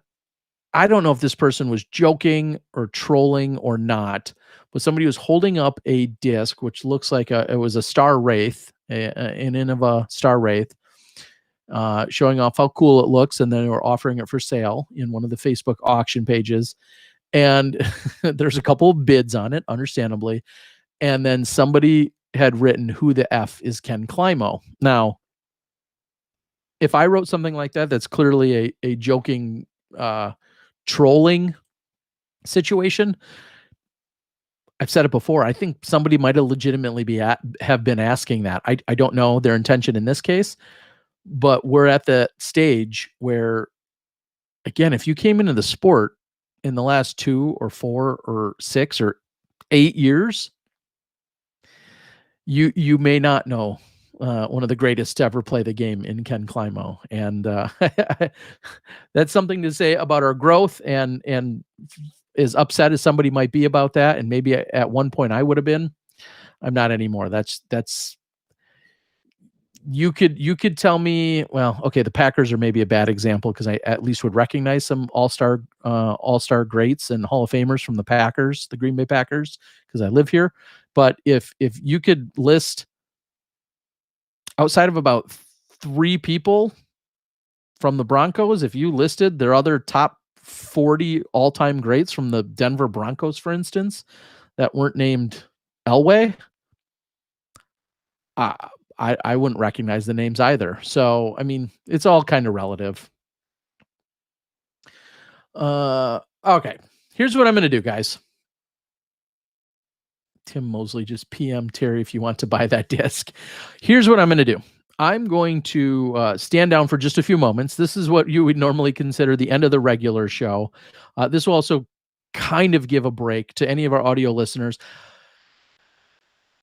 I don't know if this person was joking or trolling or not, but somebody was holding up a disc, which looks like it was a star wraith, an Innova star wraith, showing off how cool it looks. And then they were offering it for sale in one of the Facebook auction pages. And there's a couple of bids on it, understandably. And then somebody had written, "Who the F is Ken Climo?" Now, if I wrote something like that, that's clearly a joking, trolling situation. I've said it before. I think somebody might have legitimately have been asking that. I don't know their intention in this case, but we're at the stage where, again, if you came into the sport in the last 2 or 4 or 6 or 8 years, you may not know one of the greatest to ever play the game in Ken Climo. And that's something to say about our growth, and as upset as somebody might be about that, and maybe at one point I would have been, I'm not anymore. That's you could tell me, well, okay, the Packers are maybe a bad example because I at least would recognize some all-star greats and Hall of Famers from the Packers, the Green Bay Packers, because I live here. But if you could list, outside of about 3 people from the Broncos, if you listed their other top 40 all-time greats from the Denver Broncos, for instance, that weren't named Elway, I wouldn't recognize the names either. So, I mean, it's all kind of relative. Okay. Here's what I'm going to do, guys. Tim Mosley just PM Terry if you want to buy that disc. Here's what I'm going to do. I'm going to stand down for just a few moments. This is what you would normally consider the end of the regular show. This will also kind of give a break to any of our audio listeners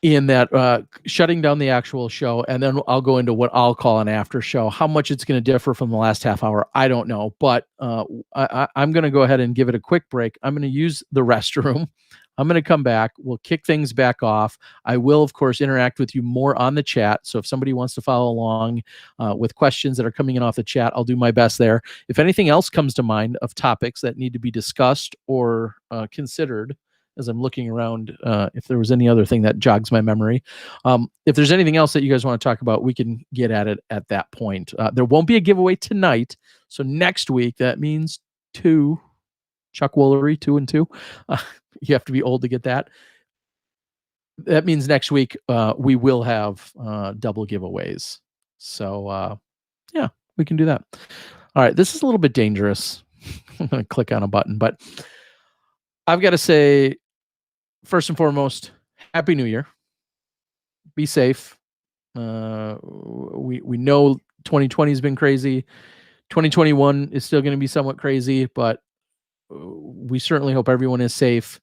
in that shutting down the actual show, and then I'll go into what I'll call an after show. How much it's going to differ from the last half hour, I don't know, but I'm going to go ahead and give it a quick break. I'm going to use the restroom. I'm going to come back. We'll kick things back off. I will, of course, interact with you more on the chat. So if somebody wants to follow along with questions that are coming in off the chat, I'll do my best there. If anything else comes to mind of topics that need to be discussed or considered, as I'm looking around, if there was any other thing that jogs my memory. If there's anything else that you guys want to talk about, we can get at it at that point. There won't be a giveaway tonight. So next week, that means 2. Chuck Woolery, 2 and 2. You have to be old to get that. That means next week we will have double giveaways. So yeah, we can do that. All right, this is a little bit dangerous. I'm going to click on a button, but I've got to say, first and foremost, Happy New Year. Be safe. We know 2020 has been crazy. 2021 is still going to be somewhat crazy, but we certainly hope everyone is safe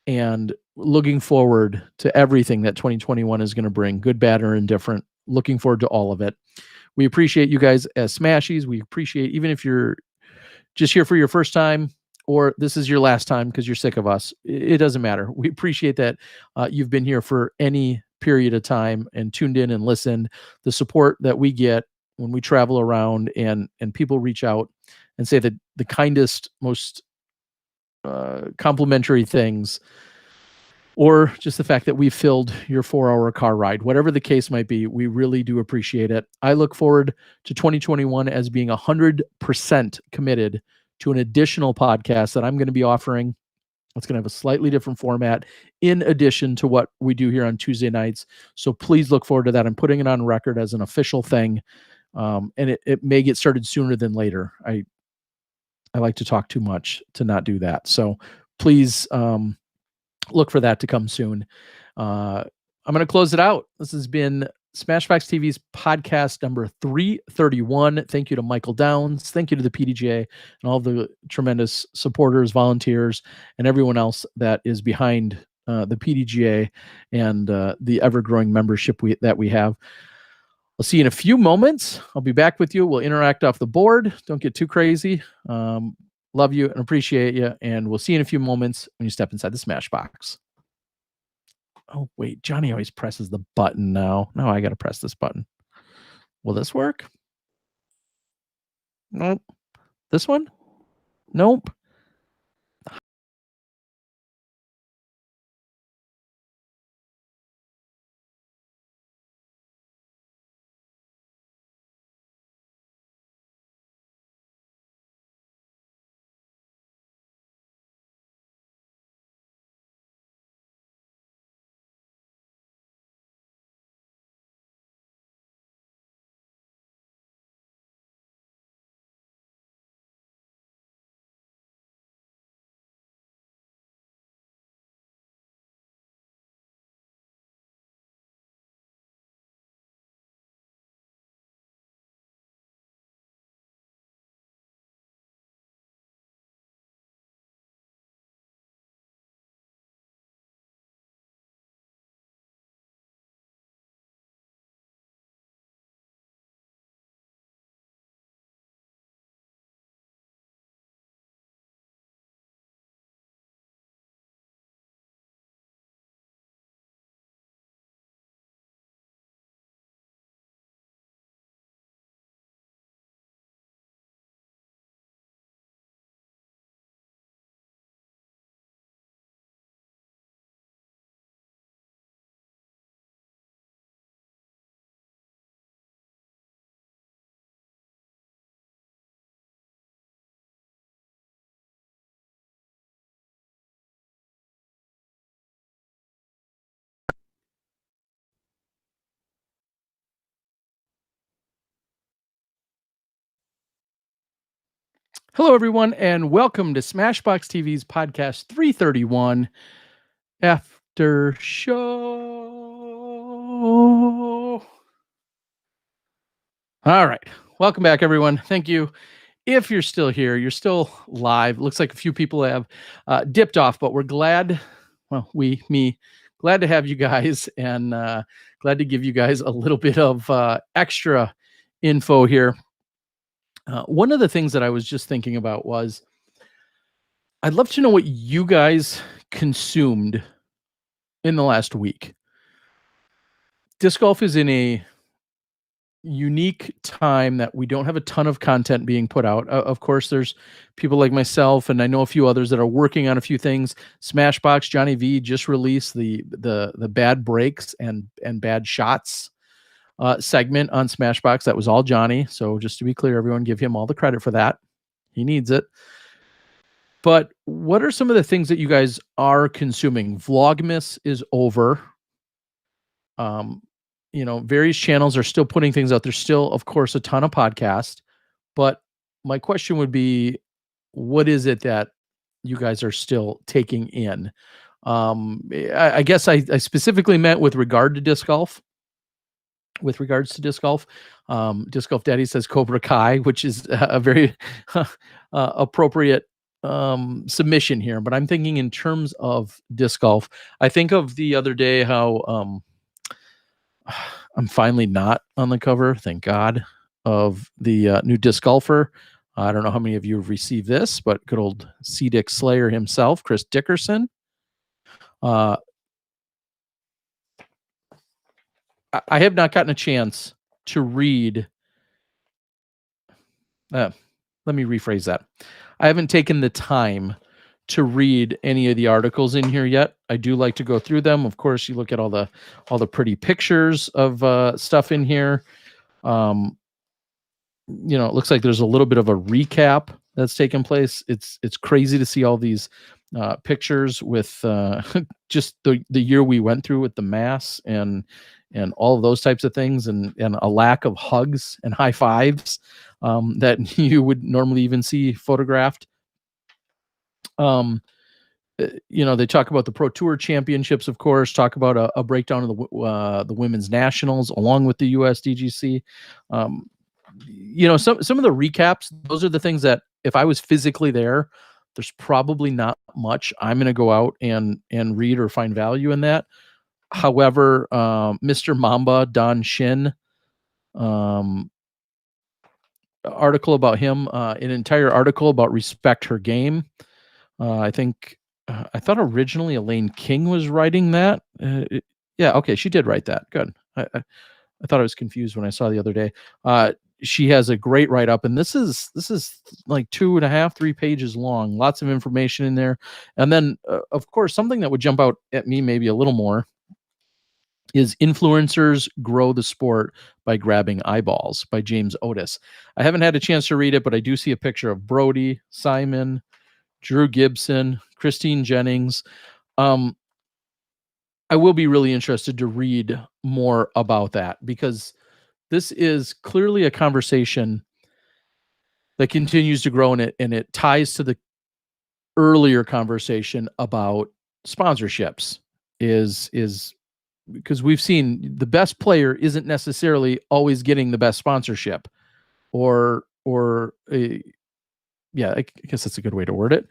and looking forward to everything that 2021 is going to bring, good, bad, or indifferent. Looking forward to all of it. We appreciate you guys as Smashies. We appreciate, even if you're just here for your first time, or this is your last time because you're sick of us, it doesn't matter. We appreciate that you've been here for any period of time and tuned in and listened. The support that we get when we travel around and people reach out and say that the kindest, most complimentary things, or just the fact that we filled your 4-hour car ride, whatever the case might be, we really do appreciate it. I look forward to 2021 as being 100% committed to an additional podcast that I'm going to be offering. It's going to have a slightly different format in addition to what we do here on Tuesday nights. So please look forward to that. I'm putting it on record as an official thing. And it may get started sooner than later. I like to talk too much to not do that. So please look for that to come soon. I'm going to close it out. This has been SmashBoxxTV's podcast number 331. Thank you to Michael Downs. Thank you to the PDGA and all the tremendous supporters, volunteers, and everyone else that is behind the PDGA and the ever-growing membership that we have. I'll see you in a few moments. I'll be back with you. We'll interact off the board. Don't get too crazy. Love you and appreciate you. And we'll see you in a few moments when you step inside the Smashbox. Oh, wait. Johnny always presses the button now. Now I got to press this button. Will this work? Nope. This one? Nope. Hello, everyone, and welcome to SmashBox TV's podcast 331 After Show. All right. Welcome back, everyone. Thank you. If you're still here, you're still live. Looks like a few people have dipped off, but we're glad. Well, glad to have you guys, and glad to give you guys a little bit of extra info here. One of the things that I was just thinking about was I'd love to know what you guys consumed in the last week. Disc golf is in a unique time that we don't have a ton of content being put out. Of course, there's people like myself, and I know a few others that are working on a few things. Smashbox Johnny V just released the bad breaks and bad shots segment on Smashbox. That was all Johnny. So just to be clear, everyone give him all the credit for that. He needs it. But what are some of the things that you guys are consuming? Vlogmas is over. Various channels are still putting things out. There's still, of course, a ton of podcasts. But my question would be, what is it that you guys are still taking in? I guess I specifically meant with regard to disc golf. With regards to disc golf, Disc Golf Daddy says Cobra Kai, which is a very appropriate submission here. But I'm thinking in terms of disc golf. I think of the other day how I'm finally not on the cover, thank God, of the new disc golfer. I don't know how many of you have received this, but good old C. Dick Slayer himself, Chris Dickerson. I have not gotten a chance to read. Let me rephrase that. I haven't taken the time to read any of the articles in here yet. I do like to go through them. Of course, you look at all the pretty pictures of stuff in here. It looks like there's a little bit of a recap that's taken place. It's crazy to see all these pictures with just the year we went through with the mass and all of those types of things, and a lack of hugs and high fives that you would normally even see photographed. They talk about the Pro Tour Championships, of course, talk about a breakdown of the Women's Nationals along with the USDGC. Some of the recaps, those are the things that if I was physically there, there's probably not much I'm going to go out and read or find value in that. However, Mr. Mamba, Don Shin, article about him, an entire article about Respect Her Game. I thought originally Elaine King was writing that. Yeah, okay, she did write that. Good. I thought I was confused when I saw the other day. she has a great write-up, and this is like 2.5, 3 pages long, lots of information in there. And then of course, something that would jump out at me maybe a little more is Influencers Grow the Sport by Grabbing Eyeballs by James Otis. I haven't had a chance to read it, but I do see a picture of Brody, Simon, Drew Gibson, Christine Jennings. I will be really interested to read more about that, because this is clearly a conversation that continues to grow, and it ties to the earlier conversation about sponsorships. Is because we've seen the best player isn't necessarily always getting the best sponsorship, or yeah, I guess that's a good way to word it.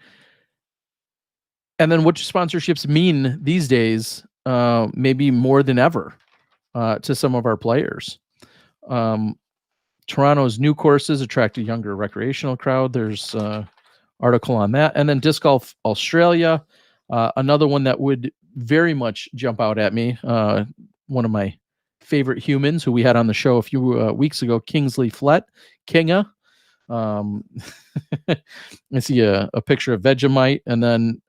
And then what do sponsorships mean these days? Maybe more than ever to some of our players. Toronto's new courses attract a younger recreational crowd. There's an article on that. And then Disc Golf Australia, another one that would very much jump out at me. One of my favorite humans who we had on the show a few weeks ago, Kingsley Flett, Kinga. I see a picture of Vegemite, and then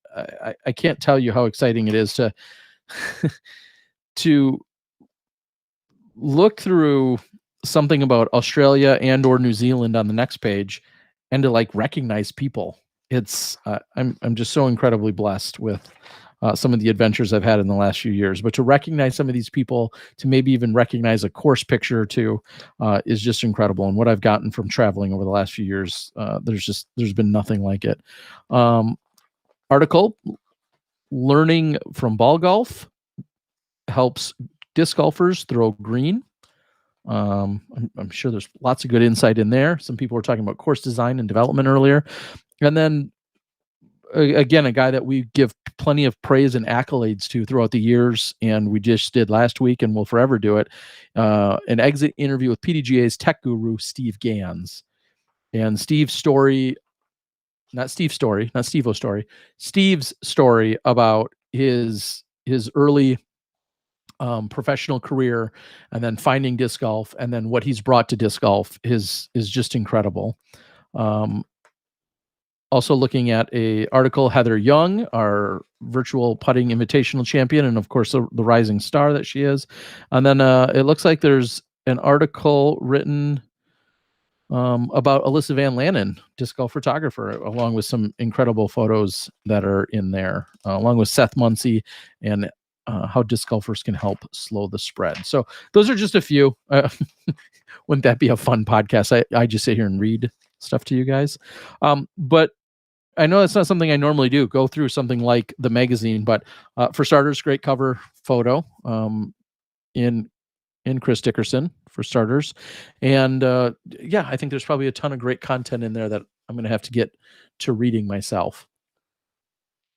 I can't tell you how exciting it is to to look through something about Australia and or New Zealand on the next page, and to like recognize people. It's I'm just so incredibly blessed with some of the adventures I've had in the last few years. But to recognize some of these people, to maybe even recognize a course picture or two, is just incredible. And what I've gotten from traveling over the last few years, there's been nothing like it. Article: Learning from ball golf helps disc golfers throw green. I'm sure there's lots of good insight in there. Some people were talking about course design and development earlier. And then again, a guy that we give plenty of praise and accolades to throughout the years, and we just did last week and will forever do it, an exit interview with PDGA's tech guru, Steve Gans. And Steve's story about his early professional career, and then finding disc golf, and then what he's brought to disc golf is just incredible. Also looking at a article, Heather Young, our virtual putting invitational champion, and of course the rising star that she is. And then it looks like there's an article written about Alyssa Van Lannen, disc golf photographer, along with some incredible photos that are in there, along with Seth Muncy, and how disc golfers can help slow the spread. So those are just a few. Wouldn't that be a fun podcast? I just sit here and read stuff to you guys. But I know that's not something I normally do, go through something like the magazine, but for starters, great cover photo in Chris Dickerson, for starters. And yeah, I think there's probably a ton of great content in there that I'm going to have to get to reading myself.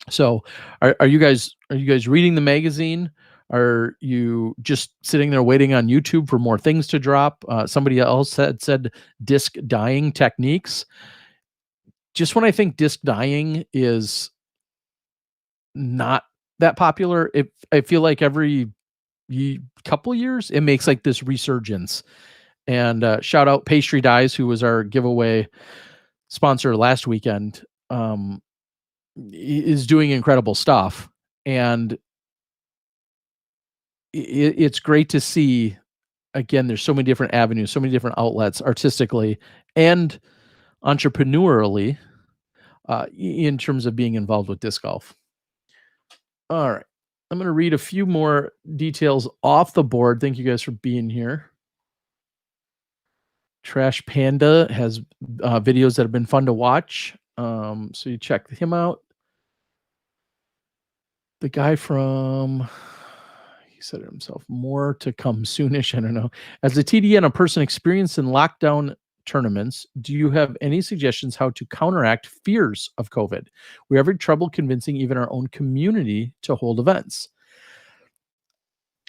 So are you guys reading the magazine? Are you just sitting there waiting on YouTube for more things to drop? Somebody else said disc dyeing techniques. Just when I think disc dyeing is not that popular, I feel like every couple years it makes like this resurgence. And shout out Pastry Dyes, who was our giveaway sponsor last weekend, is doing incredible stuff. And it's great to see. Again, there's so many different avenues, so many different outlets, artistically and entrepreneurially, in terms of being involved with disc golf. All right. I'm going to read a few more details off the board. Thank you guys for being here. Trash Panda has videos that have been fun to watch. So you check him out. The guy from, he said it himself, more to come soonish. I don't know. As a TD and a person experienced in lockdown tournaments, do you have any suggestions how to counteract fears of COVID? We're having trouble convincing even our own community to hold events.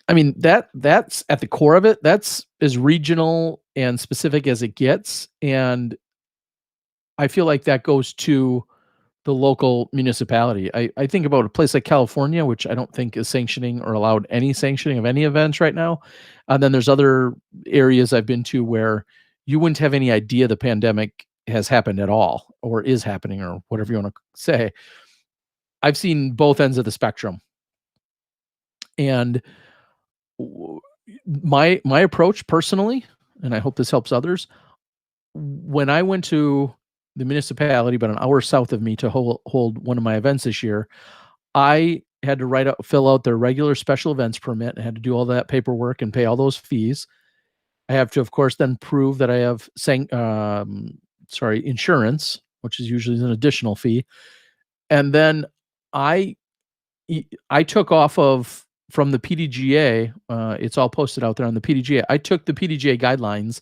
I mean, that's at the core of it. That's as regional and specific as it gets. And I feel like that goes to the local municipality. I think about a place like California, which I don't think is sanctioning or allowed any sanctioning of any events right now. And then there's other areas I've been to where you wouldn't have any idea the pandemic has happened at all or is happening or whatever you want to say. I've seen both ends of the spectrum. And my approach personally, and I hope this helps others, when I went to the municipality about an hour south of me to hold one of my events this year, I had to fill out their regular special events permit and had to do all that paperwork and pay all those fees. I have to, of course, then prove that I have insurance, which is usually an additional fee. And then I took off from the PDGA. It's all posted out there on the PDGA. I took the PDGA guidelines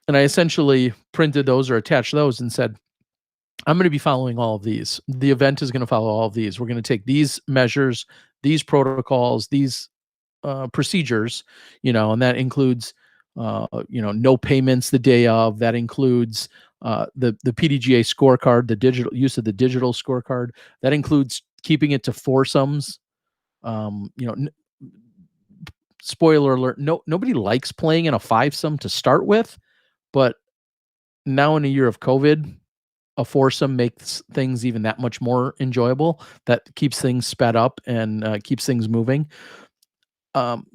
and I essentially printed those or attached those and said, I'm going to be following all of these. The event is going to follow all of these. We're going to take these measures, these protocols, these procedures, and that includes, no payments the day of. That includes the PDGA scorecard, the digital use of the digital scorecard. That includes keeping it to foursomes. Spoiler alert: nobody likes playing in a fivesome to start with, but now in a year of COVID, a foursome makes things even that much more enjoyable. That keeps things sped up and keeps things moving.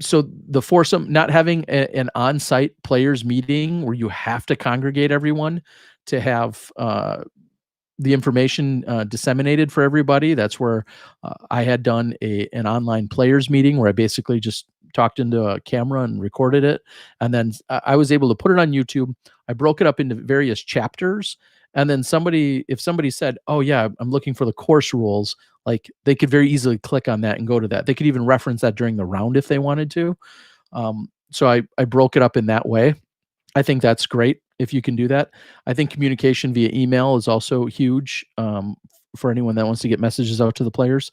So the foursome, not having an on-site players meeting where you have to congregate everyone to have the information disseminated for everybody. That's where I had done an online players meeting where I basically just talked into a camera and recorded it. And then I was able to put it on YouTube. I broke it up into various chapters. And then if somebody said, oh yeah, I'm looking for the course rules, like they could very easily click on that and go to that. They could even reference that during the round if they wanted to. So I broke it up in that way. I think that's great if you can do that. I think communication via email is also huge for anyone that wants to get messages out to the players.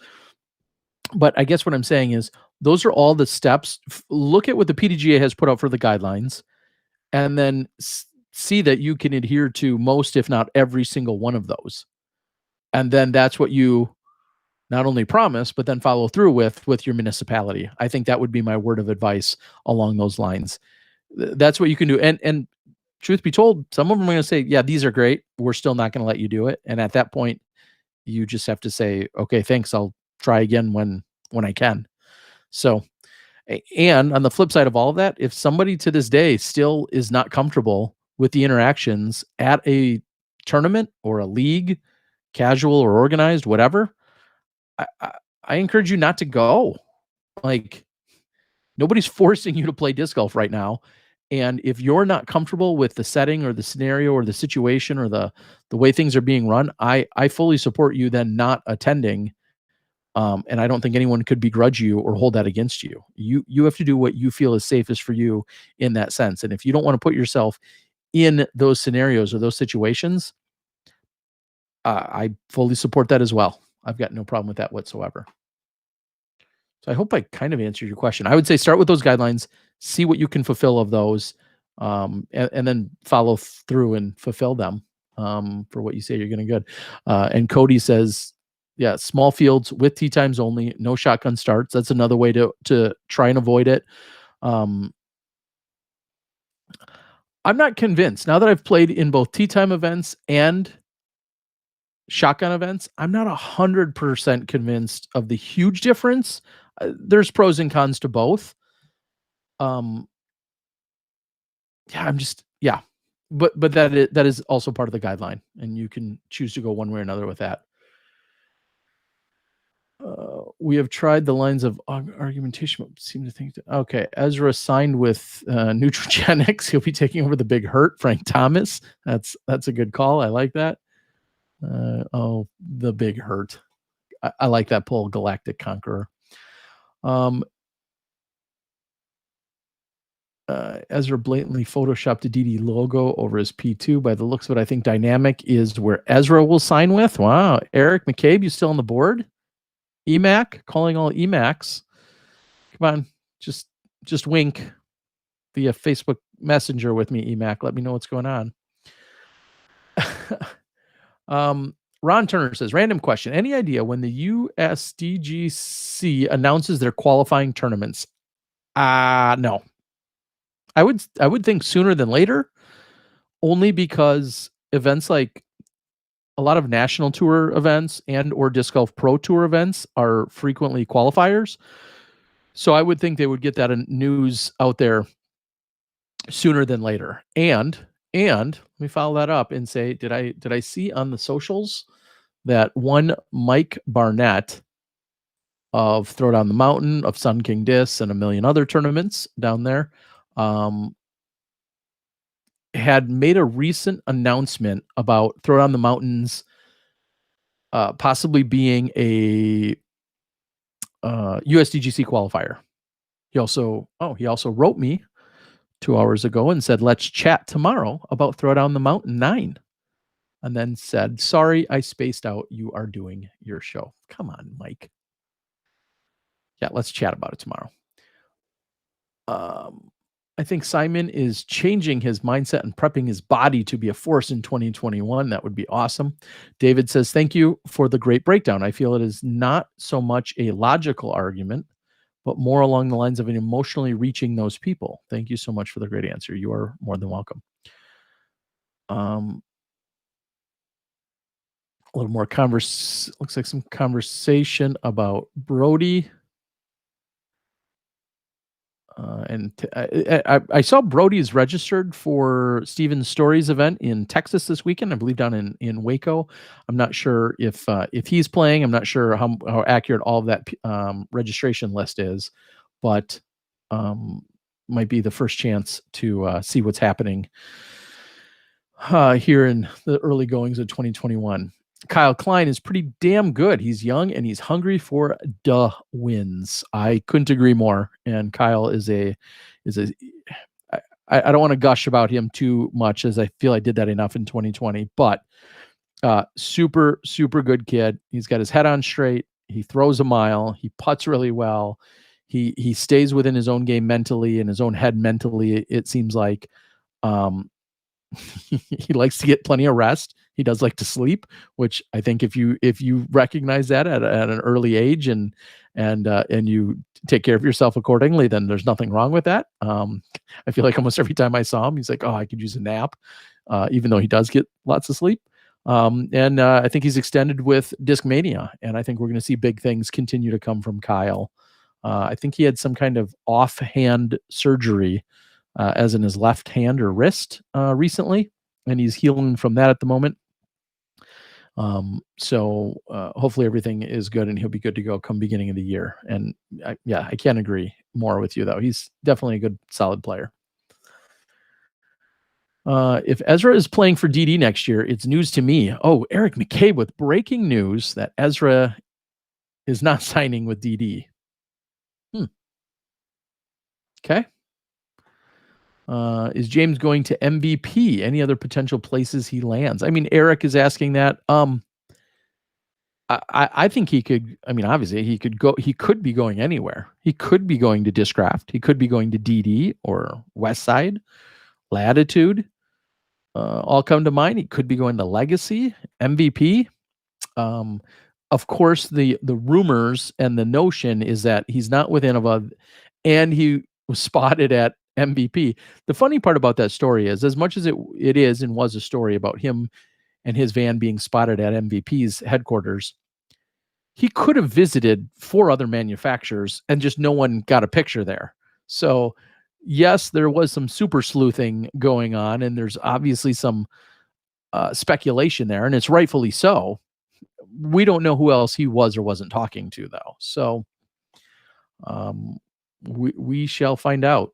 But I guess what I'm saying is those are all the steps. Look at what the PDGA has put out for the guidelines and then see that you can adhere to most, if not every single one of those. And then that's what you not only promise, but then follow through with your municipality. I think that would be my word of advice along those lines. That's what you can do. And truth be told, some of them are going to say, yeah, these are great. We're still not going to let you do it. And at that point, you just have to say, okay, thanks. I'll try again when I can. So, and on the flip side of all of that, if somebody to this day still is not comfortable with the interactions at a tournament or a league, casual or organized, whatever, I encourage you not to go. Like, nobody's forcing you to play disc golf right now. And if you're not comfortable with the setting or the scenario or the situation or the way things are being run, I fully support you then not attending. And I don't think anyone could begrudge you or hold that against you. You have to do what you feel is safest for you in that sense. And if you don't want to put yourself in those scenarios or those situations, I fully support that as well. I've got no problem with that whatsoever. So I hope I kind of answered your question. I would say start with those guidelines, see what you can fulfill of those, and then follow through and fulfill them for what you say you're going to good. And Cody says, yeah, small fields with tee times only, no shotgun starts. That's another way to try and avoid it. I'm not convinced. Now that I've played in both tee time events and shotgun events, I'm not 100% convinced of the huge difference. There's pros and cons to both. But that is also part of the guideline, and you can choose to go one way or another with that. We have tried the lines of argumentation, but seem to think okay, Ezra signed with Nutrigenics. He'll be taking over the Big Hurt. Frank Thomas. That's a good call. I like that. The Big Hurt. I like that poll, Galactic Conqueror. Ezra blatantly photoshopped a DD logo over his P2. By the looks of it, I think Dynamic is where Ezra will sign with. Wow. Eric McCabe, you still on the board? EMAC, calling all EMACs. Come on, just wink via Facebook Messenger with me, EMAC. Let me know what's going on. Ron Turner says, random question. Any idea when the USDGC announces their qualifying tournaments? No. I would think sooner than later. only because events like a lot of national tour events and or disc golf pro tour events are frequently qualifiers. So I would think they would get that news out there sooner than later. And let me follow that up and say, did I see on the socials that one Mike Barnett of Throw Down the Mountain, of Sun King Discs, and a million other tournaments down there, had made a recent announcement about Throw Down the Mountains possibly being a USDGC qualifier. He also wrote me 2 hours ago and said, let's chat tomorrow about Throw Down the Mountain 9. And then said, sorry, I spaced out. You are doing your show. Come on, Mike. Yeah, let's chat about it tomorrow. I think Simon is changing his mindset and prepping his body to be a force in 2021. That would be awesome. David says, thank you for the great breakdown. I feel it is not so much a logical argument, but more along the lines of an emotionally reaching those people. Thank you so much for the great answer. You are more than welcome. A little more looks like some conversation about Brody. I saw Brody is registered for Steven Story's event in Texas this weekend, I believe down in Waco. I'm not sure if he's playing. I'm not sure how accurate all of that registration list is, but might be the first chance to see what's happening here in the early goings of 2021. Kyle Klein is pretty damn good. He's young and he's hungry for wins. I couldn't agree more. And Kyle is I don't want to gush about him too much, as I feel I did that enough in 2020, but super, super good kid. He's got his head on straight. He throws a mile. He putts really well. He stays within his own game mentally and his own head mentally. It seems like he likes to get plenty of rest. He does like to sleep, which I think if you recognize that at an early age and you take care of yourself accordingly, then there's nothing wrong with that. I feel like almost every time I saw him, he's like, oh, I could use a nap, even though he does get lots of sleep. I think he's extended with Discmania, and I think we're going to see big things continue to come from Kyle. I think he had some kind of offhand surgery, as in his left hand or wrist recently, and he's healing from that at the moment. So hopefully everything is good and he'll be good to go come beginning of the year. And I can't agree more with you, though. He's definitely a good, solid player. If Ezra is playing for DD next year, it's news to me. Oh, Eric McCabe with breaking news that Ezra is not signing with DD. Okay. Is James going to MVP? Any other potential places he lands? I mean, Eric is asking that. I think he could. I mean, obviously, he could go. He could be going anywhere. He could be going to Discraft. He could be going to DD or Westside, Latitude. All come to mind. He could be going to Legacy, MVP. Of course, the rumors and the notion is that he's not within above, and he was spotted at MVP. The funny part about that story is, as much as it is and was a story about him and his van being spotted at MVP's headquarters, he could have visited 4 other manufacturers and just no one got a picture there. So yes, there was some super sleuthing going on, and there's obviously some speculation there, and it's rightfully so. We don't know who else he was or wasn't talking to, though. So we shall find out.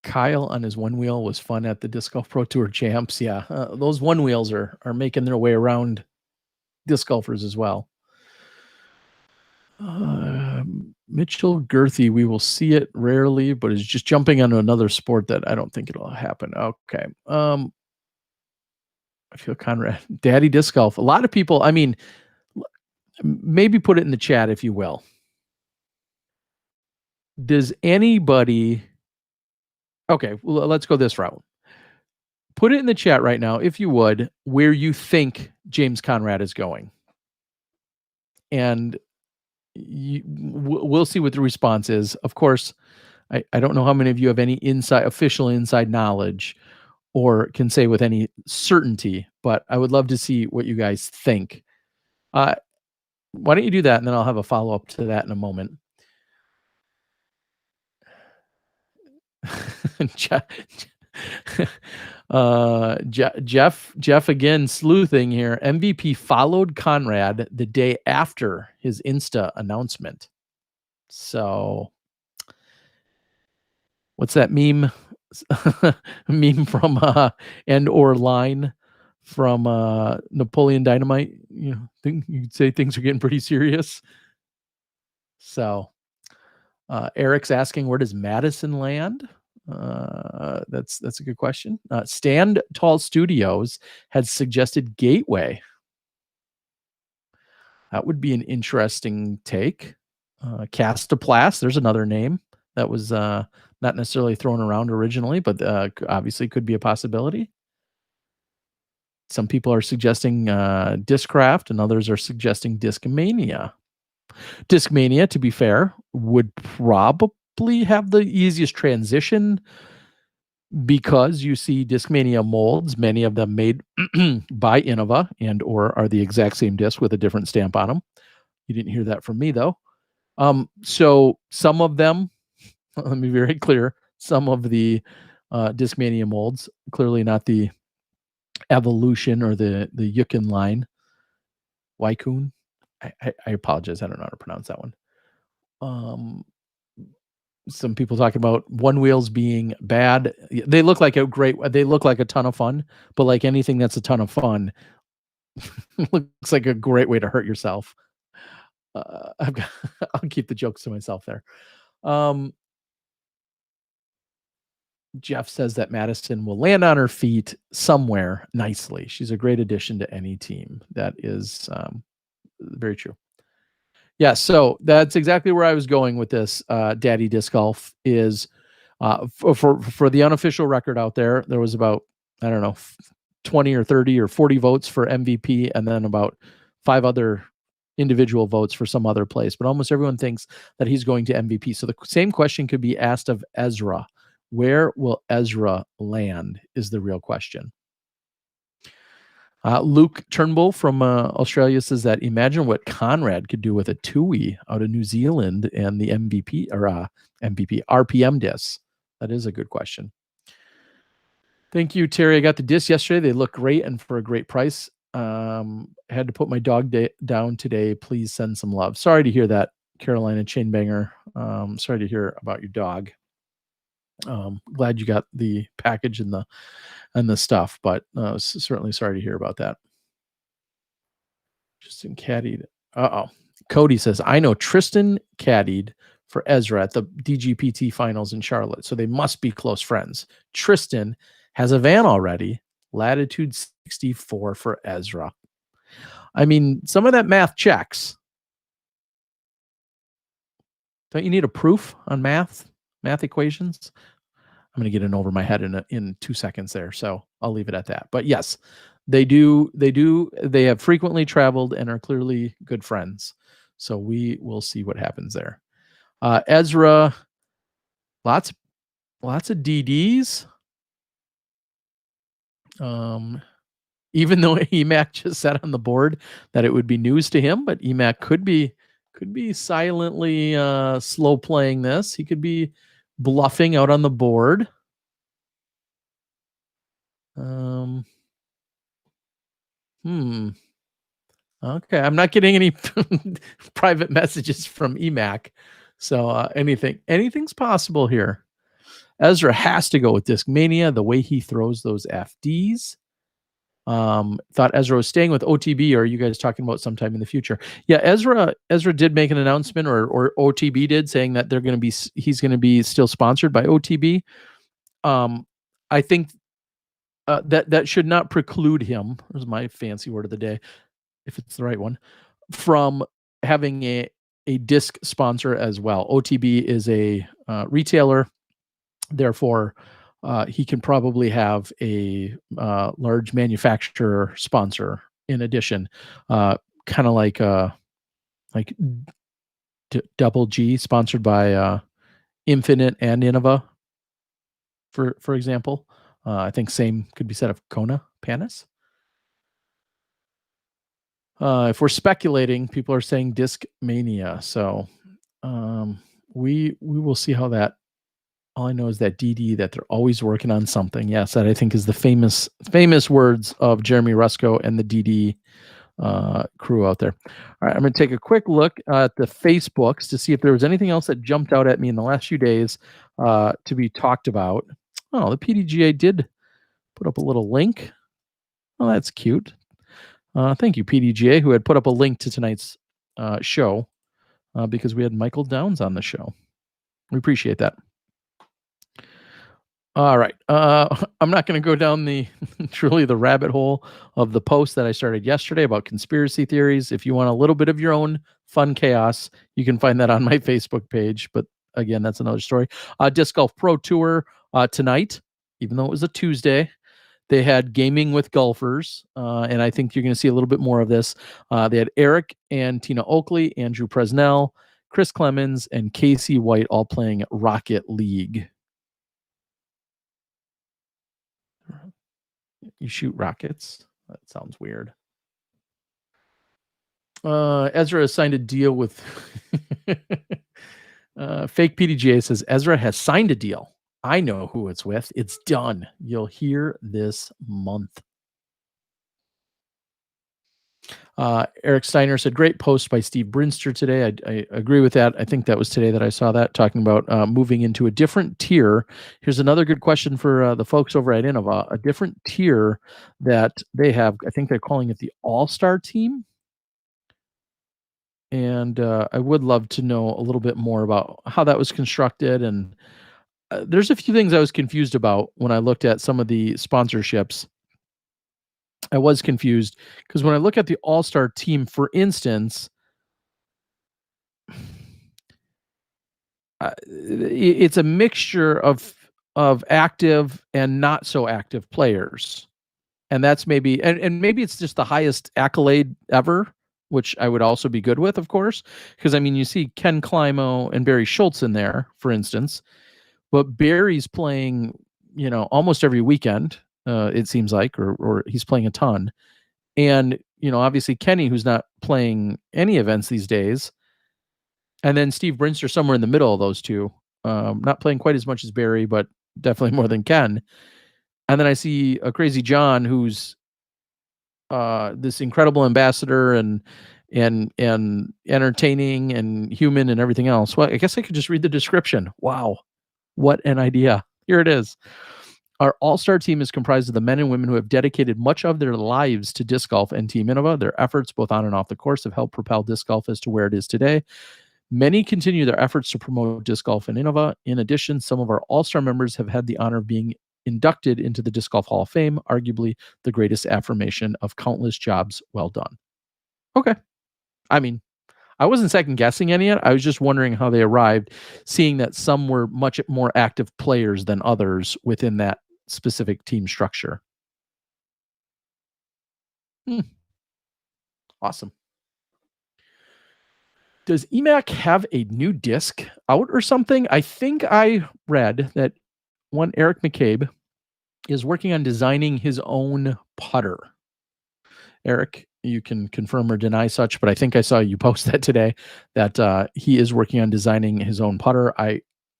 Kyle on his one wheel was fun at the Disc Golf Pro Tour Champs. Yeah, those one wheels are making their way around disc golfers as well. Mitchell Girthy, we will see it rarely, but is just jumping onto another sport that I don't think it'll happen. Okay. I feel Conrad, Daddy Disc Golf. A lot of people, I mean, maybe put it in the chat if you will. Does anybody... Okay, well, let's go this route. Put it in the chat right now, if you would, where you think James Conrad is going. And we'll see what the response is. Of course, I don't know how many of you have any official inside knowledge or can say with any certainty, but I would love to see what you guys think. Why don't you do that, and then I'll have a follow-up to that in a moment. Jeff again sleuthing here. MVP followed Conrad the day after his Insta announcement. So what's that meme? Meme from and or line from Napoleon Dynamite. You know, you'd say things are getting pretty serious. So Eric's asking, where does Madison land? That's a good question. Stand Tall Studios had suggested Gateway. That would be an interesting take. Castoplast, there's another name that was not necessarily thrown around originally, but obviously could be a possibility. Some people are suggesting Discraft, and others are suggesting Discmania. Discmania, to be fair, would probably have the easiest transition because you see Discmania molds, many of them made by Innova and or are the exact same disc with a different stamp on them. You didn't hear that from me, though. So some of them, let me be very clear, some of the Discmania molds, clearly not the Evolution or the Yukin line. Waikun. I apologize. I don't know how to pronounce that one. Some people talking about one wheels being bad. They look like they look like a ton of fun, but like anything that's a ton of fun, looks like a great way to hurt yourself. I'll keep the jokes to myself there. Jeff says that Madison will land on her feet somewhere nicely. She's a great addition to any team. That is very true. Yeah, so that's exactly where I was going with this. Daddy Disc Golf is for the unofficial record out there. There was about, I don't know, 20 or 30 or 40 votes for MVP, and then about 5 other individual votes for some other place. But almost everyone thinks that he's going to MVP. So the same question could be asked of Ezra. Where will Ezra land is the real question. Luke Turnbull from Australia says that imagine what Conrad could do with a TUI out of New Zealand and the MVP or MVP RPM discs. That is a good question. Thank you, Terry. I got the discs yesterday. They look great and for a great price. Had to put my dog down today. Please send some love. Sorry to hear that, Carolina Chainbanger. Sorry to hear about your dog. Glad you got the package and the stuff, but certainly sorry to hear about that. Tristan caddied. Cody says, I know Tristan caddied for Ezra at the DGPT finals in Charlotte, so they must be close friends. Tristan has a van already, Latitude 64 for Ezra. I mean, some of that math checks. Don't you need a proof on math equations? I'm going to get in over my head in 2 seconds there, so I'll leave it at that. But yes, they have frequently traveled and are clearly good friends. So we will see what happens there. Ezra, lots of DDs. Even though EMAC just said on the board that it would be news to him, but EMAC could be silently slow playing this. He could be bluffing out on the board. Okay, I'm not getting any private messages from EMAC, so anything's possible here. Ezra has to go with Discmania, the way he throws those FDs. Thought Ezra was staying with OTB, or are you guys talking about sometime in the future? Yeah, Ezra did make an announcement, or OTB did, saying that he's going to be still sponsored by OTB. I think that should not preclude him. There's my fancy word of the day, if it's the right one, from having a disc sponsor as well. OTB is a retailer, therefore he can probably have a large manufacturer sponsor in addition, kind of like Double G, sponsored by Infinite and Innova, for example. I think same could be said of Kona Panis. If we're speculating, people are saying Disc Mania. So we will see how that. All I know is that DD, that they're always working on something. Yes, that I think is the famous words of Jeremy Rusko and the DD crew out there. All right, I'm going to take a quick look at the Facebooks to see if there was anything else that jumped out at me in the last few days to be talked about. Oh, the PDGA did put up a little link. Oh, that's cute. Thank you, PDGA, who had put up a link to tonight's show because we had Michael Downs on the show. We appreciate that. All right. I'm not going to go down the truly the rabbit hole of the post that I started yesterday about conspiracy theories. If you want a little bit of your own fun chaos, you can find that on my Facebook page. But again, that's another story. Disc Golf Pro Tour tonight, even though it was a Tuesday, they had gaming with golfers. And I think you're going to see a little bit more of this. They had Eric and Tina Oakley, Andrew Presnell, Chris Clemens, and Casey White all playing Rocket League. You shoot rockets? That sounds weird. Ezra has signed a deal with fake PDGA says Ezra has signed a deal. I know who it's with. It's done. You'll hear this month. Eric Steiner said, great post by Steve Brinster today. I agree with that. I think that was today that I saw that, talking about moving into a different tier. Here's another good question for the folks over at Innova. A different tier that they have, I think they're calling it the All-Star Team. And I would love to know a little bit more about how that was constructed. And there's a few things I was confused about when I looked at some of the sponsorships. I was confused because when I look at the All-Star Team, for instance, it's a mixture of active and not so active players. And that's maybe, and maybe it's just the highest accolade ever, which I would also be good with, of course, because I mean, you see Ken Climo and Barry Schultz in there, for instance, but Barry's playing, almost every weekend, it seems like, or he's playing a ton. And, obviously Kenny, who's not playing any events these days. And then Steve Brinster somewhere in the middle of those two, not playing quite as much as Barry, but definitely more than Ken. And then I see a Crazy John, who's this incredible ambassador and entertaining and human and everything else. Well, I guess I could just read the description. Wow. What an idea. Here it is. Our all-star team is comprised of the men and women who have dedicated much of their lives to disc golf and Team Innova. Their efforts, both on and off the course, have helped propel disc golf as to where it is today. Many continue their efforts to promote disc golf and Innova. In addition, some of our all-star members have had the honor of being inducted into the Disc Golf Hall of Fame, arguably the greatest affirmation of countless jobs well done. Okay. I mean, I wasn't second guessing any of it. I was just wondering how they arrived, seeing that some were much more active players than others within that specific team structure. Awesome. Does EMAC have a new disc out or something? I think I read that one Eric McCabe is working on designing his own putter. Eric, you can confirm or deny such, but I think I saw you post that today, that he is working on designing his own putter.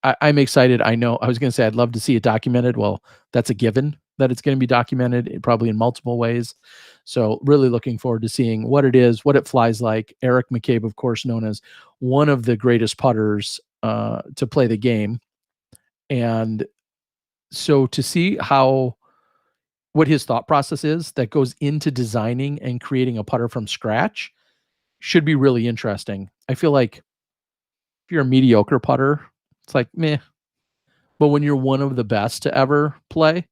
I'm excited. I know I was going to say I'd love to see it documented. Well, that's a given that it's going to be documented, probably in multiple ways. So really looking forward to seeing what it is, what it flies like. Eric McCabe, of course, known as one of the greatest putters to play the game. And so to see what his thought process is that goes into designing and creating a putter from scratch should be really interesting. I feel like if you're a mediocre putter, it's like meh. But when you're one of the best to ever play,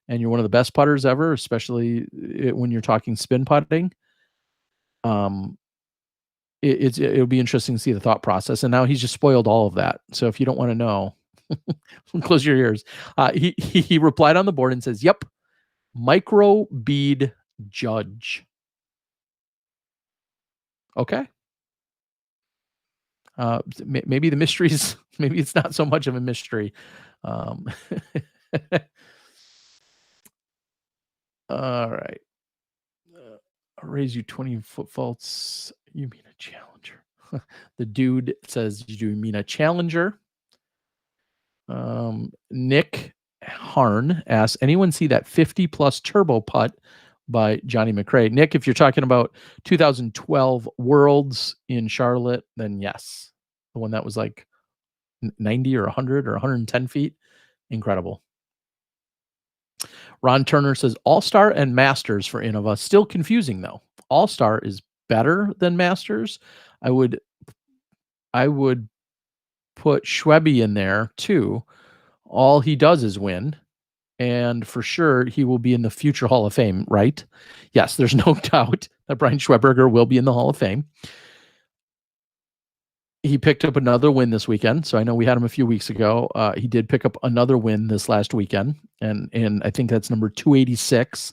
and you're one of the best putters ever, especially when you're talking spin putting, it'll be interesting to see the thought process. And now he's just spoiled all of that. So if you don't want to know, close your ears. He replied on the board and says, "Yep, micro bead judge." Okay. Maybe the mysteries, maybe it's not so much of a mystery. All right. I'll raise you 20 foot faults. You mean a challenger? The dude says, "Do you mean a challenger?" Nick Harn asks, "Anyone see that 50 plus turbo putt by Johnny McRae?" Nick, if you're talking about 2012 Worlds in Charlotte, then yes, the one that was like 90 or 100 or 110 feet, incredible. Ron Turner says All-Star and Masters for Innova. Still confusing though. All-Star is better than Masters. I would put Schwebe in there too. All he does is win, and for sure he will be in the future Hall of Fame, right? Yes, there's no doubt that Brian Schweberger will be in the Hall of Fame. He picked up another win this weekend. So I know we had him a few weeks ago. He did pick up another win this last weekend, and I think that's number 286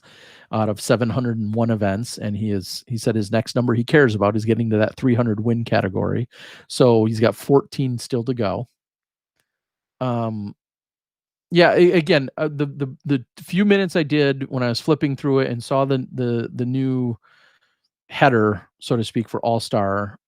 out of 701 events. And he said his next number he cares about is getting to that 300 win category. So he's got 14 still to go. Yeah, again, the few minutes I did when I was flipping through it and saw the new header, so to speak, for All-Star,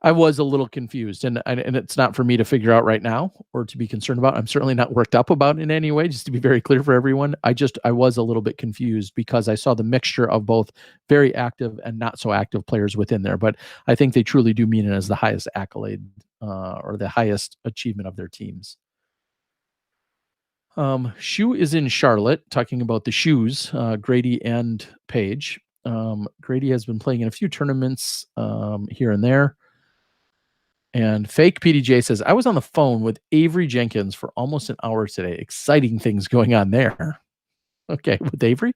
I was a little confused, and it's not for me to figure out right now or to be concerned about. I'm certainly not worked up about it in any way, just to be very clear for everyone. I was a little bit confused because I saw the mixture of both very active and not so active players within there. But I think they truly do mean it as the highest accolade or the highest achievement of their teams. Shoe is in Charlotte, talking about the shoes, Grady and Paige. Grady has been playing in a few tournaments here and there. And fake PDGA says, I was on the phone with Avery Jenkins for almost an hour today. Exciting things going on there. Okay, with Avery?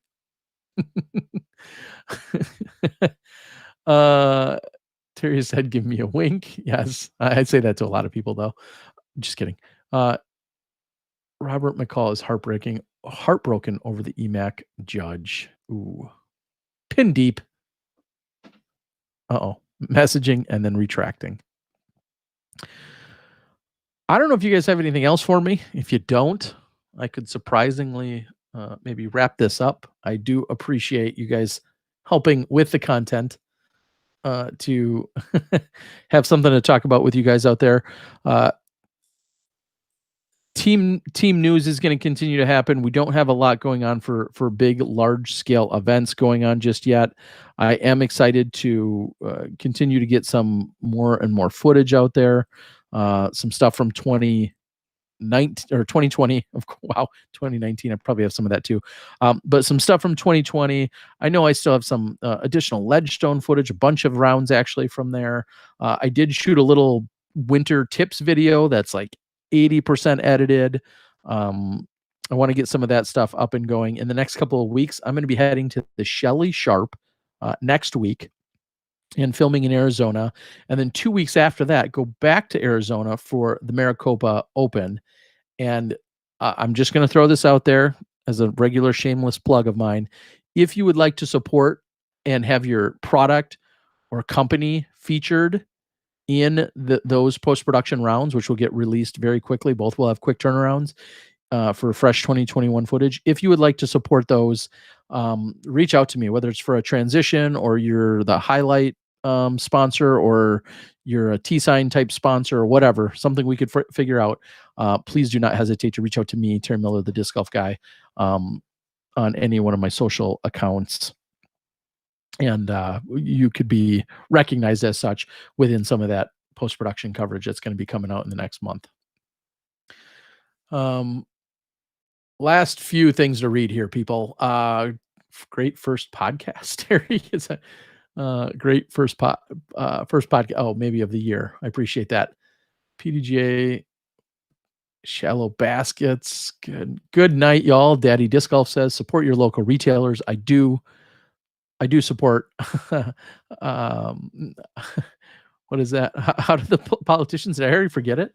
Terry said, give me a wink. Yes, I'd say that to a lot of people, though. Just kidding. Robert McCall is heartbroken over the EMAC judge. Ooh. Pin deep. Uh-oh. Messaging and then retracting. I don't know if you guys have anything else for me. If you don't, I could surprisingly maybe wrap this up. I do appreciate you guys helping with the content to have something to talk about with you guys out there. Team news is going to continue to happen. We don't have a lot going on for big, large scale events going on just yet. I am excited to continue to get some more and more footage out there. Some stuff from 2019 or 2020. Wow, 2019. I probably have some of that too. But some stuff from 2020. I know I still have some additional Ledgestone footage, a bunch of rounds actually from there. I did shoot a little winter tips video that's like 80% edited. I want to get some of that stuff up and going. In the next couple of weeks, I'm going to be heading to the Shelley Sharp next week and filming in Arizona. And then 2 weeks after that, go back to Arizona for the Maricopa Open. And I'm just going to throw this out there as a regular shameless plug of mine. If you would like to support and have your product or company featured in those post-production rounds, which will get released very quickly, both will have quick turnarounds for fresh 2021 footage. If you would like to support those, reach out to me, whether it's for a transition or you're the highlight sponsor or you're a T-sign type sponsor or whatever, something we could figure out. Please do not hesitate to reach out to me, Terry Miller, the Disc Golf Guy, on any one of my social accounts. And you could be recognized as such within some of that post-production coverage that's going to be coming out in the next month. Last few things to read here, people. Great first podcast, Terry. It's a great first podcast. Oh, maybe of the year. I appreciate that. PDGA shallow baskets. Good night, y'all. Daddy Disc Golf says support your local retailers. I do support. What is that? How do the politicians? Did I already forget it?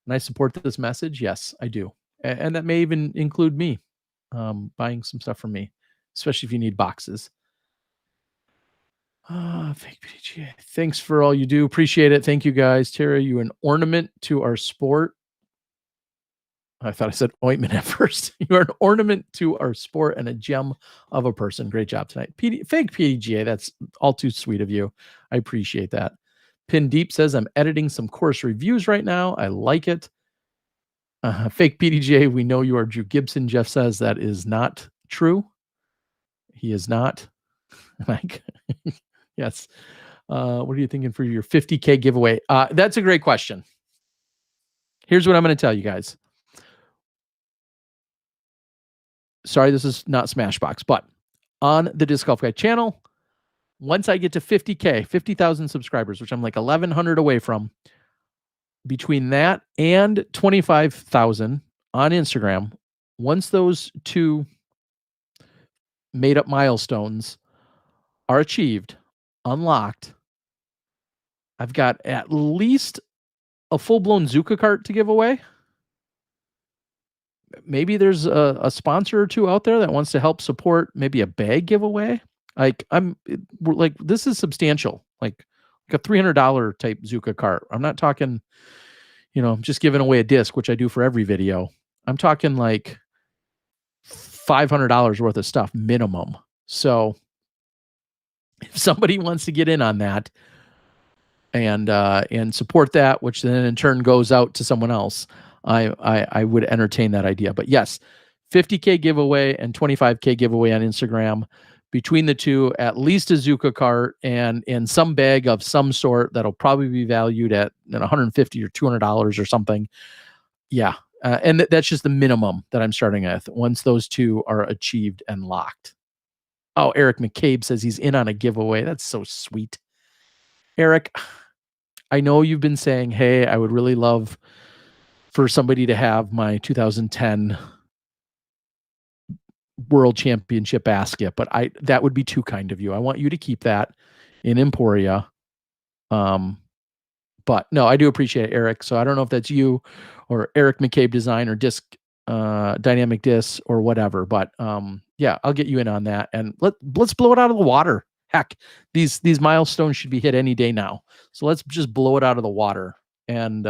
And I support this message. Yes, I do. And that may even include me buying some stuff from me, especially if you need boxes. Fake PDGA. Thanks for all you do. Appreciate it. Thank you guys. Tara, you an ornament to our sport. I thought I said ointment at first. You are an ornament to our sport and a gem of a person. Great job tonight. Fake PDGA. That's all too sweet of you. I appreciate that. Pin Deep says, I'm editing some course reviews right now. I like it. Fake PDGA. We know you are Drew Gibson. Jeff says that is not true. He is not. Like, yes. What are you thinking for your 50K giveaway? That's a great question. Here's what I'm going to tell you guys. Sorry, this is not Smashbox, but on the Disc Golf Guy channel, once I get to 50K, 50,000 subscribers, which I'm like 1,100 away from, between that and 25,000 on Instagram, once those two made up milestones are achieved, unlocked, I've got at least a full-blown Zuka cart to give away. Maybe there's a sponsor or two out there that wants to help support maybe a bag giveaway. Like this is substantial, like a $300 type Zuka cart. I'm not talking, I'm just giving away a disc, which I do for every video. I'm talking like $500 worth of stuff minimum. So if somebody wants to get in on that and support that, which then in turn goes out to someone else, I would entertain that idea. But yes, 50K giveaway and 25K giveaway on Instagram. Between the two, at least a Zuka cart and some bag of some sort that'll probably be valued at $150 or $200 or something. Yeah, and that's just the minimum that I'm starting with. Once those two are achieved and locked. Oh, Eric McCabe says he's in on a giveaway. That's so sweet. Eric, I know you've been saying, hey, I would really love for somebody to have my 2010 World Championship basket, but that would be too kind of you. I want you to keep that in Emporia. But no, I do appreciate it, Eric. So I don't know if that's you or Eric McCabe Design or Disc Dynamic Disc or whatever, but yeah, I'll get you in on that, and let's blow it out of the water. Heck, these milestones should be hit any day now. So let's just blow it out of the water. And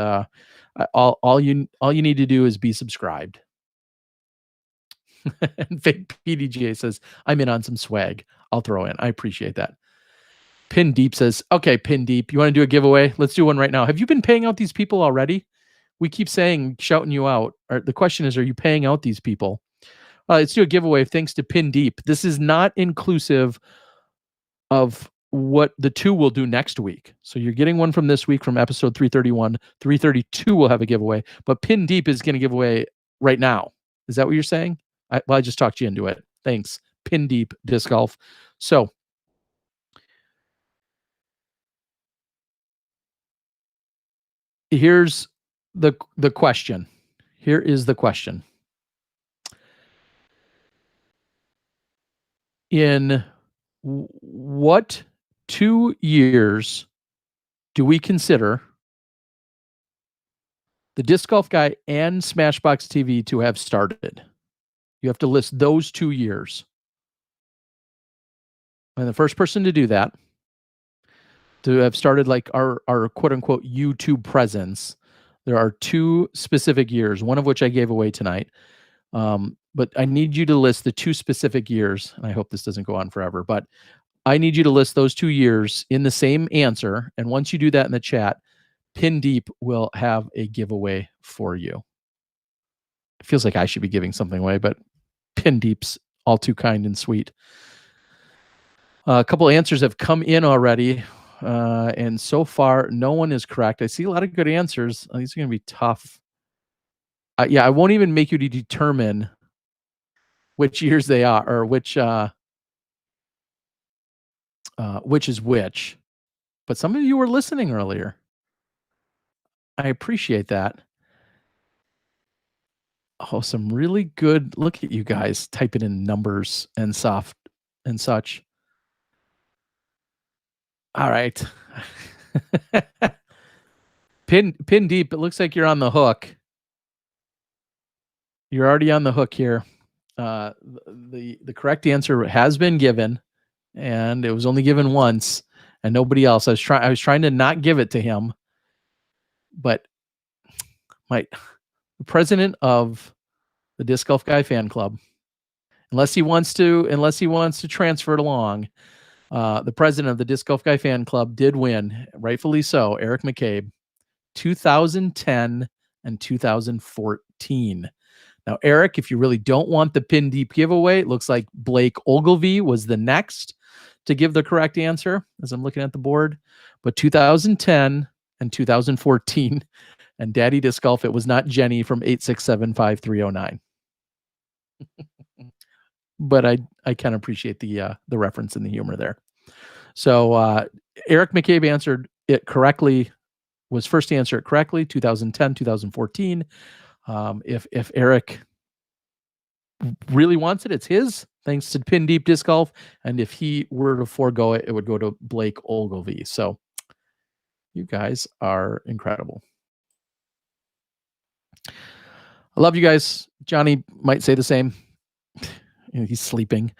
all you need to do is be subscribed. And Fake PDGA says, I'm in on some swag. I'll throw in. I appreciate that. Pin Deep says, okay, Pin Deep, you want to do a giveaway? Let's do one right now. Have you been paying out these people already? We keep shouting you out. The question is, are you paying out these people? Let's do a giveaway thanks to Pin Deep. This is not inclusive of what the two will do next week. So you're getting one from this week from episode 331. 332 will have a giveaway, but Pin Deep is going to give away right now. Is that what you're saying? I just talked you into it. Thanks. Pin Deep Disc Golf. So here's the question. Here is the question. In what 2 years do we consider the Disc Golf Guy and SmashBoxxTV to have started? You have to list those 2 years. And the first person to do that, to have started like our quote unquote YouTube presence, there are 2 specific years, one of which I gave away tonight. But I need you to list the 2 specific years. And I hope this doesn't go on forever, but I need you to list those 2 years in the same answer. And once you do that in the chat, Pin Deep will have a giveaway for you. It feels like I should be giving something away, but Pin Deep's all too kind and sweet. A couple answers have come in already. And so far, no one is correct. I see a lot of good answers. These are going to be tough. Yeah, I won't even make you to determine which years they are, or which is which. But some of you were listening earlier. I appreciate that. Oh, some really good. Look at you guys typing in numbers and soft and such. All right. Pin Deep, it looks like you're on the hook. You're already on the hook here. The correct answer has been given. and it was only given once, and nobody else. I was trying to not give it to him, but the president of the Disc Golf Guy fan club, unless he wants to transfer it along, the president of the Disc Golf Guy fan club did win, rightfully so, Eric McCabe, 2010 and 2014. Now, Eric, if you really don't want the pin deep giveaway, it looks like Blake Ogilvie was the next to give the correct answer as I'm looking at the board. But 2010 and 2014, and Daddy Disc Golf, it was not Jenny from 8675309. But I can appreciate the reference and the humor there. So Eric McCabe answered it correctly, was first to answer it correctly, 2010, 2014. If Eric really wants it, it's his, thanks to Pin Deep Disc Golf. And if he were to forego it, it would go to Blake Ogilvie. So you guys are incredible. I love you guys. Johnny might say the same. He's sleeping.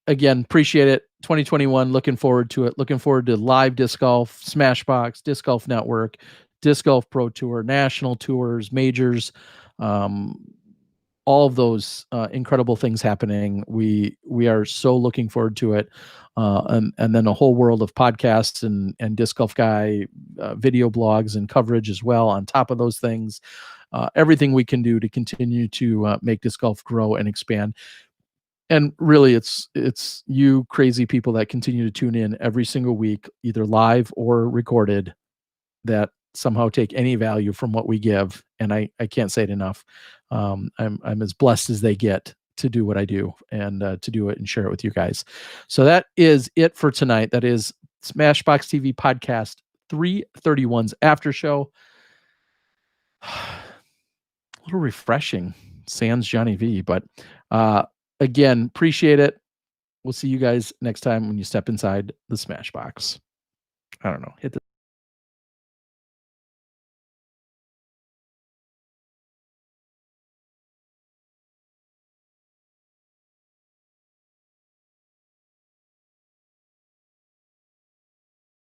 Again, appreciate it. 2021, looking forward to it. Looking forward to live disc golf, Smashbox, Disc Golf Network, Disc Golf Pro Tour, national tours, majors, all of those incredible things happening. We are so looking forward to it. And then a whole world of podcasts and Disc Golf Guy video blogs and coverage as well on top of those things. Everything we can do to continue to make disc golf grow and expand. And really, it's you crazy people that continue to tune in every single week, either live or recorded, that somehow take any value from what we give. And I can't say it enough. I'm as blessed as they get to do what I do and to do it and share it with you guys. So that is it for tonight. That is Smashbox TV podcast 331's after show. A little refreshing, sans Johnny V, but again, appreciate it. We'll see you guys next time when you step inside the Smashbox. I don't know. Hit the